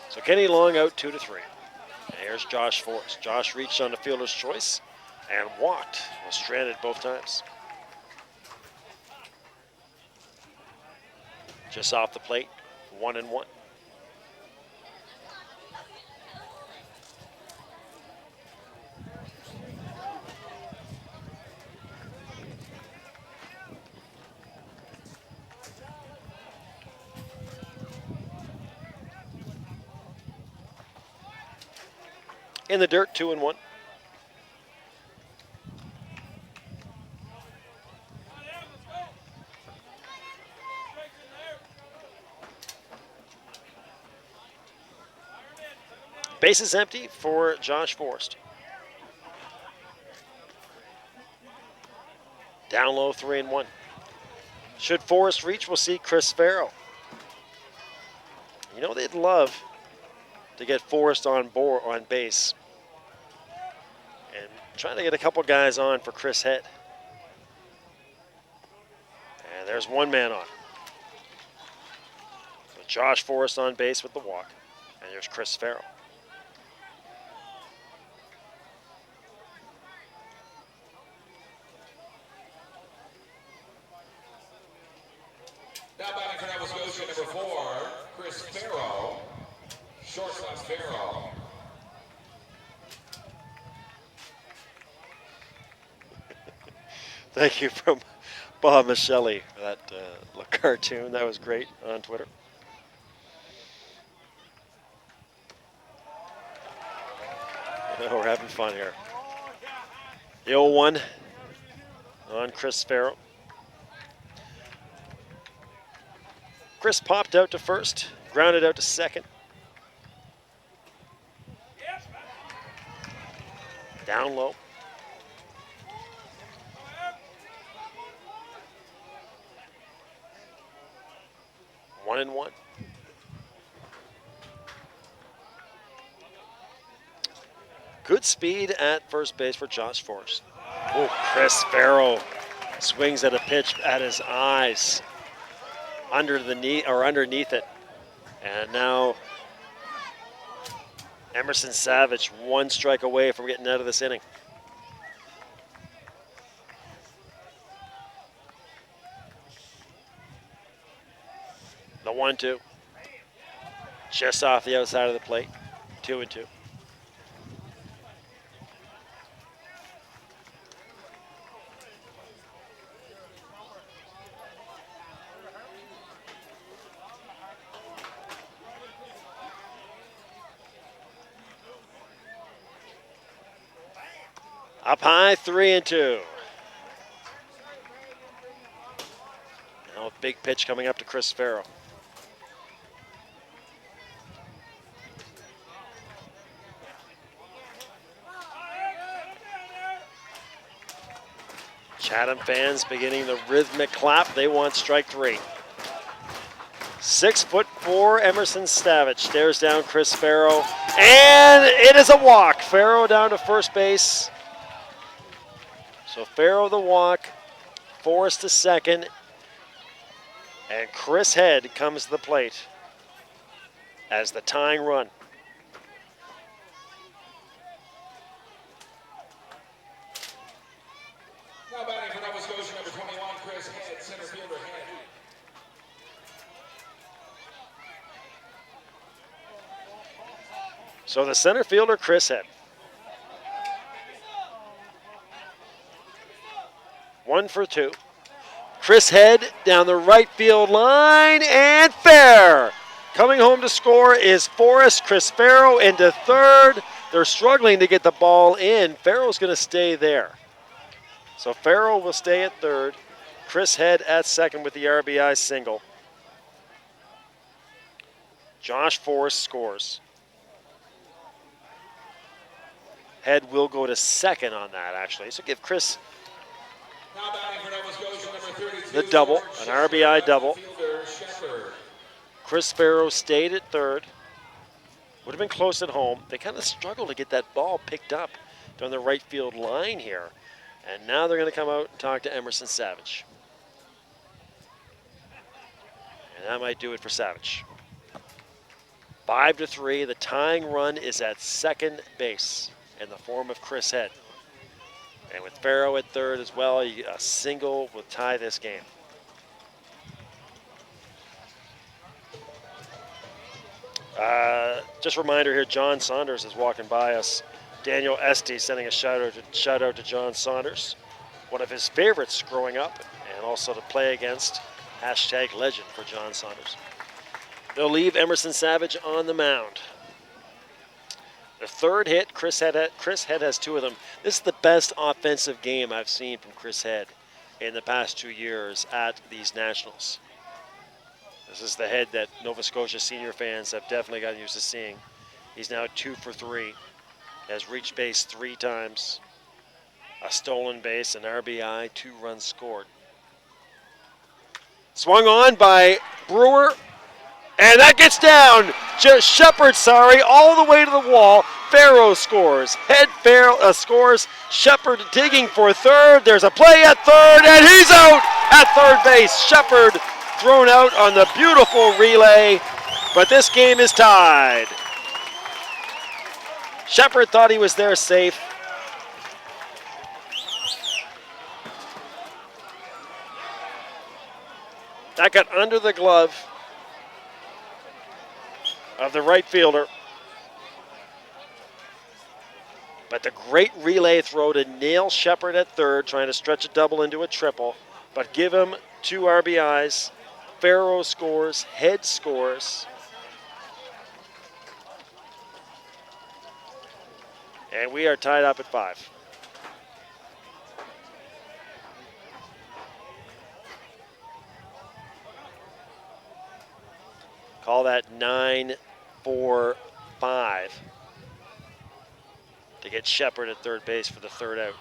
So Kenny Long out 2-3. Here's Josh Forrest. Josh reached on the fielder's choice and walked. Was stranded both times. Just off the plate, 1-1. In the dirt, 2-1. Base is empty for Josh Forrest. Down low, 3-1. Should Forrest reach, we'll see Chris Farrow. You know they'd love to get Forrest on base. And trying to get a couple guys on for Chris Head. And there's one man on. So Josh Forrest on base with the walk. And there's Chris Farrell. Now batting for Nova Scotia, number 4, Chris Farrell. Shortstop Farrell. Thank you from Bob Michelli for that cartoon. That was great on Twitter. Oh, we're having fun here. The 0-1 on Chris Farrell. Chris popped out to first, grounded out to second. Down low. One and one. Good speed at first base for Josh Forrest. Oh, Chris Farrell swings at a pitch at his eyes, under the knee or underneath it, and now Emerson Savage one strike away from getting out of this inning. The 1-2, just off the outside of the plate, 2-2. Up high, 3-2. Now a big pitch coming up to Chris Farrell. Chatham fans beginning the rhythmic clap. They want strike 3. 6'4" Emerson Savage stares down Chris Farrell, and it is a walk. Farrell down to first base. So Farrell the walk, Forrest to second, and Chris Head comes to the plate as the tying run. Now batting for Nova Scotia, number 21, Chris Head, center fielder Head. So the center fielder, Chris Head. 1 for 2. Chris Head down the right field line, and fair. Coming home to score is Forrest. Chris Farrell into third. They're struggling to get the ball in. Farrell's going to stay there. So Farrell will stay at third. Chris Head at second with the RBI single. Josh Forrest scores. Head will go to second on that, actually. So give Chris Now batting for Nova Scotia, number 32, the double, an RBI double. Fielder, Chris Farrell stayed at third. Would have been close at home. They kind of struggled to get that ball picked up down the right field line here. And now they're going to come out and talk to Emerson Savage. And that might do it for Savage. 5-3. The tying run is at second base in the form of Chris Head. And with Farrell at third as well, a single will tie this game. Just a reminder here, John Saunders is walking by us. Daniel Esty sending a shout out to John Saunders, one of his favorites growing up, and also to play against. #legend for John Saunders. They'll leave Emerson Savage on the mound. The third hit, Chris Head has 2 of them. This is the best offensive game I've seen from Chris Head in the past 2 years at these Nationals. This is the Head that Nova Scotia senior fans have definitely gotten used to seeing. He's now 2 for 3. Has reached base 3 times. A stolen base, an RBI, 2 runs scored. Swung on by Brewer, And that gets down. Just Shepard, all the way to the wall. Farrow scores. Farrow scores. Shepard digging for third. There's a play at third, and he's out at third base. Shepard thrown out on the beautiful relay, but this game is tied. Shepard thought he was there safe. That got under the glove of the right fielder. But the great relay throw to nail Shepard at third, trying to stretch a double into a triple, but give him 2 RBIs. Farrow scores, Head scores. And we are tied up at 5. Call that 9-4-5 to get Shepard at third base for the third out.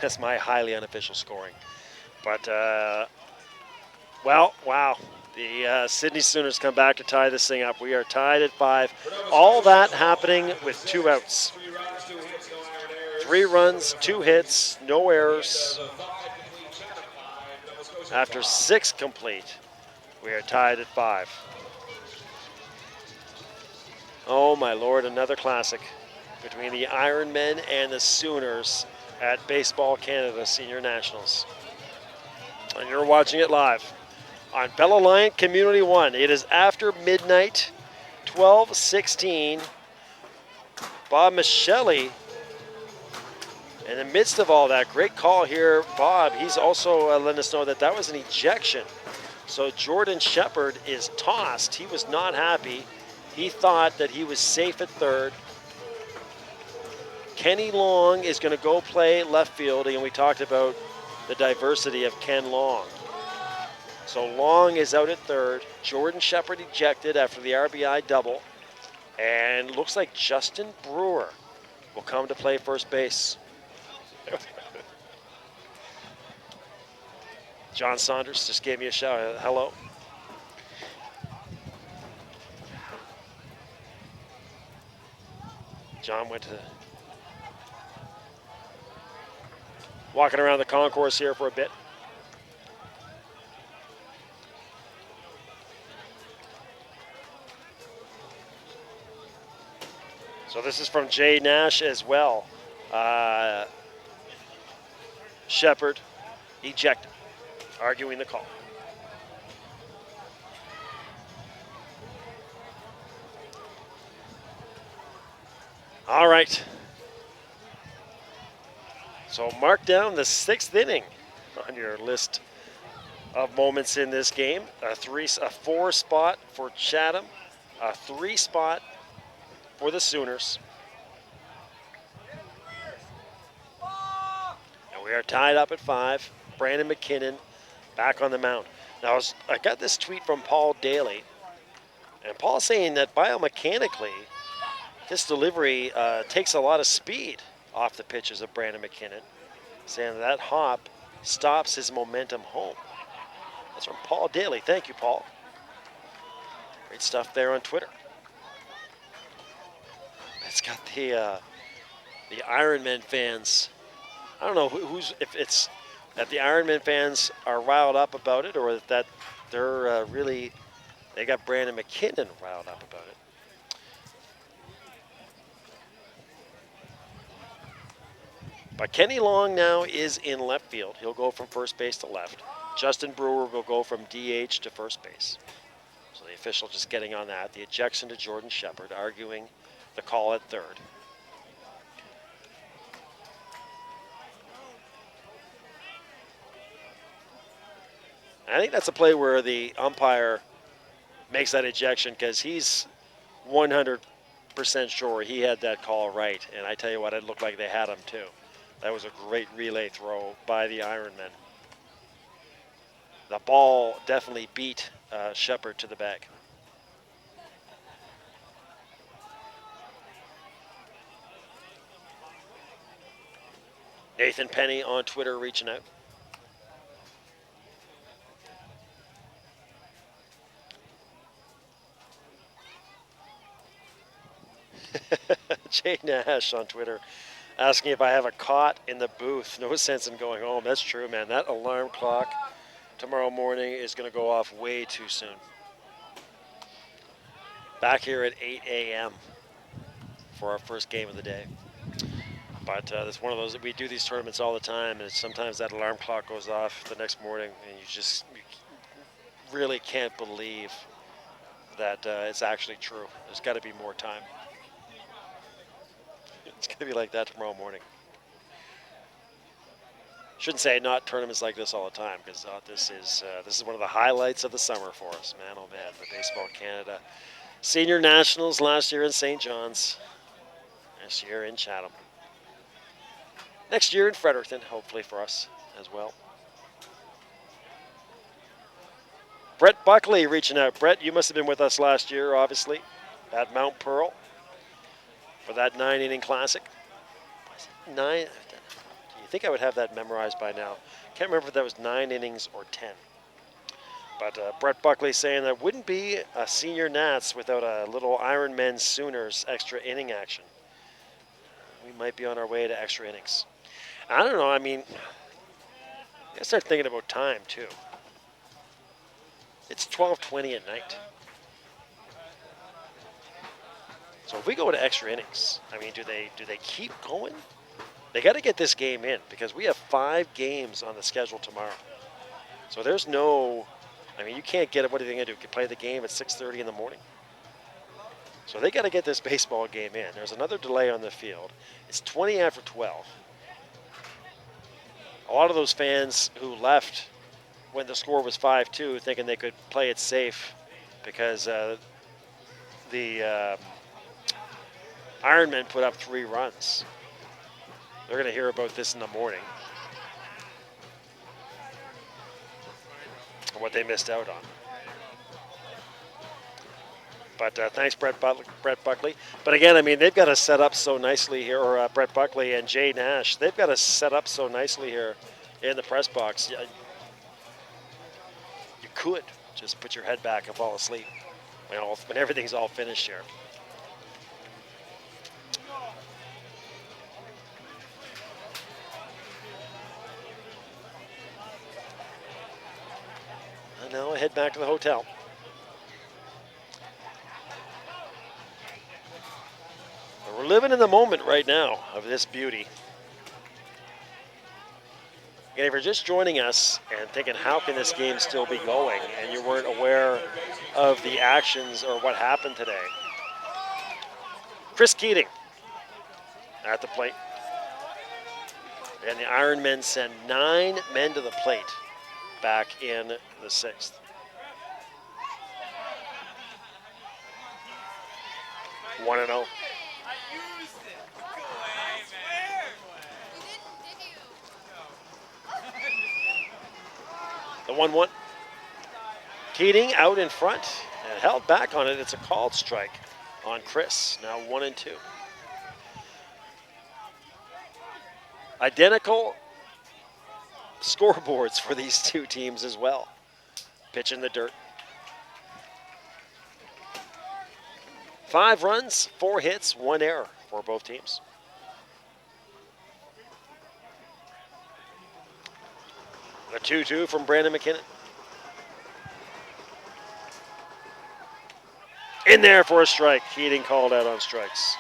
That's my highly unofficial scoring. But, well, wow. The Sydney Sooners come back to tie this thing up. We are tied at 5. All that happening with 2 outs. 3 runs, 2 hits, no errors. After 6 complete, we are tied at 5. Oh my Lord, another classic between the Ironmen and the Sooners at Baseball Canada Senior Nationals. And you're watching it live on Bell Aliant Community 1. It is after midnight, 12:16. Bob Michelli, in the midst of all that, great call here, Bob. He's also letting us know that that was an ejection. So Jordan Shepard is tossed. He was not happy. He thought that he was safe at third. Kenny Long is going to go play left field, and we talked about the diversity of Ken Long. So Long is out at third. Jordan Shepard ejected after the RBI double. And looks like Justin Brewer will come to play first base. John Saunders just gave me a shout. Hello. John went to walking around the concourse here for a bit. So this is from Jay Nash as well. Shepard ejected, arguing the call. All right. So mark down the 6th inning on your list of moments in this game. A 4 spot for Chatham, a 3 spot for the Sooners. And we are tied up at 5. Brandon McKinnon back on the mound. Now, I got this tweet from Paul Daly, and Paul's saying that biomechanically, this delivery takes a lot of speed off the pitches of Brandon McKinnon, saying that hop stops his momentum home. That's from Paul Daly. Thank you, Paul. Great stuff there on Twitter. It's got the Ironmen fans. I don't know if it's that the Ironmen fans are riled up about it, or that they're they got Brandon McKinnon riled up about it. But Kenny Long now is in left field. He'll go from first base to left. Justin Brewer will go from DH to first base. So the official just getting on that. The ejection to Jordan Shepard, arguing the call at third. I think that's a play where the umpire makes that ejection because he's 100% sure he had that call right. And I tell you what, it looked like they had him too. That was a great relay throw by the Ironmen. The ball definitely beat Shepard to the bag. Nathan Penny on Twitter reaching out. Jay Nash on Twitter asking if I have a cot in the booth. No sense in going home. That's true, man. That alarm clock tomorrow morning is going to go off way too soon. Back here at 8 a.m. for our first game of the day. But it's one of those that we do these tournaments all the time, and sometimes that alarm clock goes off the next morning, and you really can't believe that it's actually true. There's got to be more time. It's going to be like that tomorrow morning. Shouldn't say not tournaments like this all the time, because this is one of the highlights of the summer for us, man. Oh man, the Baseball Canada Senior Nationals last year in St. John's, this year in Chatham, next year in Fredericton, hopefully for us as well. Brett Buckley reaching out. Brett, you must have been with us last year, obviously, at Mount Pearl for that 9-inning classic. Was it 9? You think I would have that memorized by now? Can't remember if that was 9 innings or 10. But Brett Buckley saying that wouldn't be a senior Nats without a little Ironmen Sooners extra inning action. We might be on our way to extra innings. I don't know. I mean, I gotta start thinking about time too. It's 12:20 at night. So if we go to extra innings, I mean, do they keep going? They got to get this game in because we have 5 games on the schedule tomorrow. So there's no, I mean, you can't get it. What are they going to do? Play the game at 6:30 in the morning? So they got to get this baseball game in. There's another delay on the field. It's 20 after 12. A lot of those fans who left when the score was 5-2 thinking they could play it safe because the Ironmen put up 3 runs. They're going to hear about this in the morning. And what they missed out on. But thanks, Brett Buckley. But again, I mean, they've got to set up so nicely here, or Brett Buckley and Jay Nash. They've got to set up so nicely here in the press box. You could just put your head back and fall asleep when everything's all finished here. And now I head back to the hotel. But we're living in the moment right now of this beauty. And if you're just joining us and thinking, how can this game still be going, and you weren't aware of the actions or what happened today, Chris Keating at the plate. And the Ironmen send 9 men to the plate back in the 6th. One and 0. The 1-1. Keating out in front and held back on it. It's a called strike on Chris. Now 1-2. Identical scoreboards for these two teams as well. Pitch in the dirt. 5 runs, 4 hits, 1 error for both teams. A 2-2 from Brandon McKinnon. In there for a strike. Keating called out on strikes.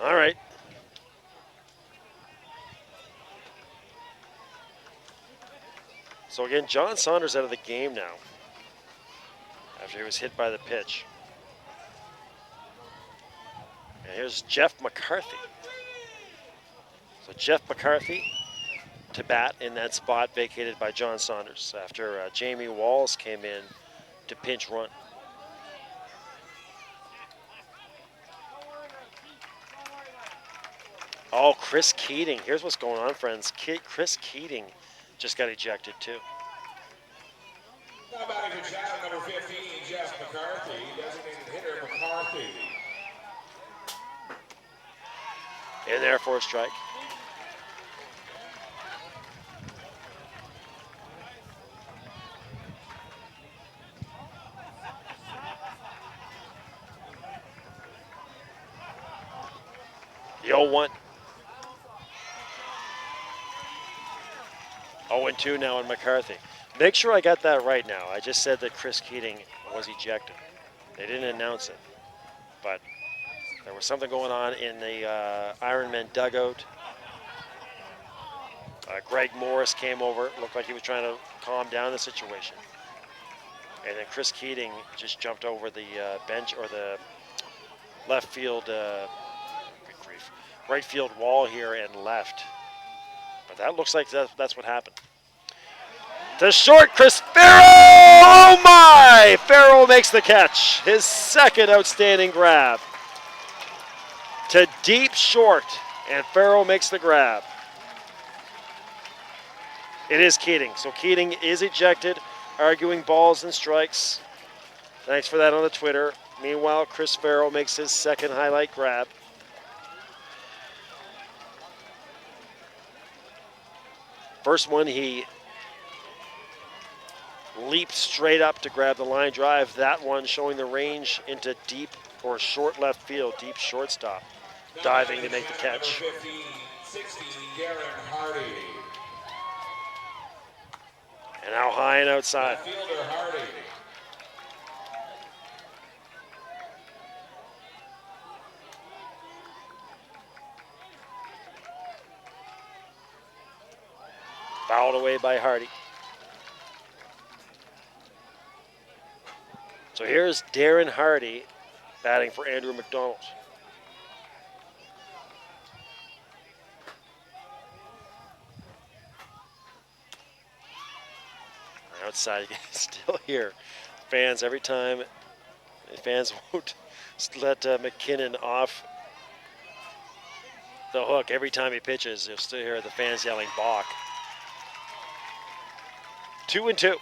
All right. So again, John Saunders out of the game now after he was hit by the pitch. And here's Jeff McCarthy. So Jeff McCarthy to bat in that spot vacated by John Saunders after Jamie Walls came in to pinch run. Oh, Chris Keating. Here's what's going on, friends. Chris Keating just got ejected, too. Now batting for Chatham, number 15, Jeff McCarthy, designated hitter McCarthy. In there for a strike. The 0-1. 0-2 now on McCarthy. Make sure I got that right now. I just said that Chris Keating was ejected. They didn't announce it, but there was something going on in the Ironmen dugout. Greg Morris came over. It looked like he was trying to calm down the situation. And then Chris Keating just jumped over the bench or the left field, good grief, right field wall here and left. But that looks like that's what happened. To short, Chris Farrell! Oh my! Farrell makes the catch. His second outstanding grab. To deep short, and Farrell makes the grab. It is Keating. So Keating is ejected, arguing balls and strikes. Thanks for that on the Twitter. Meanwhile, Chris Farrell makes his second highlight grab. First one, he leaped straight up to grab the line drive. That one showing the range into deep or short left field, deep shortstop, diving to make the catch. Number 15, 60, Darren Hardy. And now high and outside. Left fielder Hardy. Fouled away by Hardy. So here's Darren Hardy batting for Andrew McDonald. Outside, still here. Fans, every time, fans won't let McKinnon off the hook. Every time he pitches, you'll still hear the fans yelling balk. 2-2.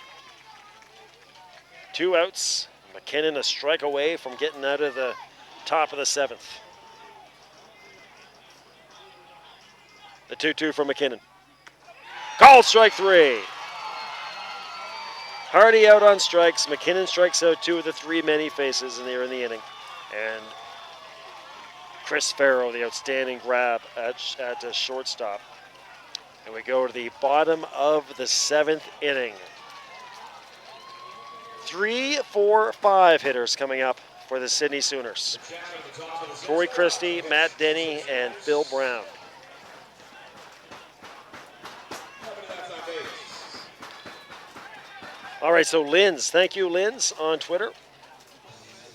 2 outs. McKinnon a strike away from getting out of the top of the 7th. The 2-2 from McKinnon. Called strike 3. Hardy out on strikes. McKinnon strikes out 2 of the 3 men he faces, and they're in the inning. And Chris Farrell, the outstanding grab at the shortstop. And we go to the bottom of the 7th inning. 3, 4, 5 hitters coming up for the Sydney Sooners. Corey Christie, Matt Denny, and Phil Brown. All right, so Linz, thank you, Linz, on Twitter.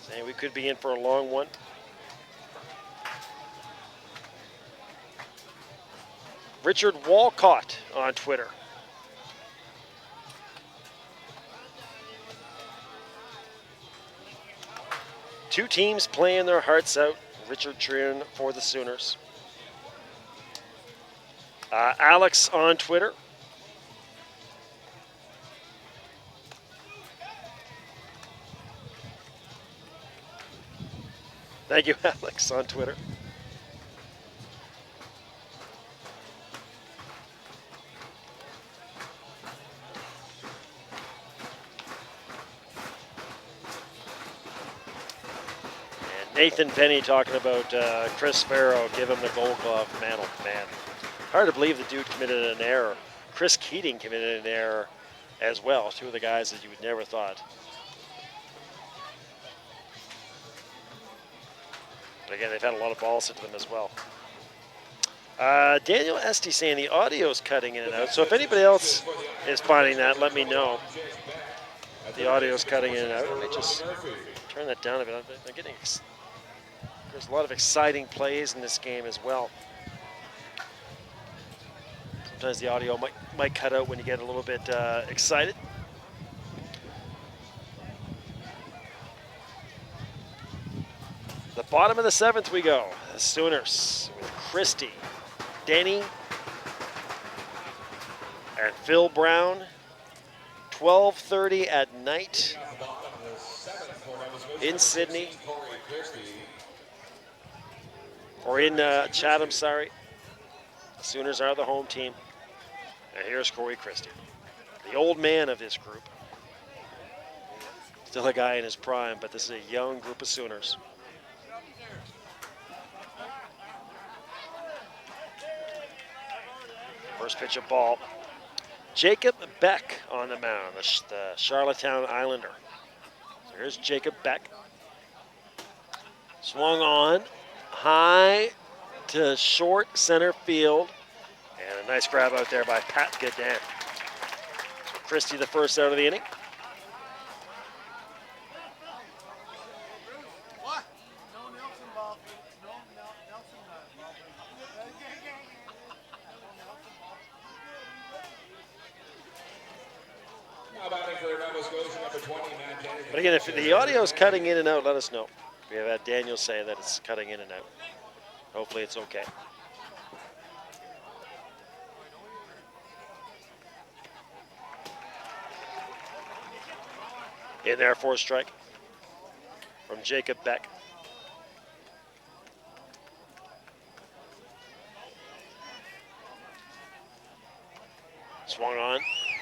Saying we could be in for a long one. Richard Walcott on Twitter. Two teams playing their hearts out. Richard cheering for the Sooners. Alex on Twitter. Thank you, Alex, on Twitter. And Nathan Penny talking about Chris Farrell, give him the Gold Glove mantle. Man, hard to believe the dude committed an error. Chris Keating committed an error as well. 2 of the guys that you would never thought. But again, they've had a lot of balls hit to them as well. Daniel Esty saying the audio's cutting in and out. So if anybody else is finding that, let me know. The audio's cutting in and out. Let me just turn that down a bit. I'm getting, there's a lot of exciting plays in this game as well. Sometimes the audio might cut out when you get a little bit excited. The bottom of the 7th we go. The Sooners with Christie, Denny and Phil Brown. 12:30 at night in Sydney, or in Chatham, sorry. The Sooners are the home team. And here's Corey Christie, the old man of this group. Still a guy in his prime, but this is a young group of Sooners. First pitch of ball. Jacob Beck on the mound, the Charlottetown Islander. So here's Jacob Beck. Swung on, high to short center field. And a nice grab out there by Pat Gadan. So Christie the first out of the inning. But again, if the audio is cutting in and out, let us know. We have had Daniel say that it's cutting in and out. Hopefully it's okay. In there for a strike from Jacob Beck. Swung on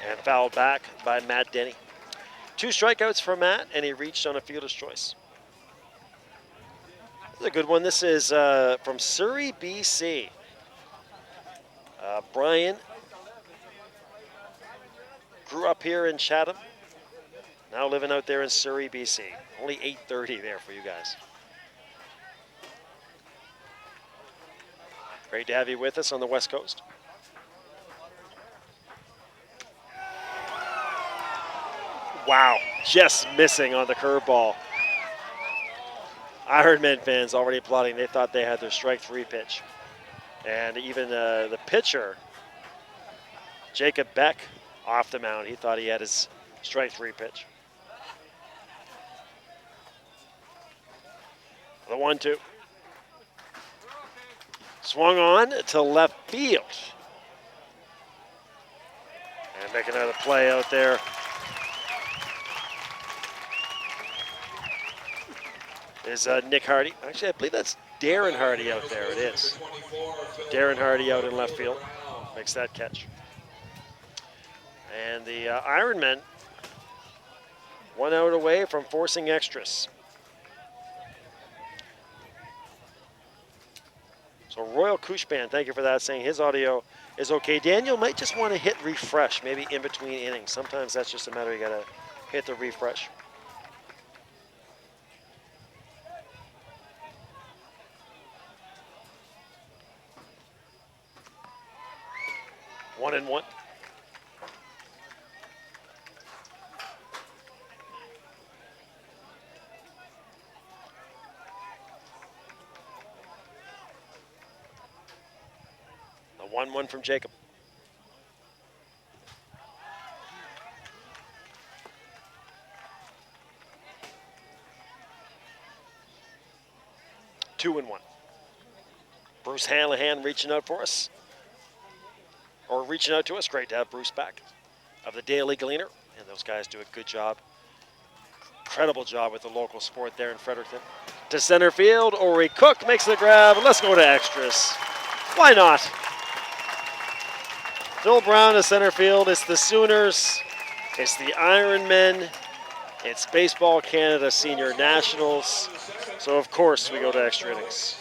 and fouled back by Matt Denny. 2 strikeouts for Matt, and he reached on a fielder's choice. This is a good one. This is from Surrey, BC. Brian grew up here in Chatham, now living out there in Surrey, BC. Only 8:30 there for you guys. Great to have you with us on the West Coast. Wow, just missing on the curveball. Ironmen fans already applauding. They thought they had their strike 3 pitch. And even the pitcher, Jacob Beck, off the mound, he thought he had his strike 3 pitch. The 1-2. Swung on to left field. And make another play out there. Is Nick Hardy. Actually, I believe that's Darren Hardy out there. It is. Darren Hardy out in left field. Makes that catch. And the Ironmen 1 out away from forcing extras. So Royal Kushban, thank you for that, saying his audio is okay. Daniel might just want to hit refresh, maybe in between innings. Sometimes that's just a matter, you got to hit the refresh. One and one. The 1-1 from Jacob. Two and one. Bruce Hanlahan reaching out for us. Or reaching out to us. Great to have Bruce back of the Daily Gleaner. And those guys do a good job. Incredible job with the local sport there in Fredericton. To center field, Ori Cook makes the grab. Let's go to extras. Why not? Phil Brown to center field. It's the Sooners. It's the Ironmen. It's Baseball Canada Senior Nationals. So, of course, we go to extra innings.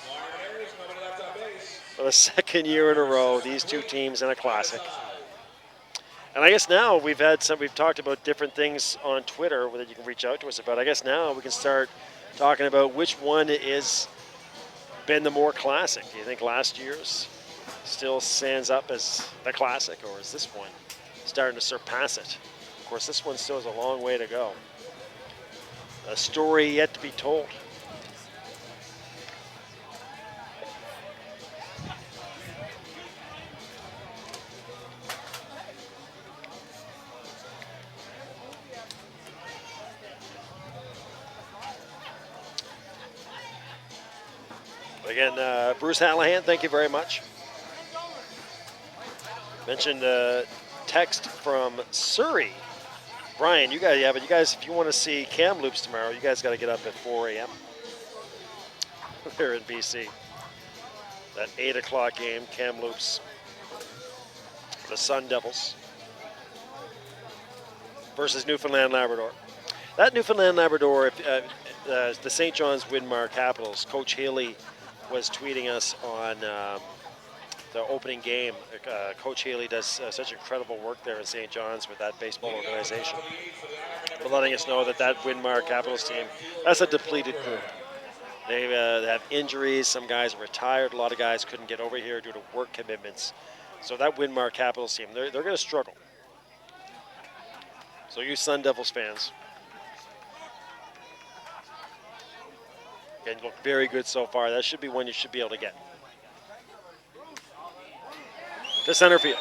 For the second year in a row, these two teams in a classic. And I guess now we've talked about different things on Twitter that you can reach out to us about. I guess now we can start talking about which one is been the more classic. Do you think last year's still stands up as the classic, or is this one starting to surpass it? Of course, this one still has a long way to go. A story yet to be told. Again, Bruce Hanlahan, thank you very much. Mentioned text from Surrey. Brian, you guys, but you guys, if you want to see Kamloops tomorrow, you guys got to get up at 4 a.m. There in BC. That 8 o'clock game, Kamloops, the Sun Devils versus Newfoundland Labrador. That Newfoundland Labrador, the St. John's Winmar Capitals, Coach Haley was tweeting us on the opening game. Coach Haley does such incredible work there in St. John's with that baseball organization. But letting us know that Winmar Capitals team, that's a depleted group. They have injuries. Some guys are retired. A lot of guys couldn't get over here due to work commitments. So that Winmar Capitals team, they're going to struggle. So you Sun Devils fans, and look very good so far. That should be one you should be able to get. To center field.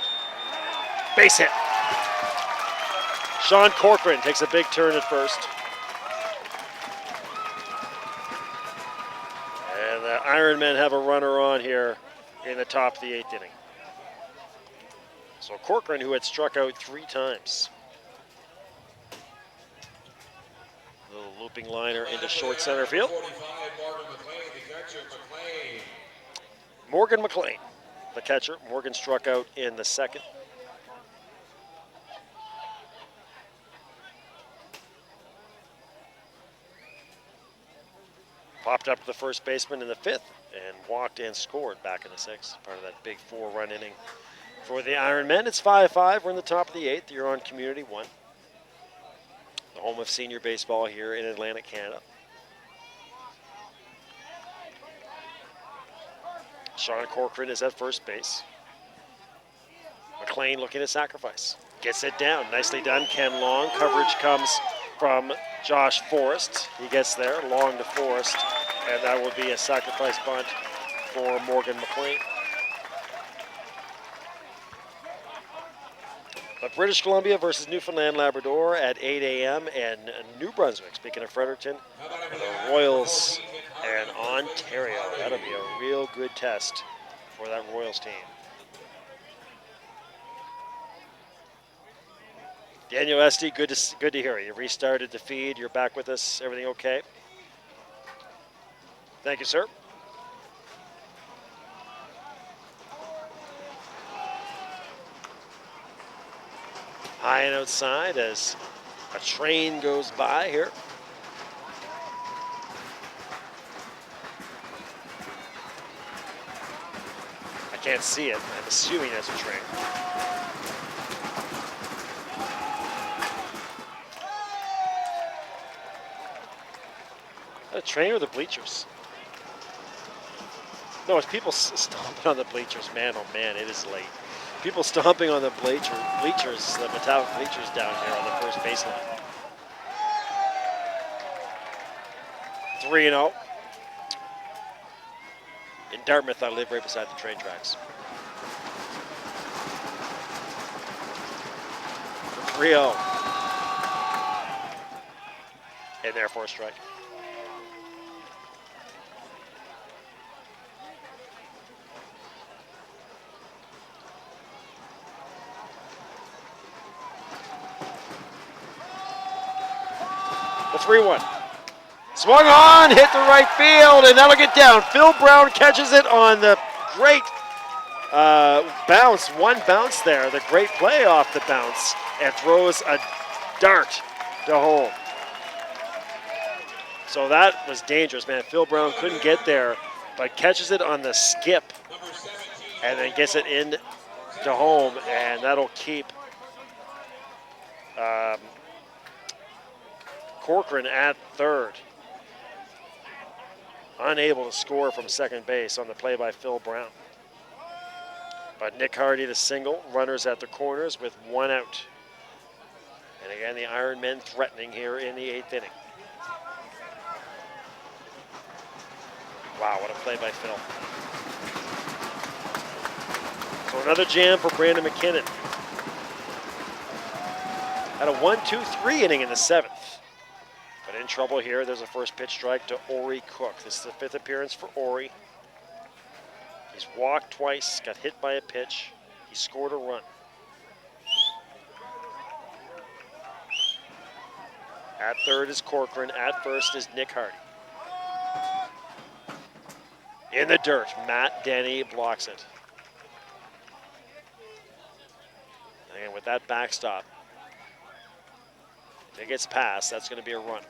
Base hit. Sean Corcoran takes a big turn at first. And the Ironmen have a runner on here in the top of the 8th inning. So Corcoran, who had struck out 3 times. Little looping liner into short center field. Morgan McLean, the catcher. Morgan struck out in the 2nd. Popped up to the first baseman in the 5th and walked and scored back in the 6th. Part of that big 4-run inning for the Ironmen. It's 5-5. We're in the top of the 8th. You're on Community 1. The home of senior baseball here in Atlantic Canada. Sean Corcoran is at first base. McLean looking to sacrifice. Gets it down. Nicely done. Ken Long. Coverage comes from Josh Forrest. He gets there. Long to Forrest. And that will be a sacrifice bunt for Morgan McLean. But British Columbia versus Newfoundland Labrador at 8 a.m. and New Brunswick, speaking of Fredericton, the Royals and Ontario. That'll be a real good test for that Royals team. Daniel Esty, good to hear you. You restarted the feed. You're back with us. Everything okay? Thank you, sir. High and outside as a train goes by here. I can't see it. I'm assuming it's a train. A train or the bleachers? No, it's people stomping on the bleachers. Man, oh man, it is late. People stomping on the bleachers, the metallic bleachers down here on the first baseline. 3-0. In Dartmouth, I live right beside the train tracks. 3-0. And therefore a strike. The 3-1. Swung on, hit the right field, and that'll get down. Phil Brown catches it on the great bounce. One bounce there, the great play off the bounce, and throws a dart to home. So that was dangerous, man. Phil Brown couldn't get there, but catches it on the skip, and then gets it in to home, and that'll keep Corcoran at third. Unable to score from second base on the play by Phil Brown. But Nick Hardy the single, runners at the corners with 1 out. And again, the Ironmen threatening here in the 8th inning. Wow, what a play by Phil. So another jam for Brandon McKinnon. Had a 1-2-3 inning in the 7th. But in trouble here, there's a first pitch strike to Ori Cook. This is the 5th appearance for Ori. He's walked twice, got hit by a pitch. He scored a run. At third is Corcoran. At first is Nick Hardy. In the dirt, Matt Denny blocks it. And with that backstop, if it gets past, that's going to be a run.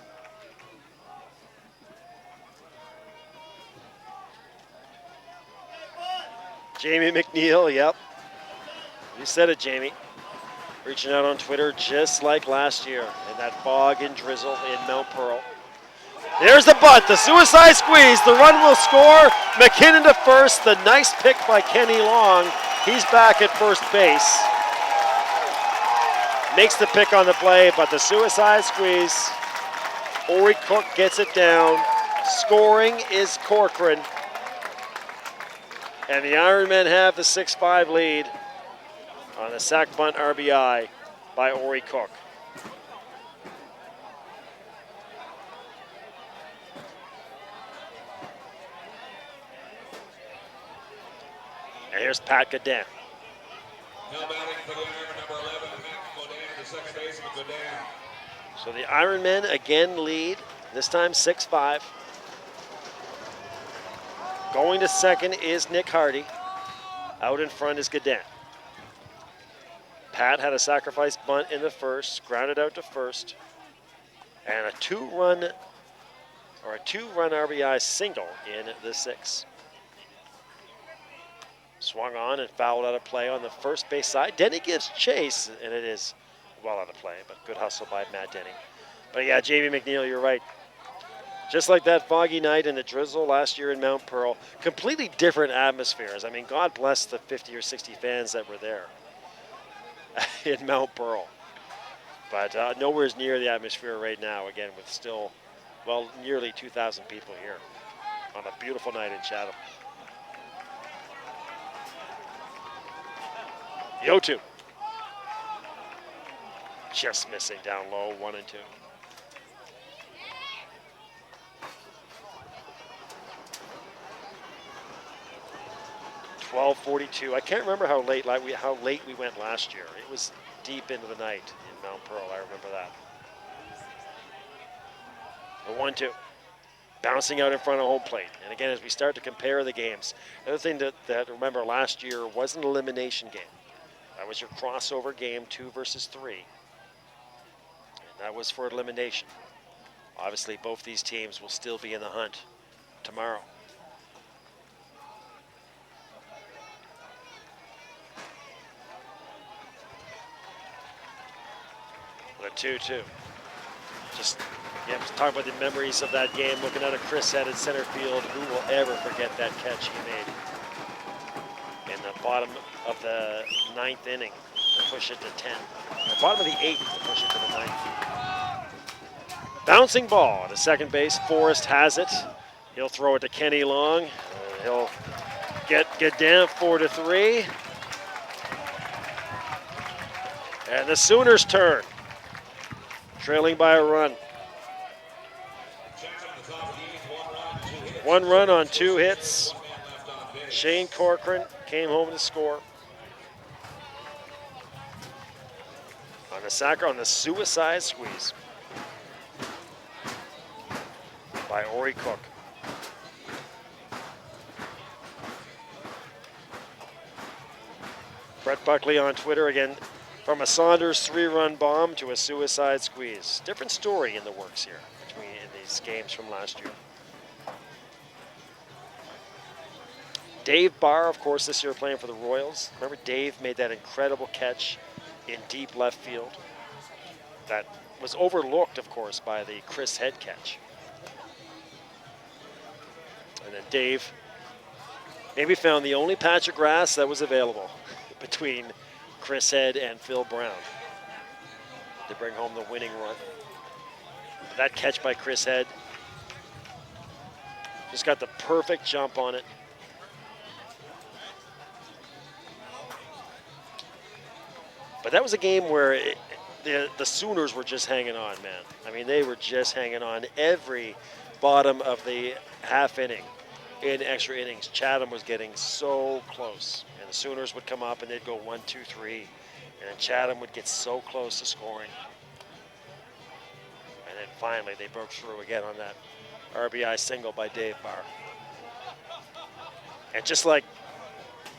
Jamie McNeil, yep. You said it, Jamie. Reaching out on Twitter just like last year in that fog and drizzle in Mount Pearl. There's the bunt, the suicide squeeze. The run will score. McKinnon to first. The nice pick by Kenny Long. He's back at first base. Makes the pick on the play, but the suicide squeeze. Ori Cook gets it down. Scoring is Corcoran. And the Ironmen have the 6-5 lead on the sac bunt RBI by Ori Cook. And here's Pat Godin. Now batting for the Ironman, number 11, Matt Godin, the second baseman, Godin. So the Ironmen again lead, this time 6-5. Going to second is Nick Hardy. Out in front is Godin. Pat had a sacrifice bunt in the first, grounded out to first, and a two-run RBI single in the sixth. Swung on and fouled out of play on the first base side. Denny gives chase, and it is well out of play, but good hustle by Matt Denny. But yeah, Jamie McNeil, you're right. Just like that foggy night in the drizzle last year in Mount Pearl, completely different atmospheres. I mean, God bless the 50 or 60 fans that were there in Mount Pearl. But nowhere near the atmosphere right now, again, with still, well, nearly 2,000 people here on a beautiful night in Chatham. Yo2. Just missing down low, 1 and 2. .12:42. I can't remember how late we went last year. It was deep into the night in Mount Pearl. I remember that. The 1-2. Bouncing out in front of home plate. And again, as we start to compare the games, the other thing that remember last year was an elimination game. That was your crossover game, 2 versus 3. And that was for elimination. Obviously, both these teams will still be in the hunt tomorrow. The 2-2. Just talking about the memories of that game, looking at a Chris Head at center field. Who will ever forget that catch he made in the bottom of the 9th inning to push it to 10. The bottom of the 8th to push it to the 9th. Bouncing ball to second base. Forrest has it. He'll throw it to Kenny Long. He'll get down 4-3. And the Sooners turn. Trailing by a run. One run on 2 hits. Shane Corcoran came home to score. On the suicide squeeze by Ori Cook. Brett Buckley on Twitter again. From a Saunders 3-run bomb to a suicide squeeze. Different story in the works here in these games from last year. Dave Barr, of course, this year playing for the Royals. Remember Dave made that incredible catch in deep left field. That was overlooked, of course, by the Chris Head catch. And then Dave maybe found the only patch of grass that was available between Chris Head and Phil Brown to bring home the winning run. That catch by Chris Head just got the perfect jump on it. But that was a game where the Sooners were just hanging on, man. I mean, they were just hanging on every bottom of the half inning in extra innings. Chatham was getting so close in The Sooners would come up and they'd go 1-2-3, and then Chatham would get so close to scoring. And then finally they broke through again on that RBI single by Dave Barr. And just like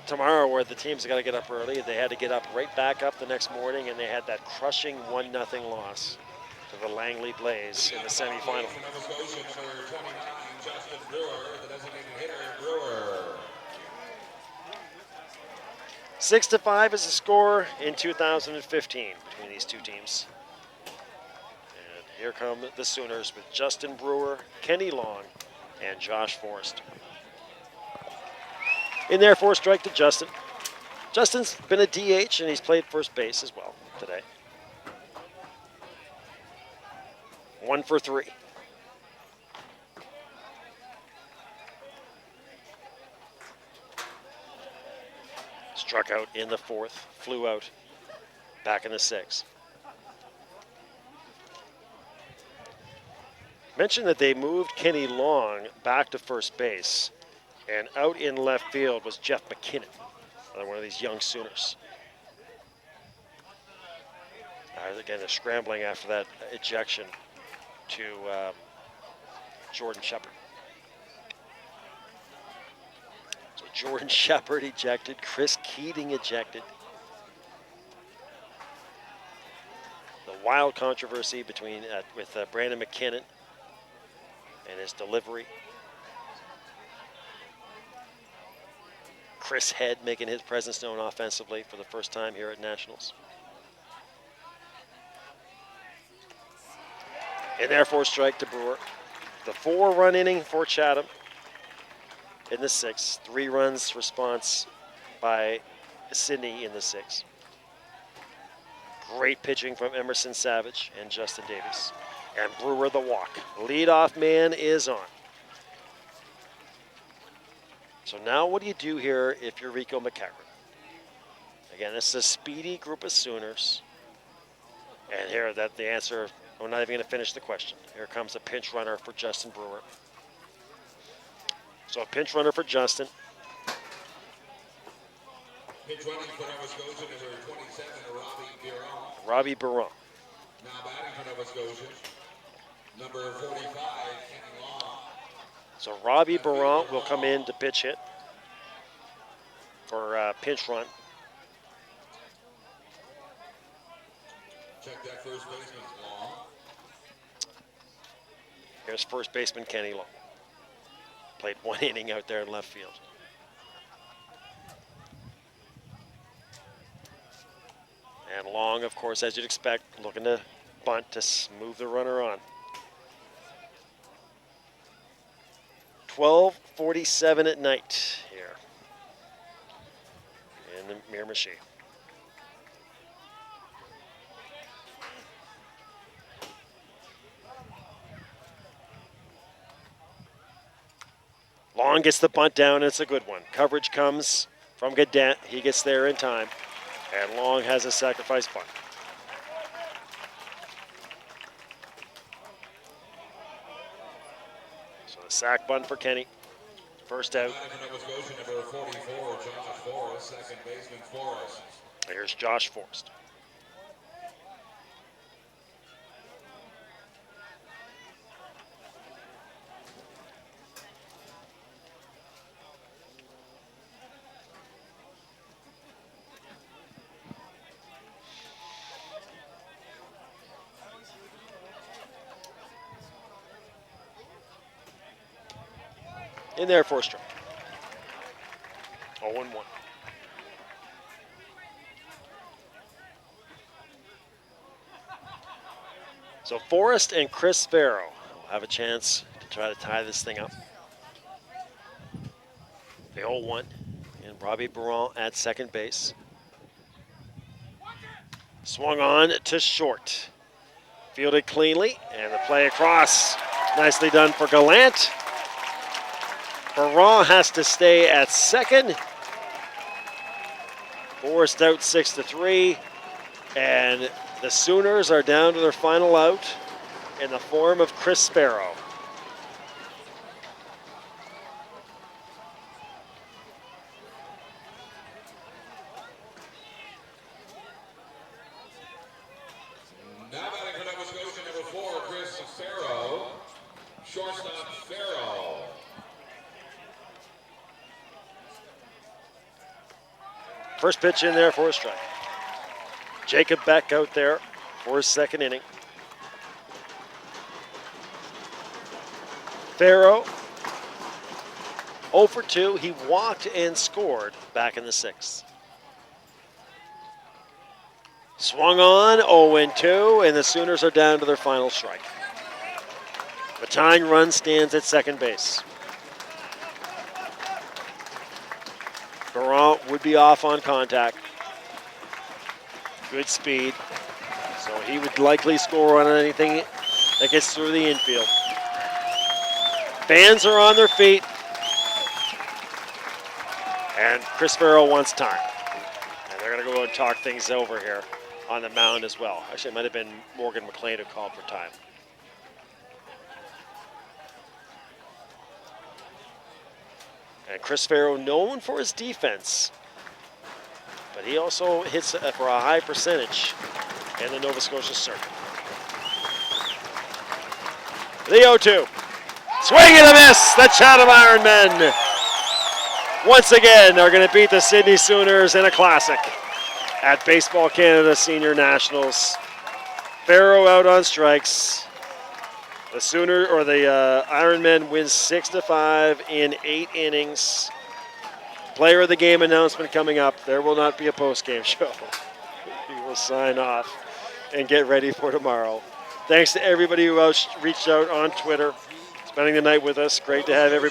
tomorrow where the teams got to get up early, they had to get up right back up the next morning, and they had that crushing 1-0 loss to the Langley Blaze in the semifinal. 6-5 is the score in 2015 between these two teams. And here come the Sooners with Justin Brewer, Kenny Long, and Josh Forrest. In there for a strike to Justin. Justin's been a DH and he's played first base as well today. 1 for 3. Struck out in the 4th, flew out back in the 6th. Mentioned that they moved Kenny Long back to first base, and out in left field was Jeff McKinnon, another one of these young Sooners. Again, they're scrambling after that ejection to Jordan Shepard. So Jordan Shepard ejected, Chris Keating ejected. The wild controversy between with Brandon McKinnon and his delivery. Chris Head making his presence known offensively for the first time here at Nationals. And therefore strike to Brewer. The 4-run inning for Chatham in the 6th. 3 runs response by Sydney in the 6th. Great pitching from Emerson Savage and Justin Davies. And Brewer the walk. Leadoff man is on. So now what do you do here if you're Rico McCaffrey? Again, this is a speedy group of Sooners. And here, that the answer, we're not even going to finish the question. Here comes a pinch runner for Justin Brewer. So a pinch runner for Justin. Pinch running for Nova Scotia, number 27, Robbie Biron. Robbie Biron. Now batting for Nova Scotia, number 45, Kenny Long. So Robbie Biron will come in to pitch hit for pinch run. Check that first baseman, Long. Here's first baseman Kenny Long. Played 1 inning out there in left field. And Long, of course, as you'd expect, looking to bunt to move the runner on. 12:47 at night here in the Miramichi. Long gets the bunt down, it's a good one. Coverage comes from Gaudent. He gets there in time. And Long has a sacrifice bunt. So the sack bunt for Kenny. First out. Nova Scotia, number 44, Josh Forrest, second baseman Forrest. Here's Josh Forrest. In there for a strike. 0-1. So Forrest and Chris Farrow will have a chance to try to tie this thing up. The 0-1. And Robbie Biron at second base. Swung on to short. Fielded cleanly, and the play across. Nicely done for Gallant. Biron has to stay at second. Forrest out 6-3. And the Sooners are down to their final out in the form of Chris Sparrow. Shortstop Farrell. First pitch in there for a strike. Jacob Beck out there for his second inning. Farrow 0 for 2. He walked and scored back in the sixth. Swung on 0-2, and the Sooners are down to their final strike. The tying run stands at second base. Barant would be off on contact. Good speed. So he would likely score on anything that gets through the infield. Fans are on their feet. And Chris Farrell wants time. And they're going to go and talk things over here on the mound as well. Actually, it might have been Morgan McLean who called for time. And Chris Farrell, known for his defense, but he also hits for a high percentage in the Nova Scotia circuit. The 0-2. Swing and a miss. The Chatham Ironmen once again are going to beat the Sydney Sooners in a classic at Baseball Canada Senior Nationals. Farrow out on strikes. The Ironmen win 6-5 in 8 innings. Player of the game announcement coming up. There will not be a post-game show. We will sign off and get ready for tomorrow. Thanks to everybody who reached out on Twitter, spending the night with us. Great to have everybody.